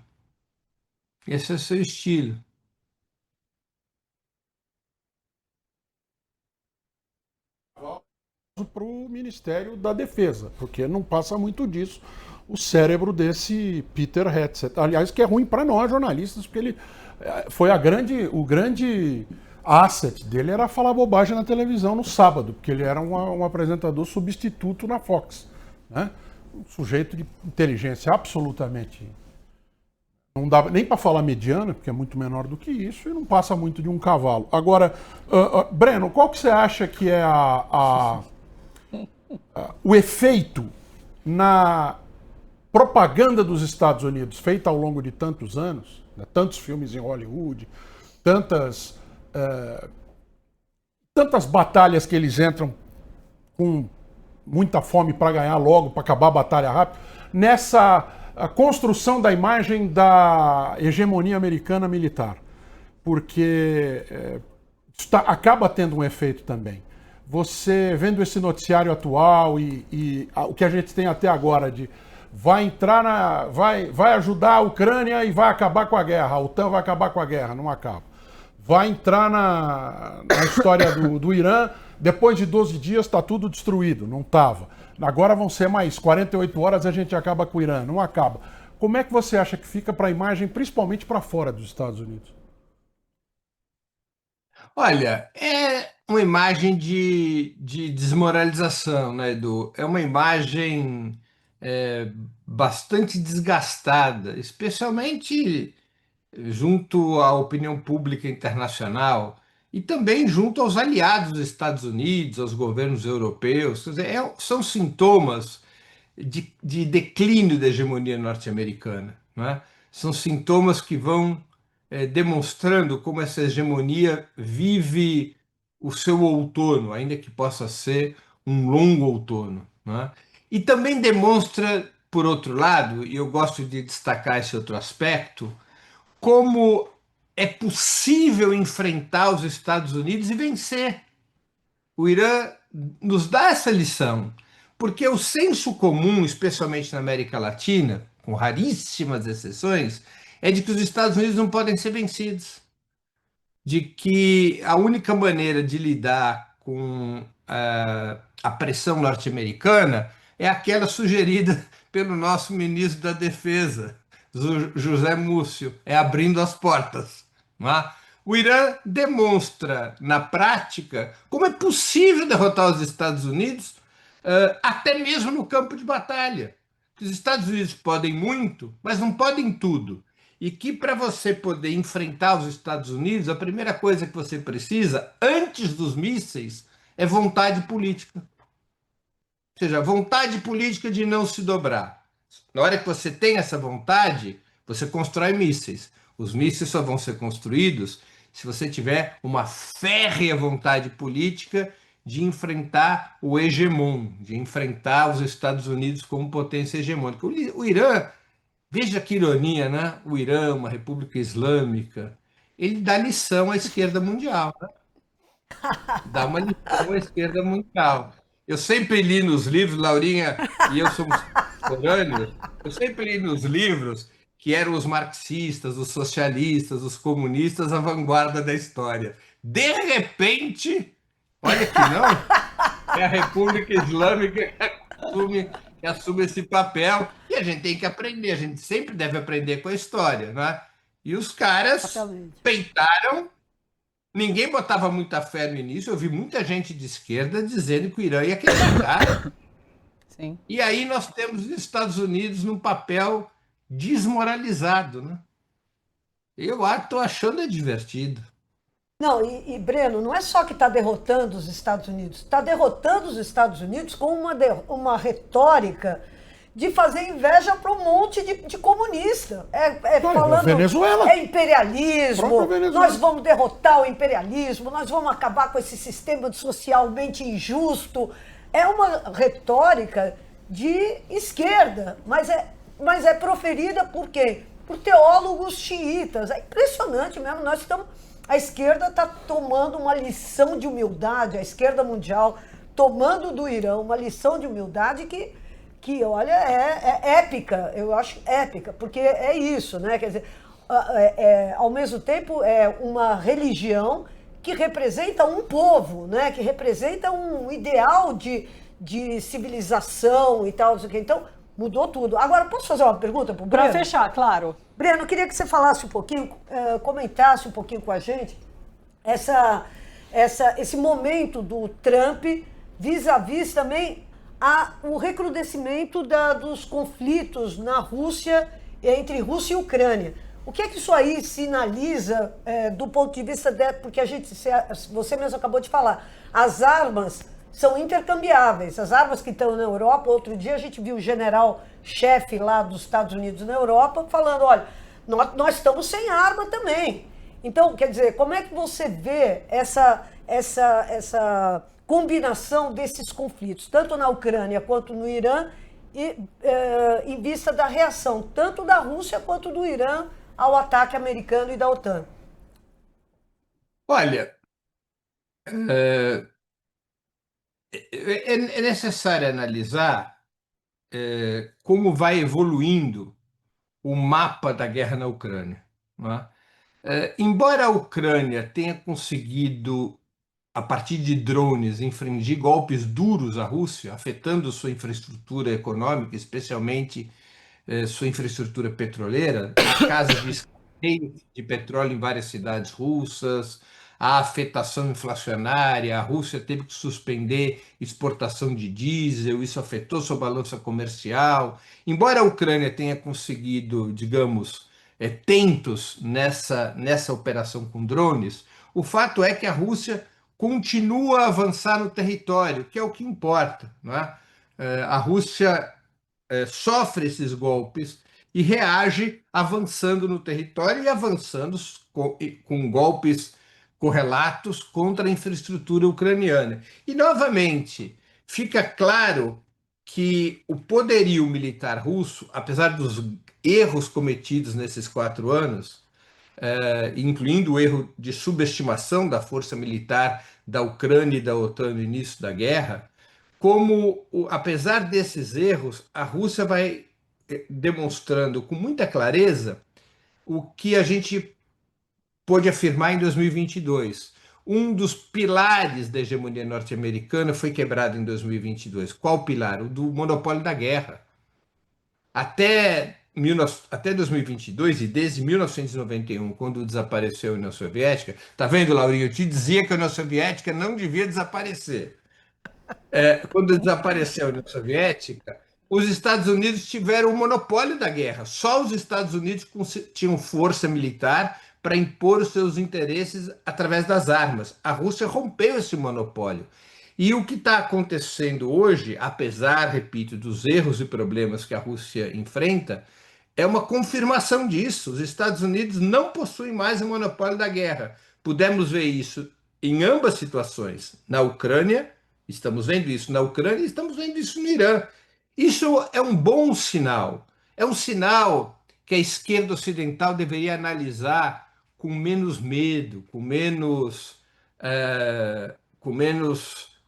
S12: Esse é seu estilo.
S5: Para o Ministério da Defesa, porque não passa muito disso o cérebro desse Peter Hegseth. Aliás, que é ruim para nós jornalistas, porque ele foi o grande asset dele era falar bobagem na televisão no sábado, porque ele era um apresentador substituto na Fox, né? Um sujeito de inteligência absolutamente... Não dá nem para falar mediana, porque é muito menor do que isso, e não passa muito de um cavalo. Agora, Breno, qual que você acha que é o efeito na propaganda dos Estados Unidos feita ao longo de tantos anos, né, tantos filmes em Hollywood, tantas batalhas que eles entram com muita fome para ganhar logo, para acabar a batalha rápido, nessa construção da imagem da hegemonia americana militar? Porque acaba tendo um efeito também. Você vendo esse noticiário atual e o que a gente tem até agora de vai ajudar a Ucrânia e vai acabar com a guerra, a OTAN vai acabar com a guerra, não acaba. Vai entrar na história do Irã, depois de 12 dias está tudo destruído, não estava. Agora vão ser mais 48 horas e a gente acaba com o Irã, não acaba. Como é que você acha que fica para a imagem, principalmente para fora dos Estados Unidos?
S12: Olha, é uma imagem de desmoralização, né, Edu? É uma imagem bastante desgastada, especialmente junto à opinião pública internacional e também junto aos aliados dos Estados Unidos, aos governos europeus. Quer dizer, são sintomas de declínio da hegemonia norte-americana, não é? São sintomas que vão demonstrando como essa hegemonia vive o seu outono, ainda que possa ser um longo outono, não é? E também demonstra, por outro lado, e eu gosto de destacar esse outro aspecto, como é possível enfrentar os Estados Unidos e vencer. O Irã nos dá essa lição, porque o senso comum, especialmente na América Latina, com raríssimas exceções, é de que os Estados Unidos não podem ser vencidos, de que a única maneira de lidar com a pressão norte-americana é aquela sugerida pelo nosso ministro da Defesa, José Múcio, é abrindo as portas. Não é? O Irã demonstra, na prática, como é possível derrotar os Estados Unidos, até mesmo no campo de batalha. Os Estados Unidos podem muito, mas não podem tudo. E que para você poder enfrentar os Estados Unidos, a primeira coisa que você precisa, antes dos mísseis, é vontade política. Ou seja, vontade política de não se dobrar. Na hora que você tem essa vontade, você constrói mísseis. Os mísseis só vão ser construídos se você tiver uma férrea vontade política de enfrentar o hegemon, de enfrentar os Estados Unidos como potência hegemônica. O Irã, veja que ironia, né? O Irã, uma república islâmica, ele dá lição à esquerda mundial. Né? Dá uma lição à esquerda mundial. Eu sempre li nos livros, Laurinha e eu somos contemporâneos, eu sempre li nos livros que eram os marxistas, os socialistas, os comunistas a vanguarda da história. De repente, olha que não, é a República Islâmica que assume esse papel e a gente tem que aprender, a gente sempre deve aprender com a história, né? E os caras peitaram, ninguém botava muita fé no início, eu vi muita gente de esquerda dizendo que o Irã ia quebrar.
S1: Sim.
S12: E aí nós temos os Estados Unidos num papel desmoralizado, né? Eu estou achando divertido.
S4: Não, e Breno, não é só que está derrotando os Estados Unidos, está derrotando os Estados Unidos com uma retórica de fazer inveja para um monte de comunista. Falando
S5: Venezuela.
S4: É imperialismo, nós vamos derrotar o imperialismo, nós vamos acabar com esse sistema socialmente injusto. É uma retórica de esquerda, mas é proferida por quê? Por teólogos xiitas. É impressionante mesmo, a esquerda está tomando uma lição de humildade, a esquerda mundial tomando do Irã uma lição de humildade que que, olha, é épica, eu acho épica, porque é isso, né? Quer dizer, ao mesmo tempo é uma religião que representa um povo, né? Que representa um ideal de civilização e tal, não sei o quê. Então, mudou tudo. Agora, posso fazer uma pergunta para o Breno?
S1: Para fechar, claro.
S4: Breno, eu queria que você falasse um pouquinho, comentasse um pouquinho com a gente esse momento do Trump vis-à-vis também o recrudescimento dos conflitos na Rússia, entre Rússia e Ucrânia. O que é que isso aí sinaliza do ponto de vista porque você mesmo acabou de falar, as armas são intercambiáveis, as armas que estão na Europa. Outro dia a gente viu o general-chefe lá dos Estados Unidos na Europa falando, olha, nós estamos sem arma também. Então, quer dizer, como é que você vê essa combinação desses conflitos, tanto na Ucrânia quanto no Irã, em vista da reação tanto da Rússia quanto do Irã ao ataque americano e da OTAN?
S12: Olha, é necessário analisar como vai evoluindo o mapa da guerra na Ucrânia, não é? Embora a Ucrânia tenha conseguido, a partir de drones, infligir golpes duros à Rússia, afetando sua infraestrutura econômica, especialmente sua infraestrutura petroleira, casos de escassez de petróleo em várias cidades russas, a afetação inflacionária, a Rússia teve que suspender exportação de diesel, isso afetou sua balança comercial. Embora a Ucrânia tenha conseguido, digamos, tentos nessa operação com drones, o fato é que a Rússia continua a avançar no território, que é o que importa, não é? A Rússia sofre esses golpes e reage avançando no território e avançando com golpes correlatos contra a infraestrutura ucraniana. E, novamente, fica claro que o poderio militar russo, apesar dos erros cometidos nesses 4 anos, incluindo o erro de subestimação da força militar da Ucrânia e da OTAN no início da guerra, apesar desses erros, a Rússia vai demonstrando com muita clareza o que a gente pôde afirmar em 2022. Um dos pilares da hegemonia norte-americana foi quebrado em 2022. Qual pilar? O do monopólio da guerra. Até 2022 e desde 1991, quando desapareceu a União Soviética, tá vendo, Laurinho? Eu te dizia que a União Soviética não devia desaparecer. Quando desapareceu a União Soviética, os Estados Unidos tiveram o monopólio da guerra. Só os Estados Unidos tinham força militar para impor os seus interesses através das armas. A Rússia rompeu esse monopólio. E o que está acontecendo hoje, apesar, repito, dos erros e problemas que a Rússia enfrenta, é uma confirmação disso. Os Estados Unidos não possuem mais o monopólio da guerra. Pudemos ver isso em ambas situações. Na Ucrânia, estamos vendo isso na Ucrânia e estamos vendo isso no Irã. Isso é um bom sinal. É um sinal que a esquerda ocidental deveria analisar com menos medo, com menos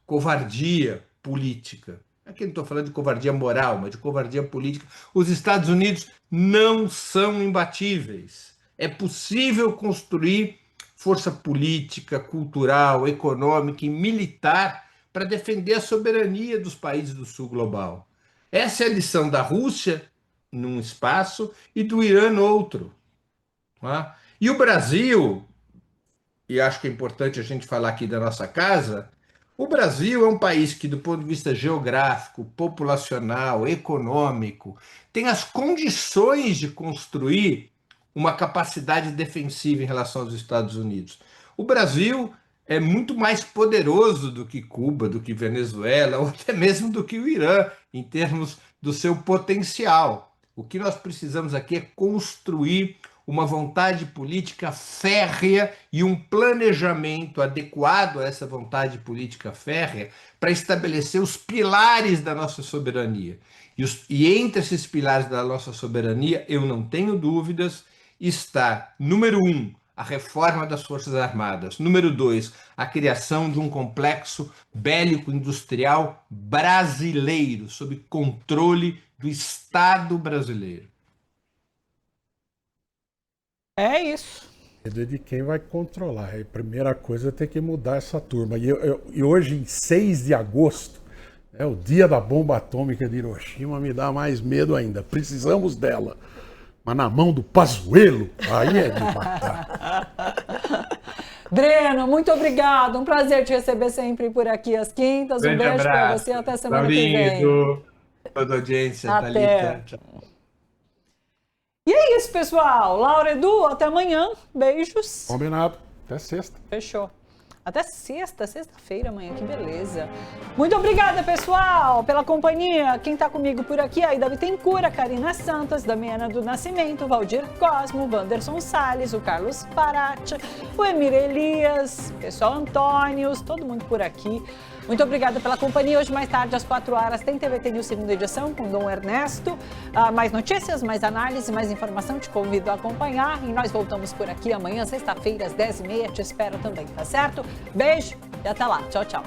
S12: covardia política. Aqui não estou falando de covardia moral, mas de covardia política. Os Estados Unidos não são imbatíveis. É possível construir força política, cultural, econômica e militar para defender a soberania dos países do sul global. Essa é a lição da Rússia num espaço e do Irã no outro. Tá? E o Brasil, e acho que é importante a gente falar aqui da nossa casa, o Brasil é um país que, do ponto de vista geográfico, populacional, econômico, tem as condições de construir uma capacidade defensiva em relação aos Estados Unidos. O Brasil é muito mais poderoso do que Cuba, do que Venezuela, ou até mesmo do que o Irã, em termos do seu potencial. O que nós precisamos aqui é construir uma vontade política férrea e um planejamento adequado a essa vontade política férrea para estabelecer os pilares da nossa soberania. E entre esses pilares da nossa soberania, eu não tenho dúvidas, está, número 1, a reforma das Forças Armadas. Número 2, a criação de um complexo bélico-industrial brasileiro, sob controle do Estado brasileiro.
S1: É isso.
S5: É de quem vai controlar. A primeira coisa é ter que mudar essa turma. E hoje, em 6 de agosto, é o dia da bomba atômica de Hiroshima, me dá mais medo ainda. Precisamos dela. Mas na mão do Pazuello, aí é de matar.
S1: Breno, muito obrigado. Um prazer te receber sempre por aqui às quintas. Um beijo para você. Até semana que vem.
S12: Toda a audiência,
S1: até.
S12: Thalita.
S1: E é isso, pessoal. Laura, Edu, até amanhã. Beijos.
S5: Combinado. Até sexta.
S1: Fechou. Até sexta-feira amanhã, que beleza. Muito obrigada, pessoal, pela companhia. Quem tá comigo por aqui, aí Davi Bittencourt, Karina Santos, Damiana do Nascimento, Valdir Cosmo, Wanderson Salles, o Carlos Parati, o Emir Elias, o pessoal Antônios, todo mundo por aqui. Muito obrigada pela companhia. Hoje, mais tarde, às 4 horas, tem TVT News segunda edição com Dom Ernesto. Mais notícias, mais análise, mais informação. Te convido a acompanhar. E nós voltamos por aqui amanhã, sexta-feira, às 10h30. Te espero também, tá certo? Beijo e até lá. Tchau, tchau.